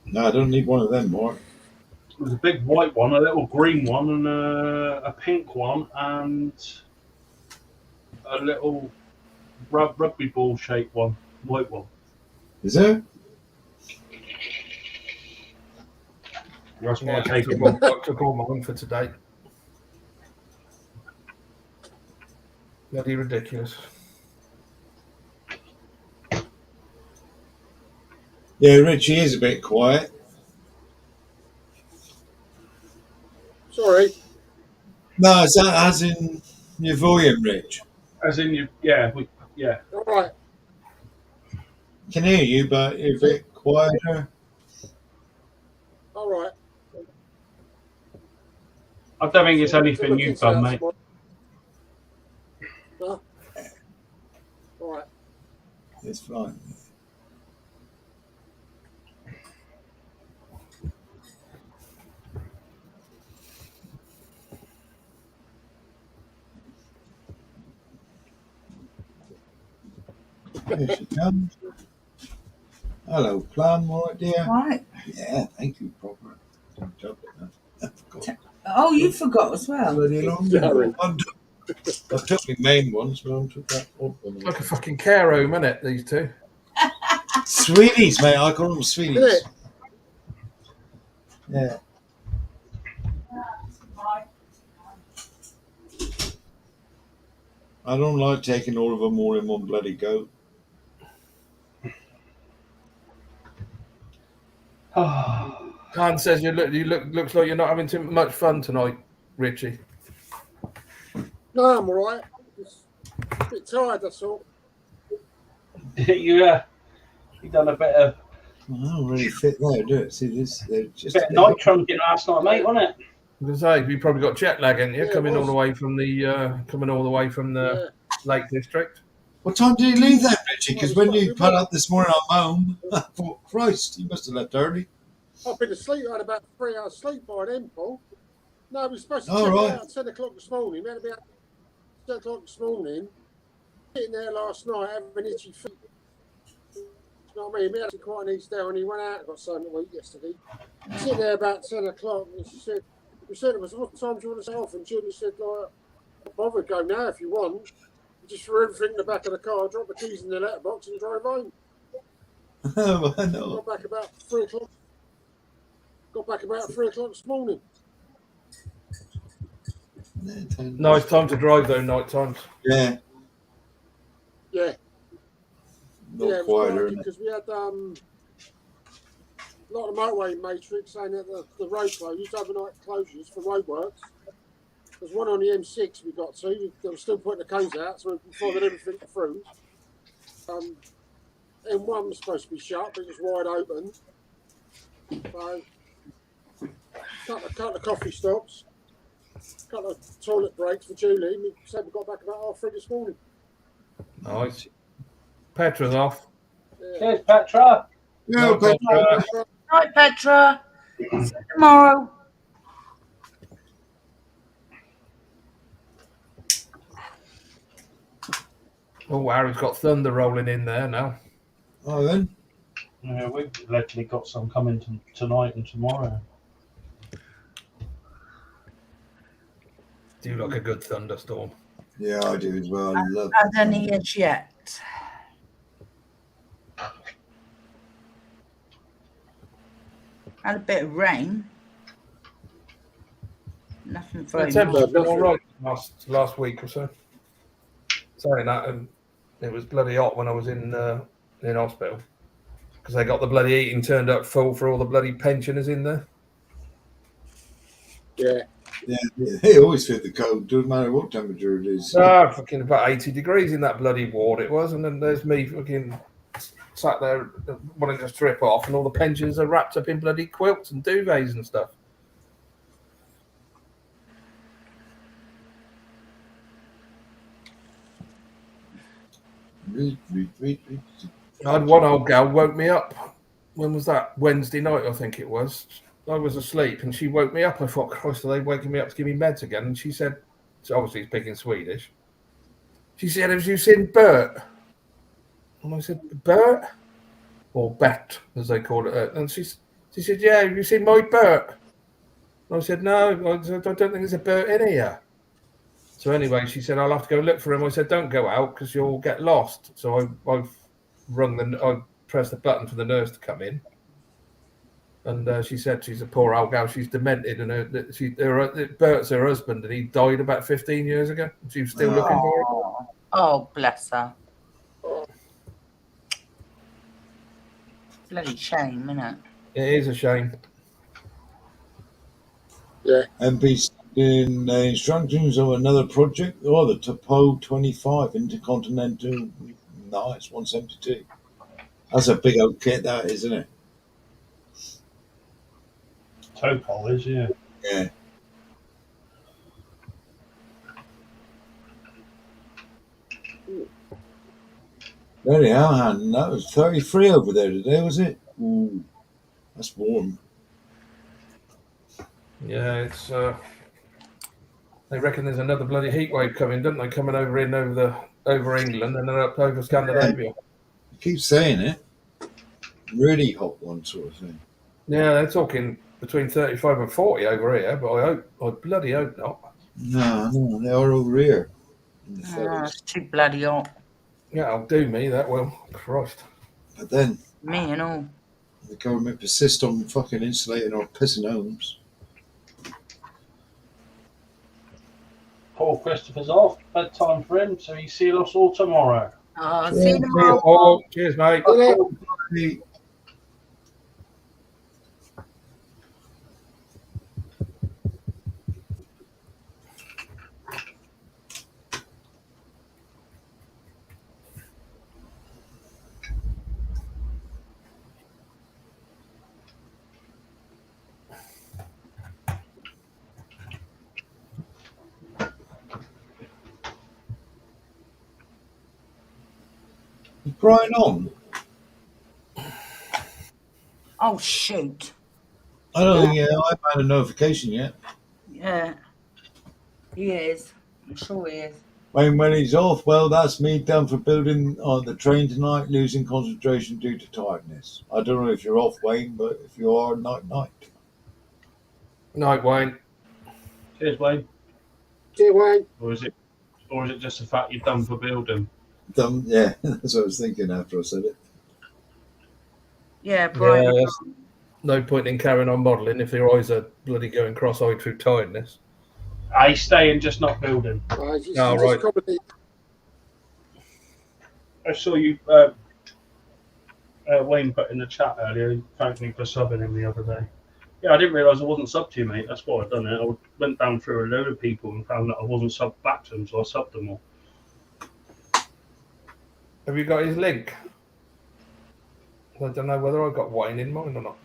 No, I don't need one of them, Mark. There's a big white one, a little green one, and a pink one, and a little rugby ball shaped one, white one. Is there? That's what Yeah, I take it. took all mine for today. Bloody ridiculous. Yeah, Richie is a bit quiet. Sorry. No, is that as in your volume, Rich? As in, you, yeah, All right. Can hear you, but you're a bit quieter. All right. I don't think it's anything you've done, mate. No? All right. It's fine. Here she comes. Hello, Plum, all right, dear? Right. Yeah, thank you, proper. Don't joke at that. I forgot. Oh, you forgot as well. Bloody long Sorry. I took my main ones, but I took that odd one. Like a fucking care home, isn't it, these two? Sweeties, mate. I call them Isn't sweeties. it? Yeah. I don't like taking all of them all in one bloody go. Han says looks like you're not having too much fun tonight, Richie. No, I'm all right. Just a bit tired, that's all. You done a bit of I don't really fit there, do it? See this? They're just bit of night trunking last night, mate, wasn't it? I was gonna say you probably got jet lag, haven't you? Yeah, Coming it all the was. way from the Lake District. What time did he leave then, Richie? Because Well, when it's you like- put up this morning on home, I thought, Christ, he must have left early. I've been asleep. I had about 3 hours sleep by then, Paul. No, we were supposed to Oh, check right. out at 10 o'clock this morning. We had about 10 o'clock this morning. Sitting there last night having itchy feet. You know what I mean? We had quite an east there, and he went out and got something to eat yesterday. Sitting there about 10 o'clock, and she said, we said to us, what time do you want to set off? And Julie said, like, not bother, go now if you want. Just threw everything in the back of the car, dropped the keys in the letterbox, and drove home. I know. Got back about 3 o'clock. Got back about 3 o'clock this morning. Nice time to drive though, night times. Yeah, Yeah. not Yeah, it was quieter. quite Isn't it? because we had lot of motorway matrix saying that the road closures, overnight closures for roadworks. There's one on the M6 we got to. They were still putting the cones out, so before they everything through. M1 was supposed to be shut, but it was wide open. So, couple of coffee stops, couple of toilet breaks for Julie. We said we got back about 3:30 this morning. Nice. Petra's off. Yeah. Cheers, Petra. Yeah, No, but Petra. Right, Petra. See you tomorrow. Oh, Harry's got thunder rolling in there now. oh, then. Yeah, we've literally got some coming tonight and tomorrow. Do like a good thunderstorm. Yeah, I do as well. I love Had any as yet. Had a bit of rain. Nothing very September's much. been all right last week or so. Saying that, and it was bloody hot when I was in hospital because they got the bloody heating turned up full for all the bloody pensioners in there. Yeah. Yeah, they always feel the cold, doesn't matter what temperature it is. Fucking about 80 degrees in that bloody ward it was, and then there's me fucking sat there wanting to strip off, and all the pensioners are wrapped up in bloody quilts and duvets and stuff. I had one old gal woke me up. When was that? Wednesday night, I think it was. I was asleep and she woke me up. I thought, Christ, are they waking me up to give me meds again? And she said, so obviously speaking Swedish, she said, have you seen Bert? And I said, Bert? Or Bet, as they call it. And she said, yeah, have you seen my Bert? And I said, no, I don't think there's a Bert in here. So anyway, she said, I'll have to go look for him. I said, don't go out because you'll get lost. So I pressed the button for the nurse to come in. And she said she's a poor old gal. She's demented, and Bert's her husband, and he died about 15 years ago. She was still looking for him. Oh, bless her. Bloody shame, isn't it? It is a shame. Yeah. MP's in instructions of another project. Oh, the Topo 25 Intercontinental. Nice, 172. That's a big old kit, that, isn't it? Topol is, yeah. Yeah. Anyhow, Han, that was 33 over there today, was it? Ooh, that's warm. Yeah, it's. They reckon there's another bloody heat wave coming, don't they? Coming over England and then up over Scandinavia. You keep saying it. Really hot one, sort of thing. Yeah, they're talking between 35 and 40 over here, but I bloody hope not. No, they are over here. In the Oh, 30s. it's too bloody hot. Yeah, I'll do me, that will. Christ. But then Me and all. the government persists on fucking insulating our pissing homes. Poor Christopher's off. Bedtime for him, so he'll see us all tomorrow. Oh, see you tomorrow. Oh, cheers, mate. Hey, is Brian on? Oh, shoot. I don't think I've had a notification yet. Yeah. He is. I'm sure he is. When he's off, well, that's me done for building on the train tonight, losing concentration due to tiredness. I don't know if you're off, Wayne, but if you are, night. Night, Wayne. Cheers, Wayne. See you, Wayne. Or is it just the fact you're done for building? Yeah, that's what I was thinking after I said it. Yeah, Brian. Yeah, there's no point in carrying on modelling if your eyes are bloody going cross-eyed through tiredness. I stay and just not building. Right. I saw you Wayne put in the chat earlier. He thanked me for subbing him the other day. Yeah, I didn't realise I wasn't subbed to you, mate. That's why I've done it. I went down through a load of people and found that I wasn't subbed back to them, so I subbed them all. Have you got his link? I don't know whether I got Wayne in mine or not.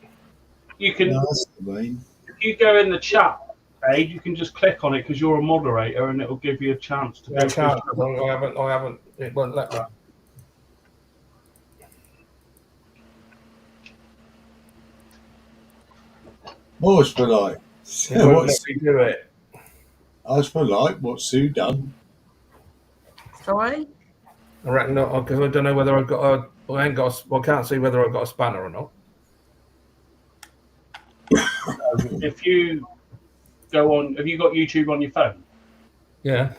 You can, No, that's the Wayne. if you go in the chat, you can just click on it because you're a moderator, and it'll give you a chance to I go through. can't. I haven't. It won't let me. What was for like? It won't let What's, me do it. I was for like, what's Sue done? Sorry? I reckon not, because I don't know whether I've got a. I ain't got. I can't see whether I've got a spanner or not. If you go on, have you got YouTube on your phone? Yeah.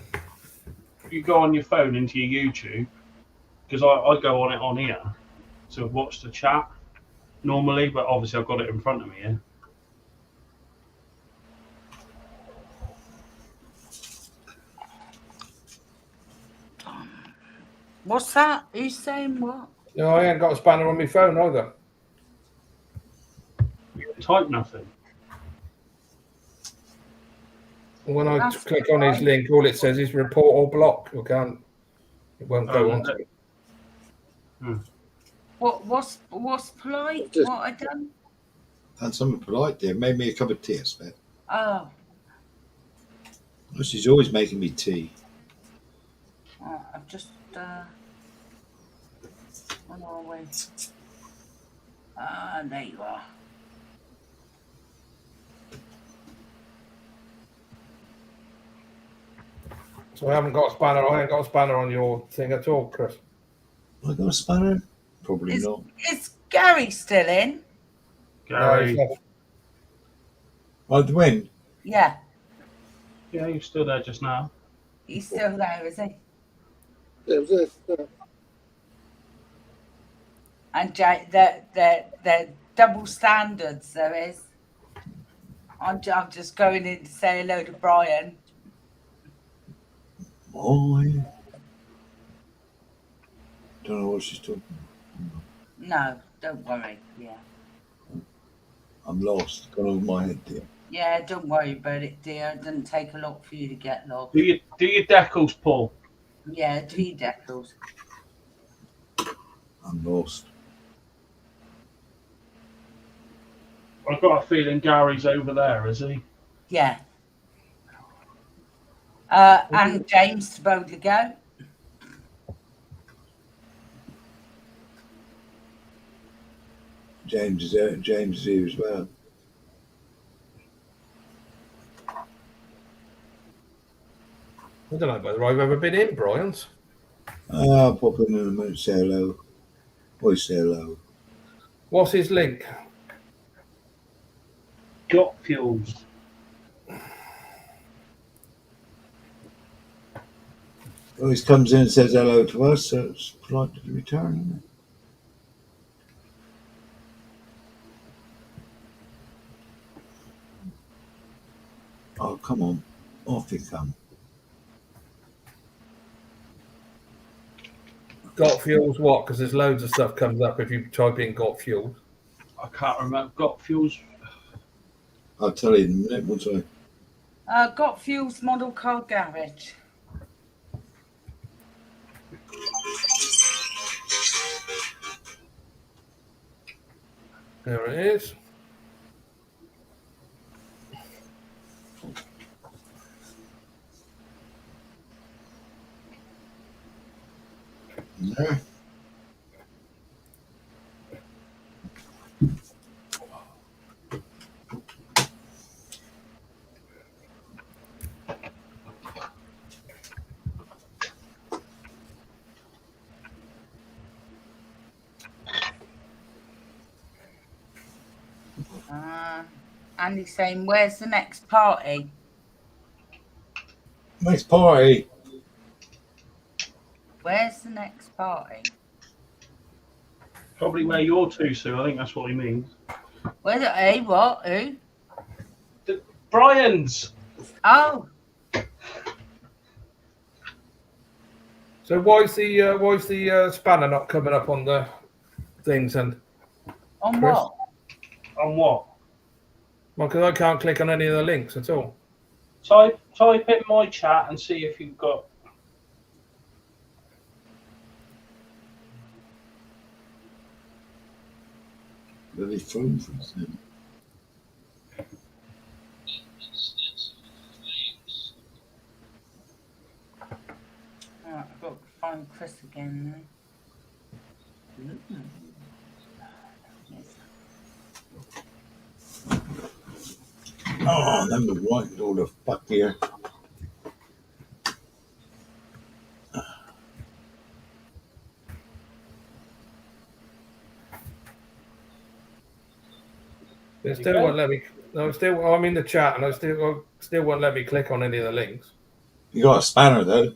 If you go on your phone into your YouTube, because I go on it on here to watch the chat normally, but obviously I've got it in front of me here. What's that? Who's saying what? No, I ain't got a spanner on my phone either. You can type nothing. When I That's click on his link, all it says is report or block. I can't. It won't go on. To it. What's polite? Just- What I done? Had something polite there. Made me a cup of tea, I expect. Oh, Well, she's always making me tea. I've just. Where are we? There you are. So I haven't got a spanner. I ain't got a spanner on your thing at all, Chris. I got a spanner? Probably Is, not. is Gary still in? Gary, Oh, the wind. Yeah, yeah, you're still there just now. he's still there, is he? Yeah, it was this. And the double standards there is. I'm just going in to say hello to Brian. I don't know what she's talking. No, don't worry. Yeah, I'm lost. Gone over my head, dear. yeah, don't worry about it, dear. It doesn't take a lot for you to get lost. Do your decals, Paul. Yeah, do your decals. I'm lost. I've got a feeling Gary's over there, is he? Yeah. And James to boldly go. James is there. James is here as well. I don't know whether I've ever been in Brian's. I'll pop in a minute, say hello. Always say hello. What's his link? Got fuels. Always comes in and says hello to us, so it's polite to return, isn't it? Oh, come on. Off you come. Got fuels what? Because there's loads of stuff comes up if you type in got fuels. I can't remember. Got fuels. I'll tell you in a minute once I. Got Fuels Model Car Garage. There it is. There. Andy's saying, where's the next party? Nice party. Where's the next party? Probably where you're to, Sue. I think that's what he means. Where's it? Hey, what? Who? Brian's. Oh, So why's the spanner not coming up on the things and On Chris? what? On what? well, because I can't click on any of the links at all. Type in my chat and see if you've got. Bloody phone for him. Right, I've got to find Chris again now. Yes. Oh, number one, all the fuck here. It still won't let me. No, I'm in the chat, and I still won't let me click on any of the links. You got a spanner though.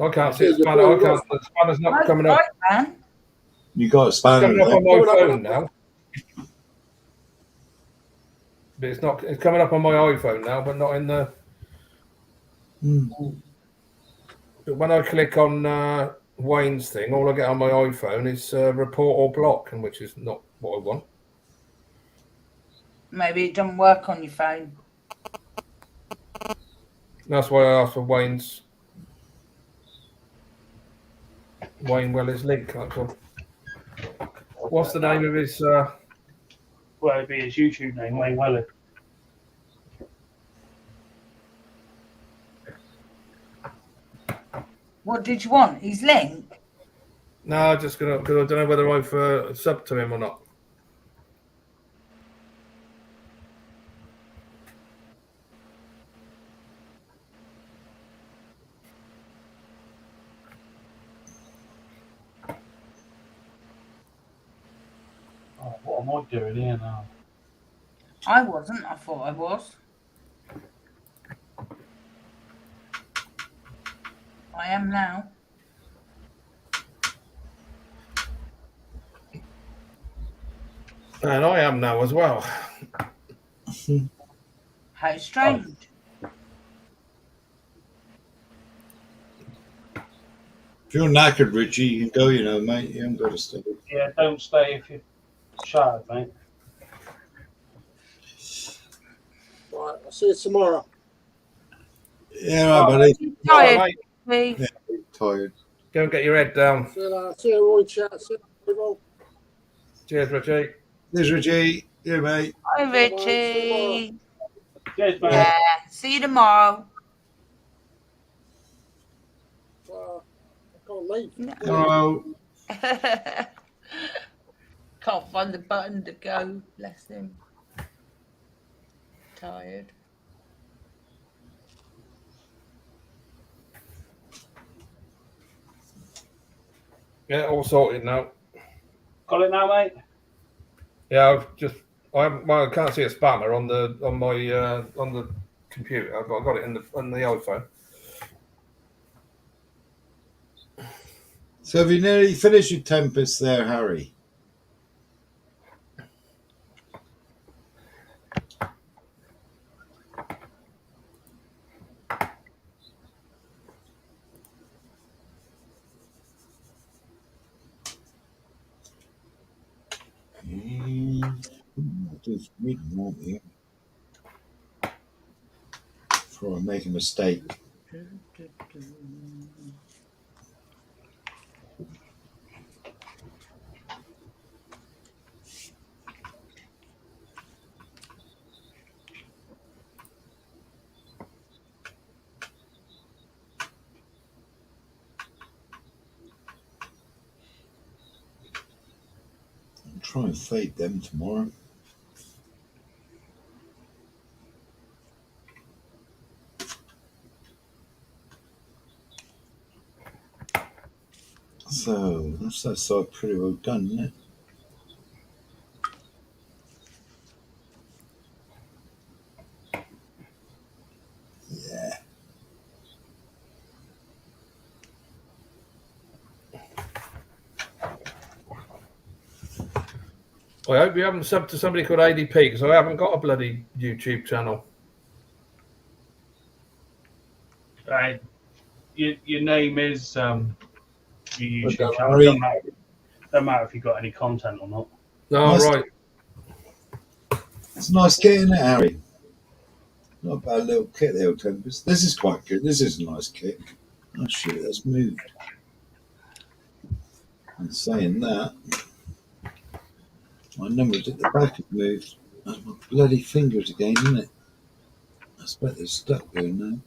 I can't see Yeah, the spanner. you've I can't. The spanner's not coming up. Right, man. You got a It's spanner coming up there. on my phone now. But it's not. It's coming up on my iPhone now, but not in the. But when I click on Wayne's thing, all I get on my iPhone is report or block, and which is not what I want. Maybe it doesn't work on your phone. That's why I asked for Wayne Weller's link. That's all. What's the name of his? Well, it'd be his YouTube name, Wayne Weller. What did you want? His link? No, just gonna because I don't know whether I've subbed to him or not. Oh, what am I doing here now? I wasn't. I thought I was. I am now. And I am now as well. How strange. If you're knackered, Richie, you can go, you know, mate. You haven't got to stay. Yeah, don't stay if you're shattered, mate. Right, I'll see you tomorrow. Yeah, right, buddy. Tired, Right, please. Tired. go and get your head down. See you later. See you, Roy. Chat. See you, people. Cheers, Richie. There's Richie. Yeah, mate. Hi, Richie. Cheers, mate. Yeah. See you tomorrow. I can't leave. Hello. Can't find the button to go. Bless him. Tired. Yeah, all sorted now. Got it now, mate? Yeah, I can't see a spammer on the computer. I've got it on the iPhone. So have you nearly finished your Tempest there, Harry? Just reading that here before I make a mistake. I'll try and fade them tomorrow. So that's that side pretty well done, isn't it? Yeah. I hope you haven't subbed to somebody called ADP because I haven't got a bloody YouTube channel. Right. Your name is your YouTube Okay, channel. Harry. Don't matter. Don't matter if you got any content or not. Oh, Nice. right. It's a nice kit, isn't it, Harry? Not a bad little kit, the old Tempest. This is quite good. This is a nice kit. Oh, shit, that's moved. And saying that, my numbers at the back have moved. That's my bloody fingers again, isn't it? I expect they're stuck there now.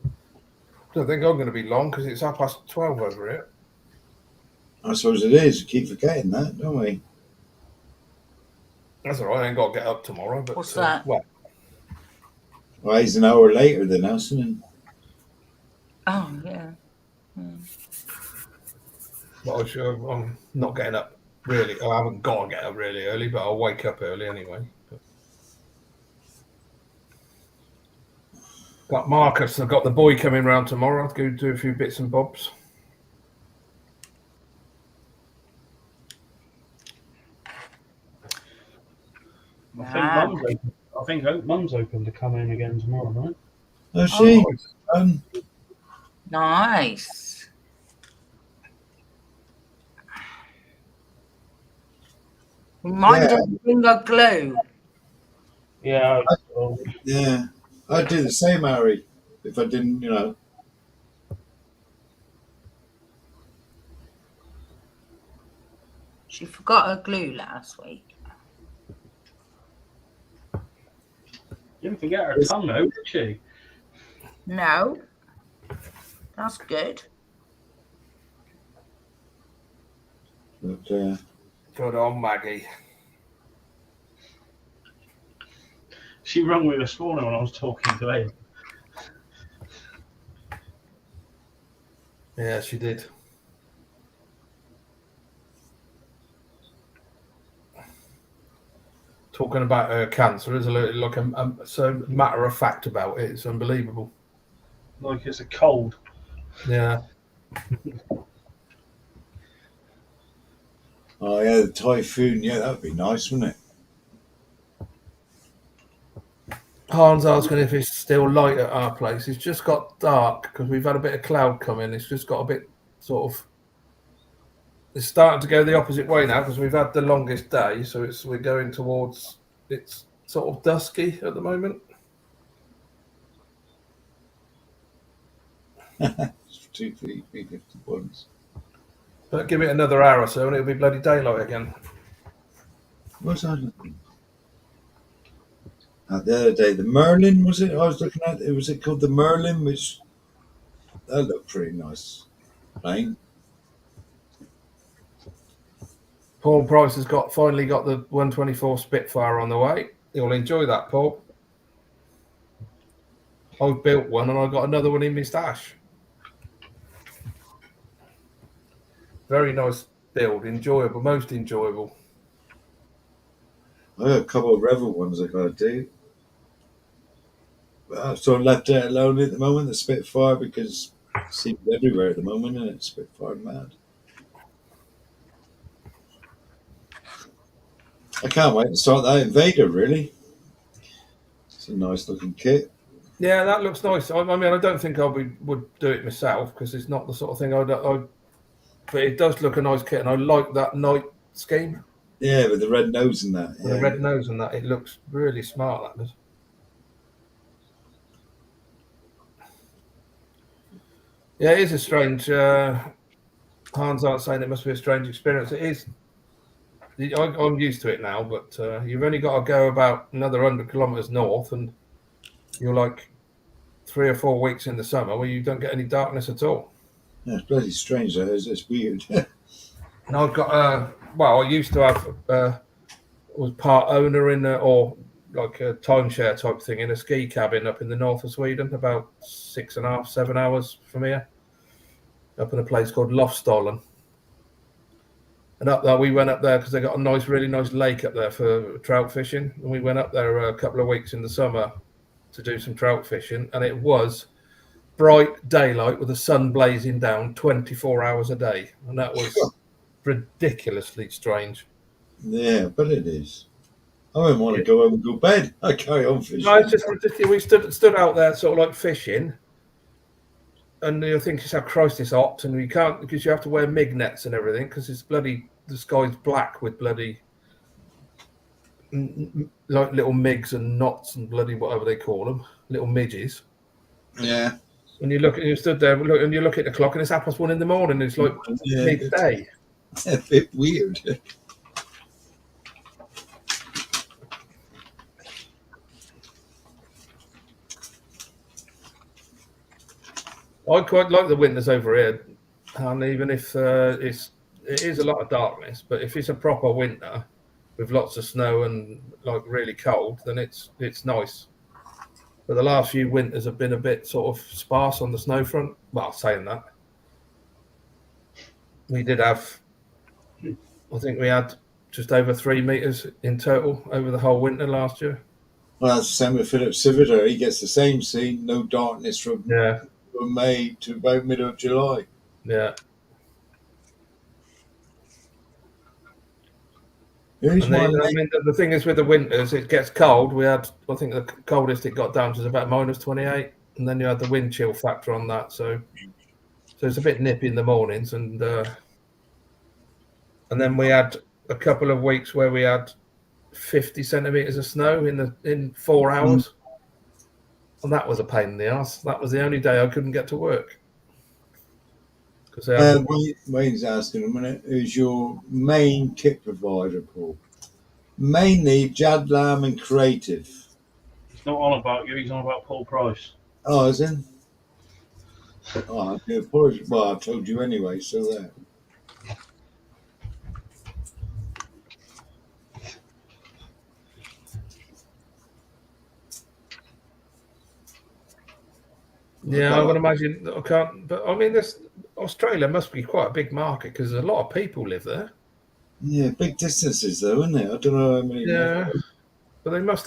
I don't think I'm going to be long because it's 12:30 over here. I suppose it is. We keep forgetting that, don't we? That's all right. I ain't got to get up tomorrow. But What's that? Well, Well, he's an hour later than us, isn't he? Oh, yeah. I'm not getting up really. I haven't got to get up really early, but I'll wake up early anyway. Got Marcus. I've got the boy coming round tomorrow. I'll go do a few bits and bobs. I think Mum's open to come in again tomorrow night. Oh, she? Nice. Remind us to bring a glue. Yeah. Yeah. I'd do the same, Harry, if I didn't, you know. She forgot her glue last week. Didn't forget her tongue, though, did she? No. That's good. But, Good on Maggie. She rang me this morning when I was talking to him. Yeah, she did. Talking about her cancer is a little like so matter of fact about it. It's unbelievable. Like it's a cold. Yeah. oh, yeah, the typhoon. Yeah, that would be nice, wouldn't it? Hans asking if it's still light at our place. It's just got dark because we've had a bit of cloud come in. It's just got a bit sort of. It's starting to go the opposite way now because we've had the longest day, so we're going towards. It's sort of dusky at the moment. It's 2 351s. But give it another hour or so, and it'll be bloody daylight again. What's that looking? The other day, the Merlin, was it? I was looking at it. Was it called the Merlin? Which that looked pretty nice plane. Paul Price has finally got the 124 Spitfire on the way. You'll enjoy that, Paul. I've built one and I've got another one in my stash. Very nice build, enjoyable, most enjoyable. I got a couple of Revel ones I got to do. But I've sort of left it alone at the moment, the Spitfire, because it seems everywhere at the moment, and it's Spitfire mad. I can't wait to start that Invader, really. It's a nice looking kit. Yeah, that looks nice. I mean, I don't think would do it myself because it's not the sort of thing but it does look a nice kit, and I like that night scheme. Yeah, with the red nose and that. Yeah. The red nose and that. It looks really smart, that does. Yeah, it is a strange. Hans aren't saying it must be a strange experience. It is. I'm used to it now, but you've only got to go about another 100 kilometres north, and you're like 3 or 4 weeks in the summer where you don't get any darkness at all. Yeah, it's bloody strange, though. It's weird. And I've got I used to have was part owner in or like a timeshare type thing in a ski cabin up in the north of Sweden, about 6.5, 7 hours from here, up in a place called Lofsdalen. And up there, we went up there because they got a really nice lake up there for trout fishing. And we went up there a couple of weeks in the summer to do some trout fishing, and it was bright daylight with the sun blazing down 24 hours a day, and that was ridiculously strange. Yeah, but it is. I wouldn't want to go home and go to bed. I carry on fishing. No, it's just ridiculous. We stood out there sort of like fishing, and you think yourself, Christ, it's hot, and you can't because you have to wear MIG nets and everything because it's bloody the sky's black with bloody like little MIGs and knots and bloody whatever they call them, little midges. Yeah. And you look, and you stood there, and you look at the clock, and it's 1:30 in the morning. And it's like midday. A bit weird. I quite like the winters over here, and even if it is a lot of darkness, but if it's a proper winter with lots of snow and like really cold, then it's nice. But the last few winters have been a bit sort of sparse on the snow front. Well, saying that, we did have, I think we had just over 3 meters in total over the whole winter last year. Well, that's the same with Philip Civiter. He gets the same scene, no darkness from May to about middle of July. Yeah. Who's And my then, I mate? mean, the thing is with the winters, it gets cold. We had, I think, the coldest it got down to was about -28, and then you had the wind chill factor on that. So it's a bit nippy in the mornings, and then we had a couple of weeks where we had 50 centimeters of snow in 4 hours, and that was a pain in the ass. That was the only day I couldn't get to work. Wayne's asking a minute, who's your main kit provider, Paul? Mainly Jad Lamb and Creative. He's not on about you, he's on about Paul Price. Oh, is it? Oh, I do apologize. Well, I told you anyway, so there. Yeah, I would imagine. I can't, but I mean, this Australia must be quite a big market because a lot of people live there. Yeah, big distances though, isn't it? I don't know how many. Yeah, but they must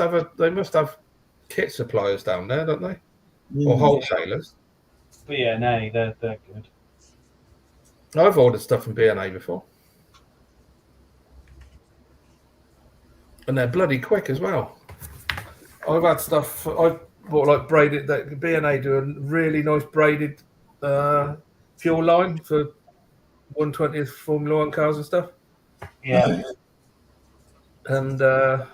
have kit suppliers down there, don't they? Mm. Or wholesalers. But yeah, no, they're good. I've ordered stuff from B&A before, and they're bloody quick as well. I've had stuff. I've bought like braided. That B&A do a really nice braided fuel line for 120th Formula One cars and stuff. Yeah. And I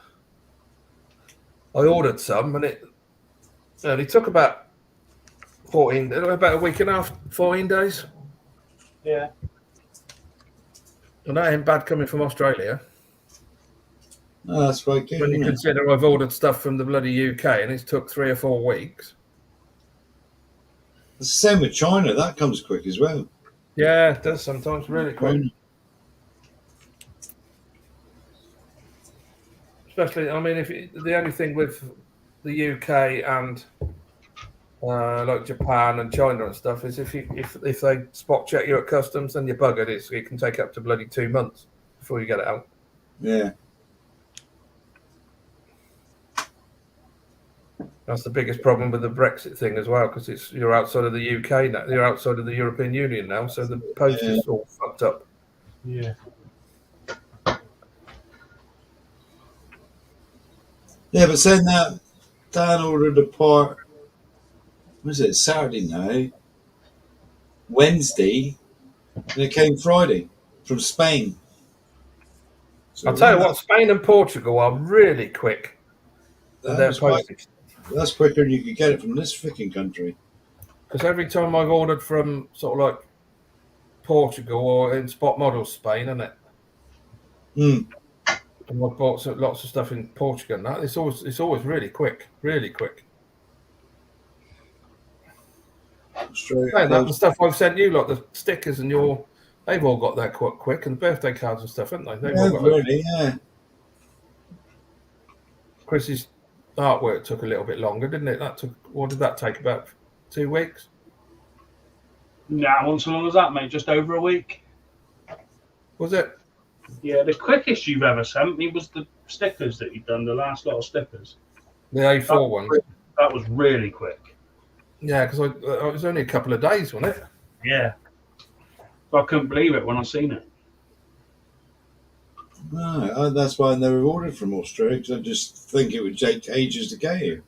ordered some, and it took about a week and a half, 14 days. Yeah. And that ain't bad coming from Australia. Oh, that's quite good. When you Isn't it? consider I've ordered stuff from the bloody UK, and it's took 3 or 4 weeks. It's the same with China. That comes quick as well. Yeah, it does sometimes really quick. Especially, I mean, the only thing with the UK and like Japan and China and stuff is if they spot check you at customs, then you're buggered. It can take up to bloody 2 months before you get it out. Yeah. That's the biggest problem with the Brexit thing as well, because you're outside of the UK now. You're outside of the European Union now, so the post is all fucked up. Yeah. Yeah, but saying that, Dan ordered a part. Was it Saturday now? Wednesday, and it came Friday from Spain. So I'll tell you what, Spain and Portugal are really quick. That's quicker than you could get it from this freaking country. Because every time I've ordered from sort of like Portugal or in Spot Models Spain, isn't it? Mm. And I've bought lots of stuff in Portugal and that. It's always really quick, really quick. The stuff I've sent you, like the stickers and they've all got there quite quick, and birthday cards and stuff, haven't they? Yeah. Chris's artwork took a little bit longer, didn't it? What did that take? About 2 weeks? Nah, once so long as that, mate. Just over a week. Was it? Yeah, the quickest you've ever sent me was the stickers that you've done, the last lot of stickers. The A4 ones. That was really quick. Yeah, because it was only a couple of days, wasn't it? Yeah. I couldn't believe it when I seen it. No, that's why I never ordered from Australia, because I just think it would take ages to get here.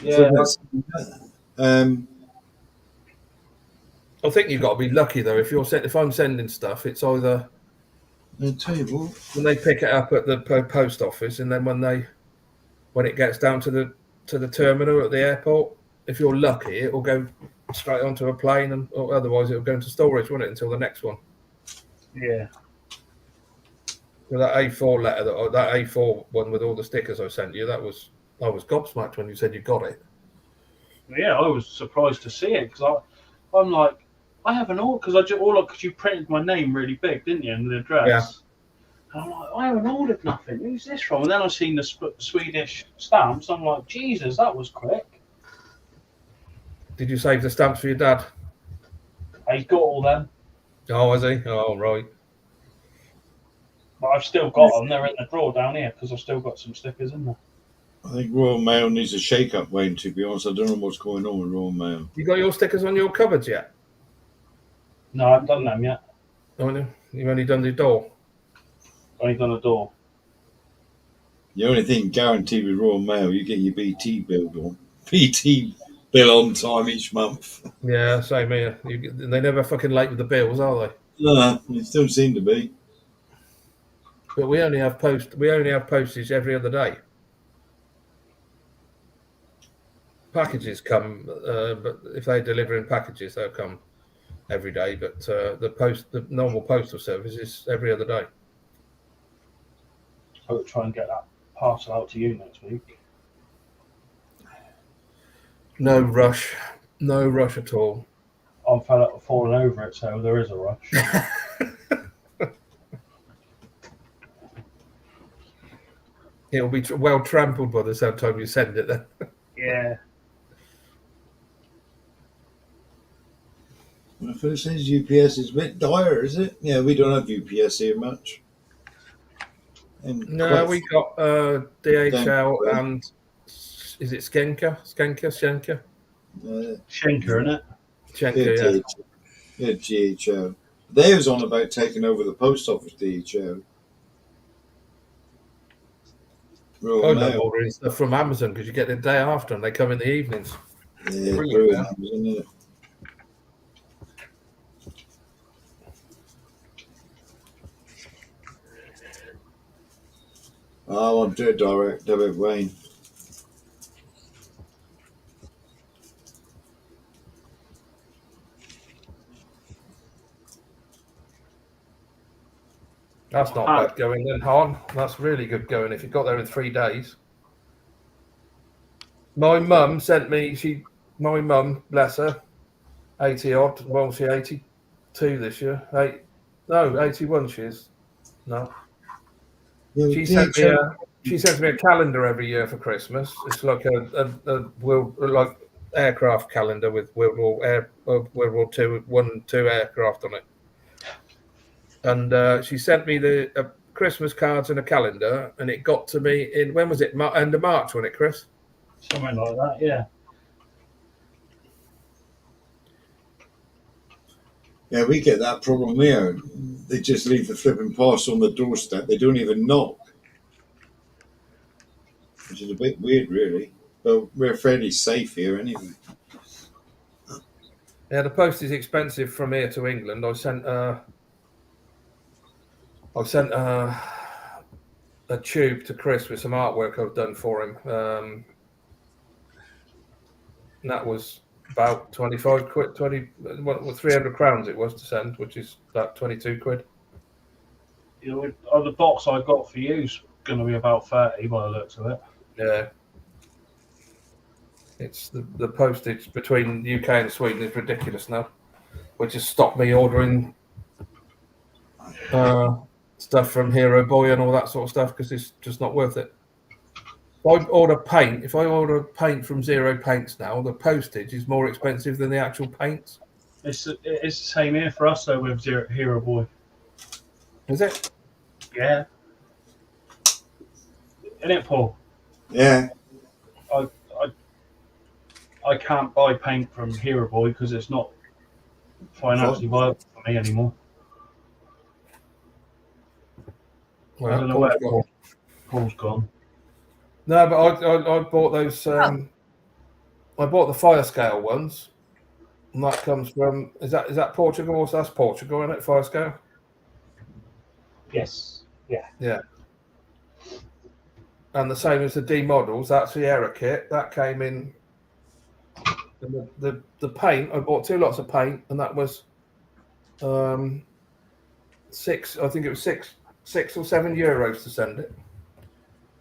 Yeah. I think you've got to be lucky though. If I'm sending stuff, it's either I'll tell you what. when they pick it up at the post office, and then when it gets down to the terminal at the airport, if you're lucky, it will go straight onto a plane, or otherwise it'll go into storage, won't it, until the next one. Yeah. So that A4 letter, that A4 one with all the stickers I sent you, I was gobsmacked when you said you got it. Yeah, I was surprised to see it because I'm like, I haven't ordered because you printed my name really big, didn't you, and the address. Yeah. And I'm like, I haven't ordered nothing. Who's this from? And then I seen the Swedish stamps. I'm like, Jesus, that was quick. Did you save the stamps for your dad? He's got all them, Oh, has he? Oh, right. but I've still got them. They're in the drawer down here because I've still got some stickers in there. I think Royal Mail needs a shake-up, Wayne, to be honest. I don't know what's going on with Royal Mail. You got your stickers on your cupboards yet? No, I haven't done them yet. Oh, no. You've only done the door. Only done a door. The only thing guaranteed with Royal Mail, you get your BT bill on time each month. Yeah, same here. They never fucking late with the bills, are they? No, it still seem to be. But we only have postage every other day. Packages come, but if they deliver in packages, they'll come every day. But the normal postal service is every other day. I'll try and get that parcel out to you next week. No rush at all. I'm fed up with falling over it, so there is a rush. It'll be well trampled by the time you send it. Then. Yeah. Well, if it says UPS is a bit dire, is it? Yeah, we don't have UPS here much. And No, we got DHL Then- and is it Schenker? Schenker, innit? Schenker, yeah, DHL. They was on about taking over the post office, DHL. Royal I love Mail. ordering stuff from Amazon because you get it the day after and they come in the evenings. Yeah, Brilliant, brilliant, man. Amazon, isn't it? I want to do it direct debit, Wayne. That's not bad going then, Han. That's really good going if you got there in 3 days. My mum sent me, my mum, bless her, 80 odd, well, she's 82 this year. 81 she is. No. Yeah, She DHL sends me a calendar every year for Christmas. It's like a aircraft calendar with World War II, 1 and 2 aircraft on it. And she sent me the Christmas cards and a calendar, and it got to me in, when was it? End of March, wasn't it, Chris? Something like that, yeah. Yeah, we get that problem here. They just leave the flipping parcel on the doorstep. They don't even knock, which is a bit weird, really. But we're fairly safe here anyway. Yeah, the post is expensive from here to England. I sent a tube to Chris with some artwork I've done for him. And that was about 25 quid, 300 crowns it was to send, which is about 22 quid. You know, the box I got for you is going to be about 30 by the looks of it. Yeah. It's the postage between UK and Sweden is ridiculous now, which has stopped me ordering stuff from Hero Boy and all that sort of stuff because it's just not worth it. If I order paint from Zero Paints now, the postage is more expensive than the actual paints. It's the same here for us though with Hero Boy. Is it? Yeah. Isn't it, Paul? Yeah, I can't buy paint from Hero Boy because it's not financially viable for me anymore. I don't know where Paul's gone. No, but I bought those. I bought the fire scale ones, And that comes from is that Portugal? Or that's Portugal, isn't it? Fire scale. Yes. Yeah. Yeah. And the same as the D models, that's the Sierra kit that came in. And the paint, I bought 2 lots of paint, and that was 6. I think it was 6 or 7 euros to send it.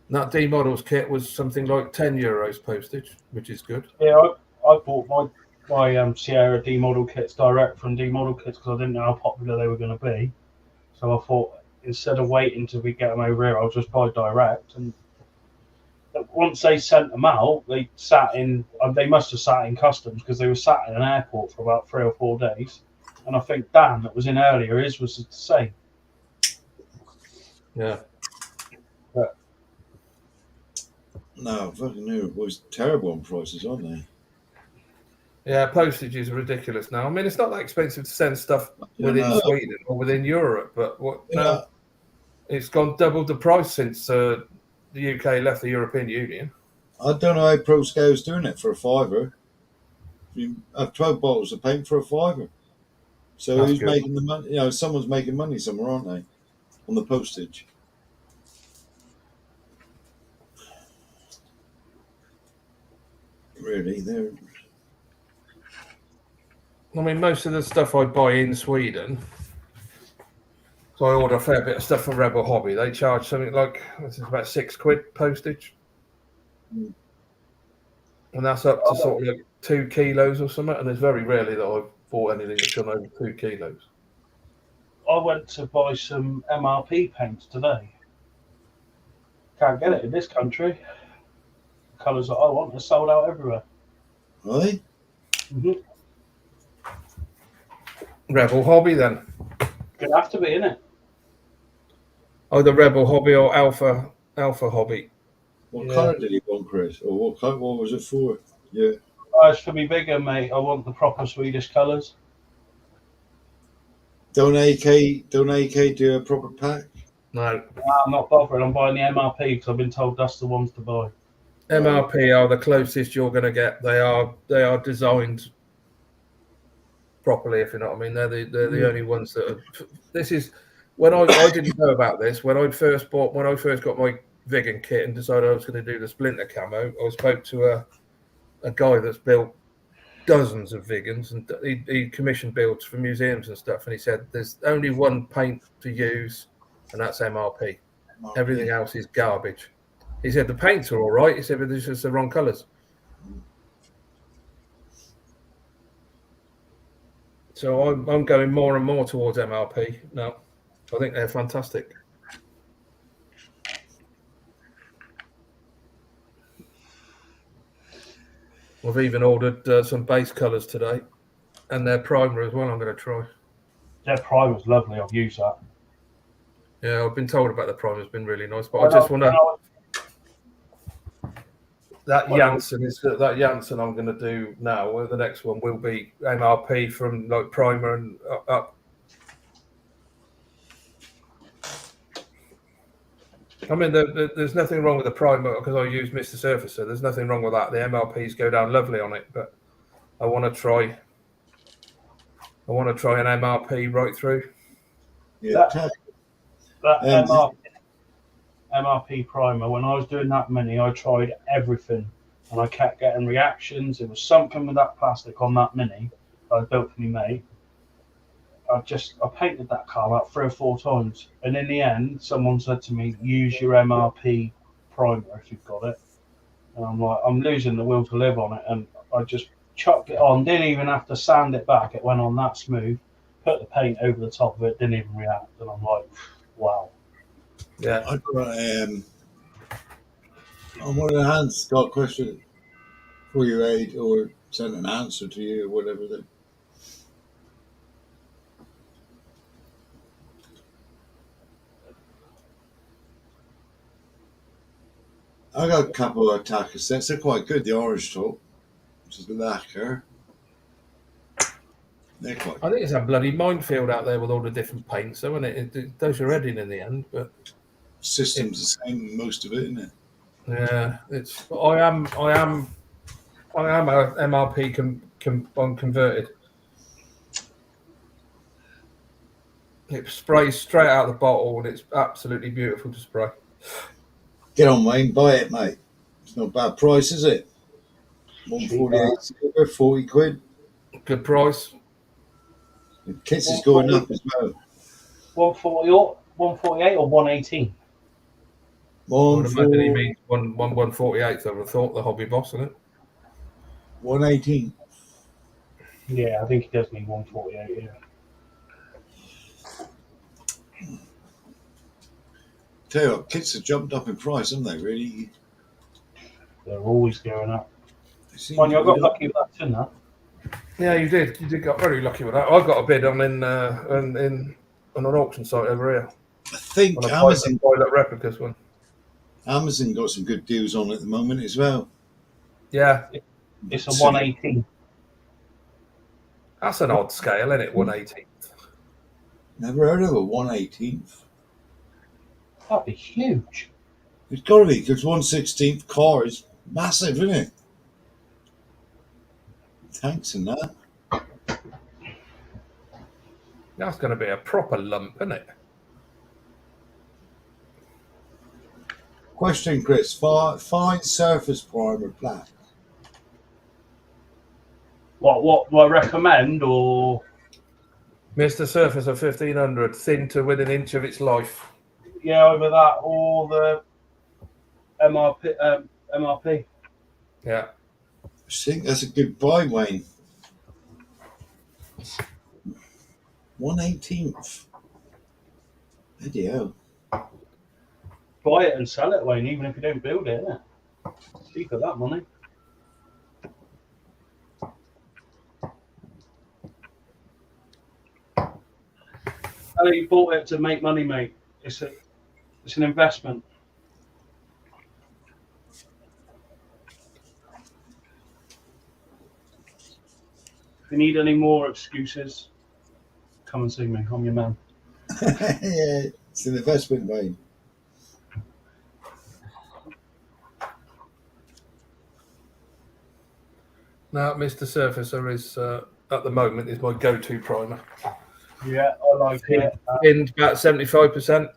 And that D models kit was something like 10 euros postage, which is good. Yeah, I bought my Sierra D model kits direct from D model kits because I didn't know how popular they were going to be. So I thought instead of waiting till we get them over here, I'll just buy direct. And once they sent them out, they sat in. They must have sat in customs because they were sat in an airport for about 3 or 4 days. And I think Dan that was in earlier, his was the same. Yeah. No, fucking no. It was terrible on prices, aren't they? Yeah, postage is ridiculous now. I mean, it's not that expensive to send stuff within Sweden or within Europe, but no, it's gone double the price since the UK left the European Union. I don't know how ProScale's doing it for a £5. You have 12 bottles of paint for a £5. So That's who's good. making the money? You know, someone's making money somewhere, aren't they? On the postage. Really, they're. I mean, most of the stuff I buy in Sweden, so I order a fair bit of stuff from Rebel Hobby. They charge something like about £6 postage, and that's up to sort of like 2 kilos or something. And it's very rarely that I've bought anything that's gone over 2 kilos. I went to buy some MRP paints today. Can't get it in this country. Colours that I want are sold out everywhere. Are they? Mm-hmm. Rebel Hobby, then. Gonna have to be, innit? Either Rebel Hobby or Alpha Hobby. What Yeah. colour did he want, Chris? Or what colour? What was it for? Yeah. As for me bigger, mate, I want the proper Swedish colours. Don't AK do a proper pack? No, I'm not bothering. I'm buying the MRP because I've been told that's the ones to buy. MRP are the closest you're going to get. They are designed properly, if you know what I mean. They're the only ones that are. This is when I didn't know about this when I first got my vegan kit and decided I was going to do the splinter camo. I spoke to a guy that's built dozens of vegans, and he commissioned builds for museums and stuff. And he said there's only one paint to use, and that's MRP. Everything else is garbage. He said the paints are all right. He said, but it's just the wrong colours. So I'm going more and more towards MRP now. I think they're fantastic. I've even ordered some base colours today, and their primer as well. I'm going to try. Their primer's lovely. I've used that. Yeah, I've been told about the primer. It's been really nice, but I just want to. That Janssen I'm going to do now. Well, the next one will be MRP from like primer and up. I mean, there's nothing wrong with the primer because I use Mr. Surfacer. There's nothing wrong with that. The MRPs go down lovely on it, but I want to try an MRP right through. Yeah. That MRP primer, when I was doing that mini, I tried everything and I kept getting reactions. It was something with that plastic on that mini that I built for me mate. I painted that car about 3 or 4 times, and in the end someone said to me, use your MRP primer if you've got it. And I'm like, I'm losing the will to live on it, and I just chucked it on, didn't even have to sand it back, it went on that smooth, put the paint over the top of it, didn't even react, and I'm like, wow. Yeah. I got on one of the hands got a question for you, Aid, or sent an answer to you, or whatever. That I got a couple of attacker sets. They're quite good. The orange top, which is lacquer. They're quite. I think it's a bloody minefield out there with all the different paints, though, isn't it? It does your head in the end, but System's the same, most of it, isn't it? yeah, I am a MRP converted. It sprays straight out of the bottle, and it's absolutely beautiful to spray. Get on, Wayne, buy it, mate. It's not a bad price, is it? 148 silver, 40 quid. Good price. The kits is going up as well. 148 or 118? I would imagine he 148. means 148. I would have thought the hobby boss, isn't it? 118. Yeah, I think he does mean 148. Yeah. Tell you what, kits have jumped up in price, haven't they? Really? They're always going up. They seem Mind you, I to got be- lucky with that, didn't I? Yeah, you did. You did get very lucky with that. I got a bid on on an auction site over here I think on a Amazon pilot replicas one. got some good deals on at the moment as well. Yeah, It's a 118. that's an odd scale, isn't it? 180. Never heard of a 118th. That'd be huge. It's got to be, because 1/16th car is massive, isn't it? Tanks and that. That's going to be a proper lump, isn't it? Question, Chris. Fine surface primer black. What do I recommend? Or Mr. Surface of 1500, thin to within an inch of its life. yeah, over that or the MRP. I Yeah. think that's a good buy, Wayne. 1/18th. Bloody hell. Buy it and sell it, Wayne, even if you don't build it. Innit? Cheap at that money. You bought it to make money, mate. It's an investment. If you need any more excuses, come and see me. I'm your man. Yeah, it's an investment, Wayne. Now, Mr. Surfacer is, at the moment, is my go-to primer. Yeah, I like it. In about 75%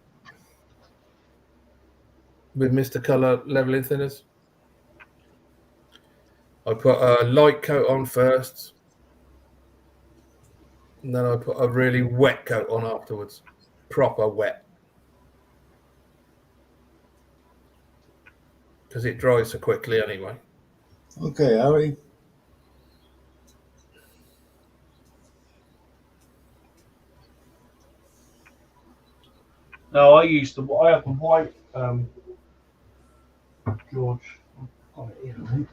with Mr. Colour leveling thinners. I put a light coat on first, and then I put a really wet coat on afterwards. Proper wet. Because it dries so quickly anyway. Okay, Harry. No, I have the white George. I've got it here, I think.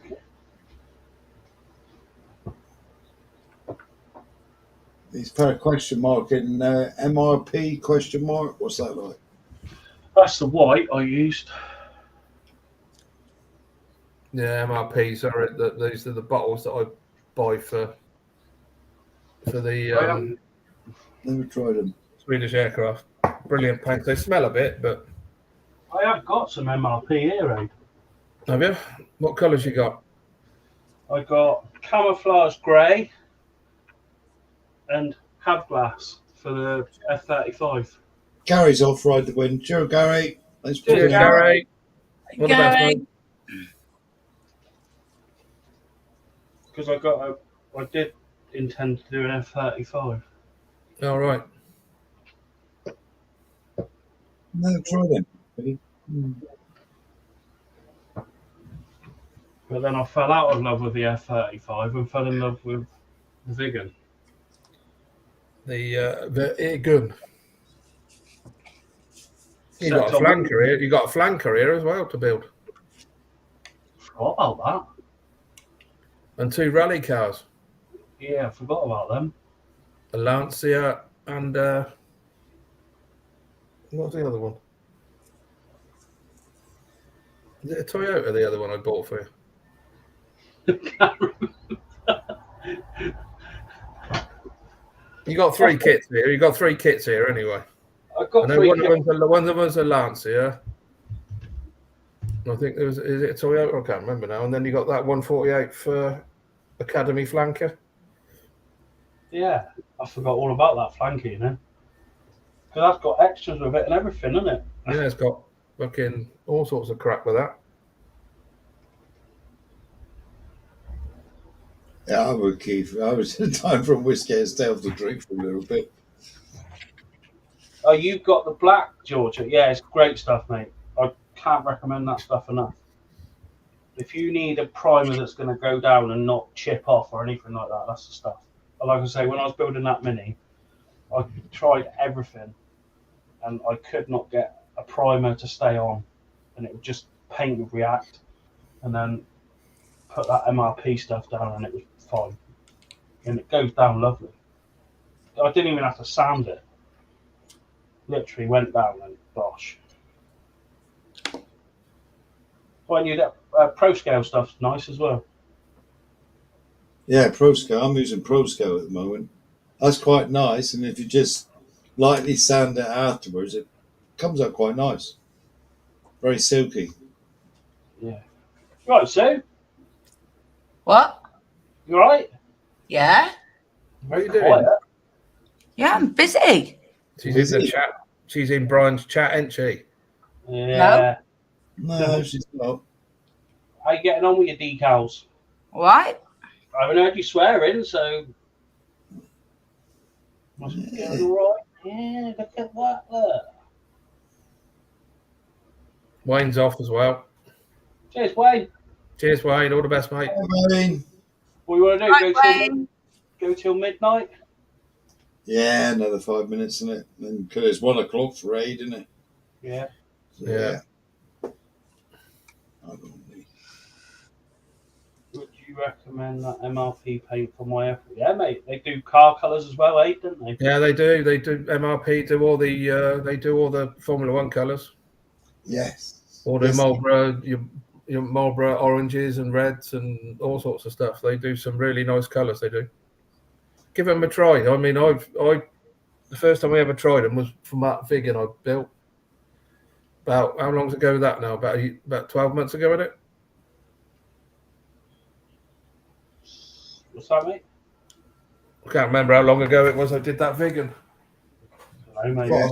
He's put a question mark in MRP question mark. What's that like? That's the white I used. Yeah, MRPs are these are the bottles that I buy for the Never tried them. Swedish aircraft. Brilliant paints. They smell a bit, but I have got some MRP here, Aid. have you? What colours you got? I got camouflage grey and Habglass for the F-35. Gary's off ride the wind. Cheers, Gary. Thanks for Cheers, doing that. Gary. All the best, Gary. mate. Because I did intend to do an F-35. All right. Never tried them. Really. But then I fell out of love with the F-35 and fell in love with the Vigan. The air gun. You got a Except I flanker here. You got a flanker here as well to build, forgot about that. and 2 rally cars, Yeah, I forgot about them. a Lancia and what's the other one? Is it a Toyota? The other one I bought for you. You got 3 kits here. You got 3 kits here anyway. I got And then three. one of them's a Lancia. I think is it a Toyota? I can't remember now. And then you got that 148 for Academy flanker. Yeah, I forgot all about that flanker, you know. Because that's got extras with it and everything, isn't it? Yeah, it's got fucking all sorts of crap with that. Yeah, I would keep. I was time for a whiskey and stealth to drink for a little bit. Oh, you've got the black Georgia. Yeah, it's great stuff, mate. I can't recommend that stuff enough. If you need a primer that's going to go down and not chip off or anything like that, that's the stuff. But like I say, when I was building that Mini, I tried everything, and I could not get a primer to stay on, and it would just paint would react, and then put that MRP stuff down, and it was fine, and it goes down lovely. I didn't even have to sand it. Literally went down and bosh. Well, and you get Pro Scale stuff's nice as well. Yeah, ProScale. I'm using ProScale at the moment. That's quite nice, and if you just lightly sand it afterwards, it comes out quite nice. Very silky. Yeah. Right, Sue. What? You all right? Yeah? What are you doing? Quiet. Yeah, I'm busy. She's in the chat. She's in Brian's chat, ain't she? Yeah. No, she's not. How you getting on with your decals? Right? I haven't heard you swearing, so must be going all right. Yeah, look at that. Look. Wayne's off as well. Cheers, Wayne. Cheers, Wayne. All the best, mate. I mean, What do you want to do? Right, Go Wayne. till midnight? yeah, another 5 minutes in it. Because it's 1 o'clock for Aid, isn't it? Yeah. So, Yeah. I don't know. Would you recommend that MRP paint for my effort? Yeah, mate. They do car colours as well, don't they? Yeah, they do. They do. MRP do all the. They do all the Formula One colours. Yes. All the Yes. Marlboro, your Marlboro oranges and reds and all sorts of stuff. They do some really nice colours. They do. Give them a try. I mean, the first time I ever tried them was from that Vigan I built. About how long ago was that now? About 12 months ago, isn't it? What's that, mate? I can't remember how long ago it was I did that Vigan. No, mate. Yeah.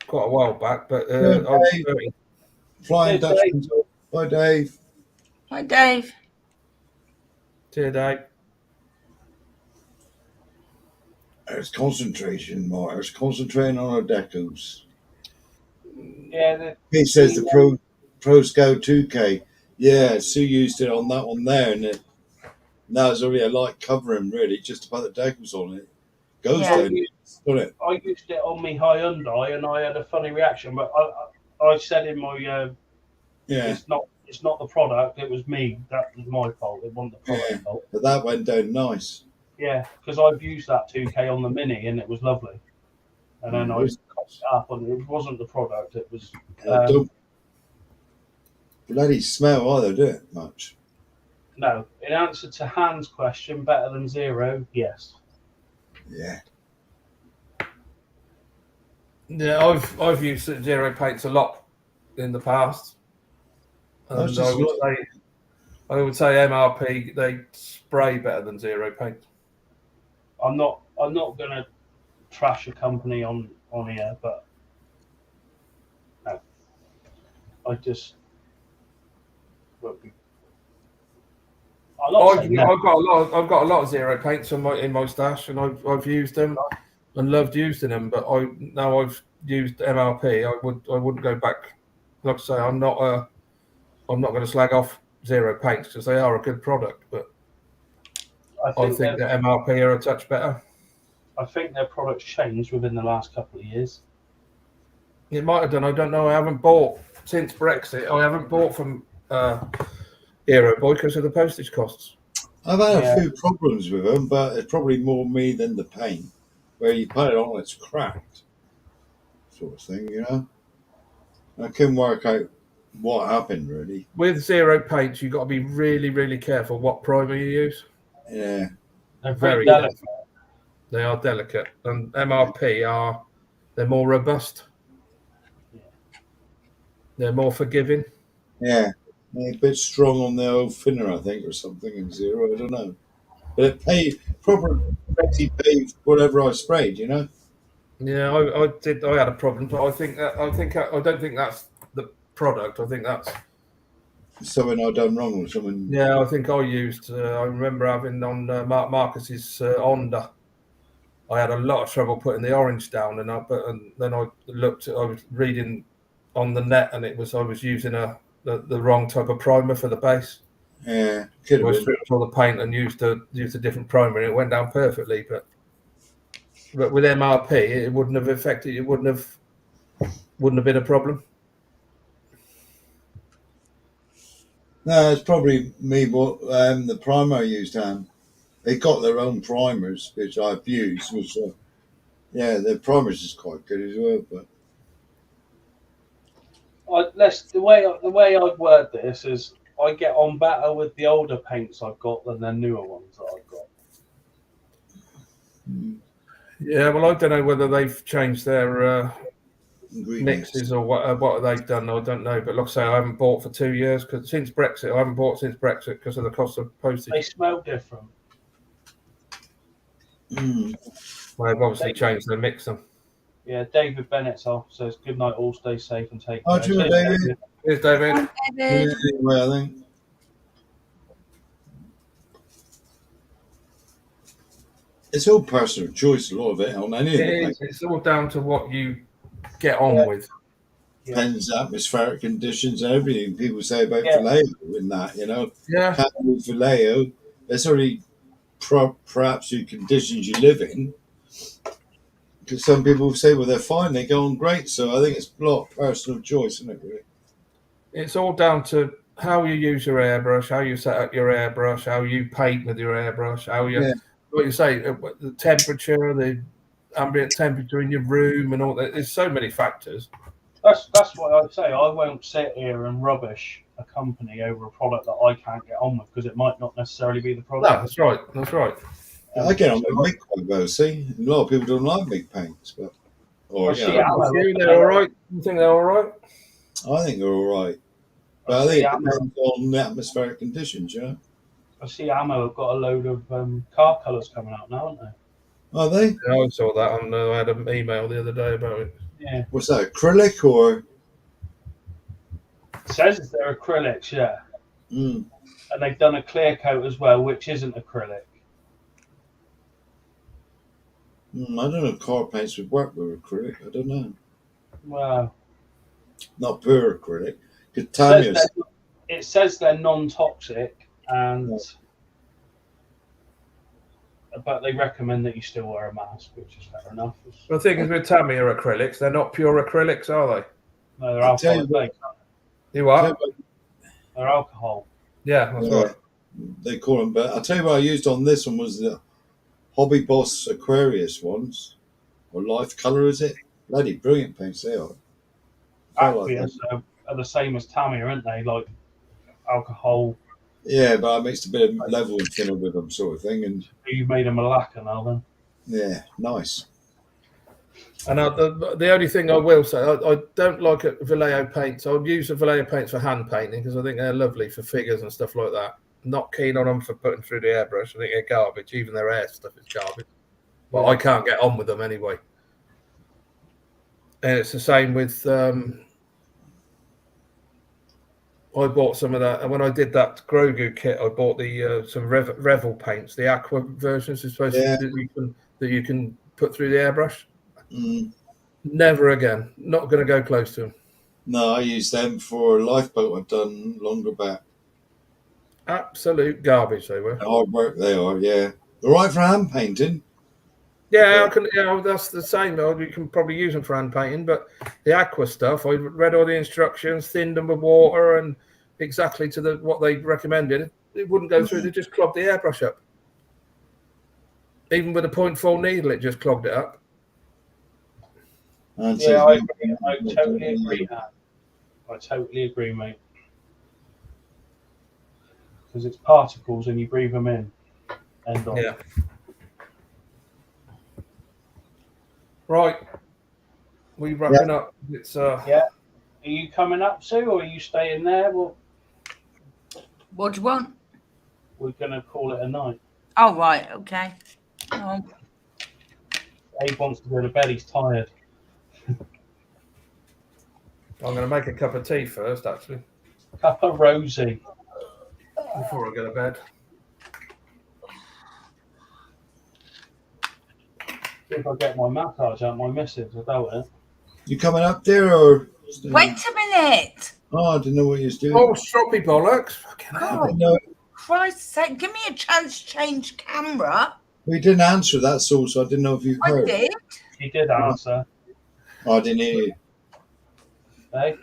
Quite a while back, but Yeah, I was Dave. 30. Flying Cheers, Dutchman. Bye, Dave. Hi, Dave. Cheers, Dave. It's concentration, Mark. It's concentrating on our decos. Yeah, He says the ProScale 2K. Yeah, Sue used it on that one there, and now it's only a light covering, really, just about the decals on it. Goes Yeah. down, doesn't it? I used it on my Hyundai, and I had a funny reaction. But I said in my Yeah, it's not the product. It was me. That was my fault. It wasn't the product fault. but that went down nice. Yeah, because I've used that 2K on the Mini, and it was lovely. And then I cocked it up, and it wasn't the product. It was. Don't bloody smell either, do it much? No, in answer to Hans' question, better than zero, yes. Yeah. Yeah, I've used zero paints a lot in the past. And That's just I would say MRP, they spray better than zero paint. I'm not gonna trash a company on here, but no. I just I'm not saying no. I've got a lot of zero paints in my stash, and I've used them and loved using them. But now I've used MRP, I wouldn't go back. Like I say, I'm not going to slag off zero paints because they are a good product, but I think that MRP are a touch better. I think their products changed within the last couple of years. It might have done. I don't know. I haven't bought since Brexit. I haven't bought from Hero Boy because of the postage costs. I've had Yeah. a few problems with them, but it's probably more me than the paint. Where you put it on, it's cracked, sort of thing, you know. I couldn't work out what happened, really. With zero paints, you've got to be really, really careful what primer you use. Yeah. They're Very very delicate. They are delicate, and MRP they're more robust. They're more forgiving. Yeah. A bit strong on the old thinner, I think, or something in zero. I don't know. But it paid proper pretty paved whatever I sprayed, you know. Yeah, I did. I had a problem, but I don't think that's the product. I think that's Something I done wrong or something. yeah. I think I used. I remember having on Mark Marcus's Honda. I had a lot of trouble putting the orange down, and then I looked. I was reading on the net, and I was using the wrong type of primer for the base. Yeah, could I have been. stripped all the paint and used a different primer, and it went down perfectly. But with MRP, it wouldn't have affected. It wouldn't have been a problem. No, it's probably me. What the primer I used, they got their own primers, which I've used. Was yeah, their primers is quite good as well. But The way I've worded this is I get on better with the older paints I've got than the newer ones that I've got. Yeah, well, I don't know whether they've changed their ingredients. mixes or what they've done. I don't know, but like I say, I haven't bought for 2 years since Brexit. I haven't bought since Brexit because of the cost of postage. They smell different. Mm. Well, they've obviously changed their mix them. Yeah, David Bennett's off says good night, all stay safe and take Oh, care. true, David. Here's David. Yeah, anyway, I think. It's all personal choice, a lot of it on any of it. It's all down to what you get on with. Depends atmospheric conditions and everything. People say about Vallejo and that, you know. Yeah. Can't move Vallejo. There's only perhaps the conditions you live in. Because some people say, well, they're fine, they go on great. So I think it's a lot of personal choice, isn't it, really? It's all down to how you use your airbrush, how you set up your airbrush, how you paint with your airbrush, how you, what you say, the temperature, the ambient temperature in your room, and all that. There's so many factors. That's what I say. I won't sit here and rubbish a company over a product that I can't get on with because it might not necessarily be the product. No, that's right. That's right. I get on with MIG quite well, see? A lot of people don't like MIG paints, but they're all right. You think they're all right? I think they're all right. But I think it depends on the atmospheric conditions, you know? I see Ammo have got a load of car colours coming out now, haven't they? Are they? Yeah, I saw that. I had an email the other day about it. Yeah. What's that, acrylic or? It says they're acrylics, yeah. Mm. And they've done a clear coat as well, which isn't acrylic. I don't know if car paints would work with acrylic. I don't know. Wow. Not pure acrylic. It says they're non-toxic, but they recommend that you still wear a mask, which is fair enough. The thing is with Tamiya acrylics, they're not pure acrylics, are they? No, they're alcohol-based. You what? They're alcohol. Yeah, that's right. They call them, but I'll tell you what I used on this one was the Hobby Boss Aquarius ones, or Life Color, is it? Bloody brilliant paints they are. Aqueous are the same as Tamiya, aren't they? Like alcohol. Yeah, but I mixed a bit of level and thinner with them, sort of thing, and you made them a lacquer now, then. Yeah, nice. And the only thing I will say, I don't like Vallejo paints. I would use the Vallejo paints for hand painting because I think they're lovely for figures and stuff like that. Not keen on them for putting through the airbrush. I think they're garbage. Even their air stuff is garbage. But I can't get on with them anyway. And it's the same with. I bought some of that, and when I did that Grogu kit, I bought the some Revel paints, the aqua versions, that you can put through the airbrush. Mm. Never again. Not going to go close to them. No, I use them for a lifeboat I've done longer back. Absolute garbage they were. Hard work they are, yeah. They're right for hand painting. Yeah, that's the same. You can probably use them for hand painting, but the aqua stuff, I read all the instructions, thinned them with water, and exactly to what they recommended. It wouldn't go through. They just clogged the airbrush up. Even with a 0.4 needle, it just clogged it up. I totally agree, Matt. I totally agree, mate. Because it's particles and you breathe them in. End on. Yeah. Right. We wrapping up. It's Yeah. Are you coming up, Sue, or are you staying there? Well, what do you want? We're gonna call it a night. Oh right, okay. Abe wants to go to bed. He's tired. I'm going to make a cup of tea first, actually, Cup of Rosie. before I go to bed. See if I get my massage out my missus. I doubt it. You coming up there or? Wait a minute. Oh, I didn't know what you was doing. Oh, stroppy bollocks. Fucking hell. God, No, Christ's sake, give me a chance to change camera. we didn't answer that, so I didn't know if you I heard. did. He did answer. Oh, I didn't hear you. Hey?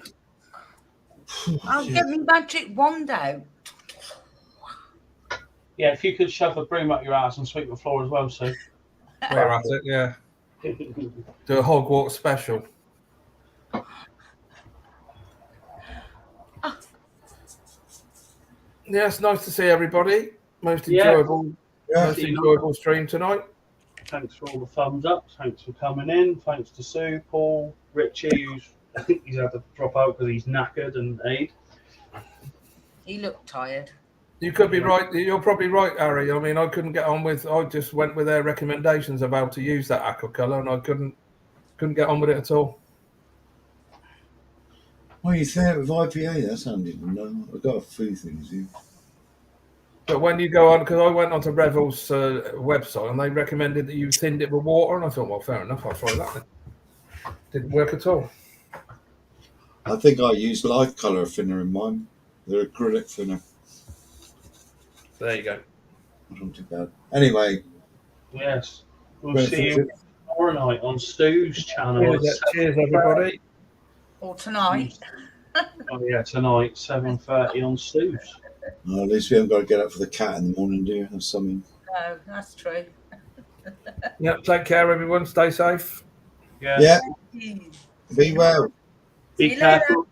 I'll get me magic wand out. Yeah, if you could shove a broom up your ass and sweep the floor as well, Sue. We're at it, yeah. Do a Hogwarts special. Yeah, it's nice to see everybody. Most Yeah. enjoyable, Yeah. most enjoyable stream tonight. Thanks for all the thumbs up. Thanks for coming in. Thanks to Sue, Paul, Richie, who's I think he's had to drop out because he's knackered, and Aid. He looked tired. You could be right. You're probably right, Harry. I mean, I couldn't get on with. I just went with their recommendations of how to use that aqua colour, and I couldn't get on with it at all. Oh, you think with IPA? That's handy to know. I've got a few things here. But when you go on, because I went onto Revel's website and they recommended that you thinned it with water, and I thought, well, fair enough, I'll try that. Then. Didn't work at all. I think I used life colour thinner in mine. The acrylic thinner. There you go. Not too bad. Anyway, Yes. We'll Right, see thank you tomorrow night on Stu's channel. Cheers, everybody. Or tonight. Oh, yeah, tonight, 7:30 on Stu's. well, at least we haven't got to get up for the cat in the morning, do you? That's something. No, that's true. Yep. Take care, everyone. Stay safe. Yeah. Yeah, Jeez. be well. Be See you careful.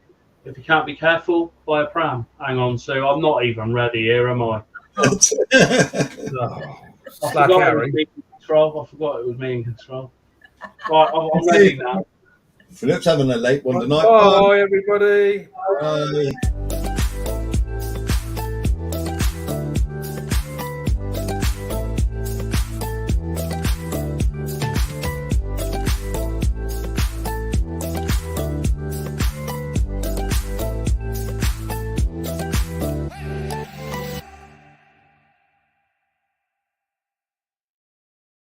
If you can't be careful, buy a pram. Hang on, Sue. I'm not even ready here, am I? Oh, I Slack forgot, Harry. it was me in control. I forgot it was me in control. Right, I'm ready now. Philip's having a late one tonight. Bye, everybody. Bye.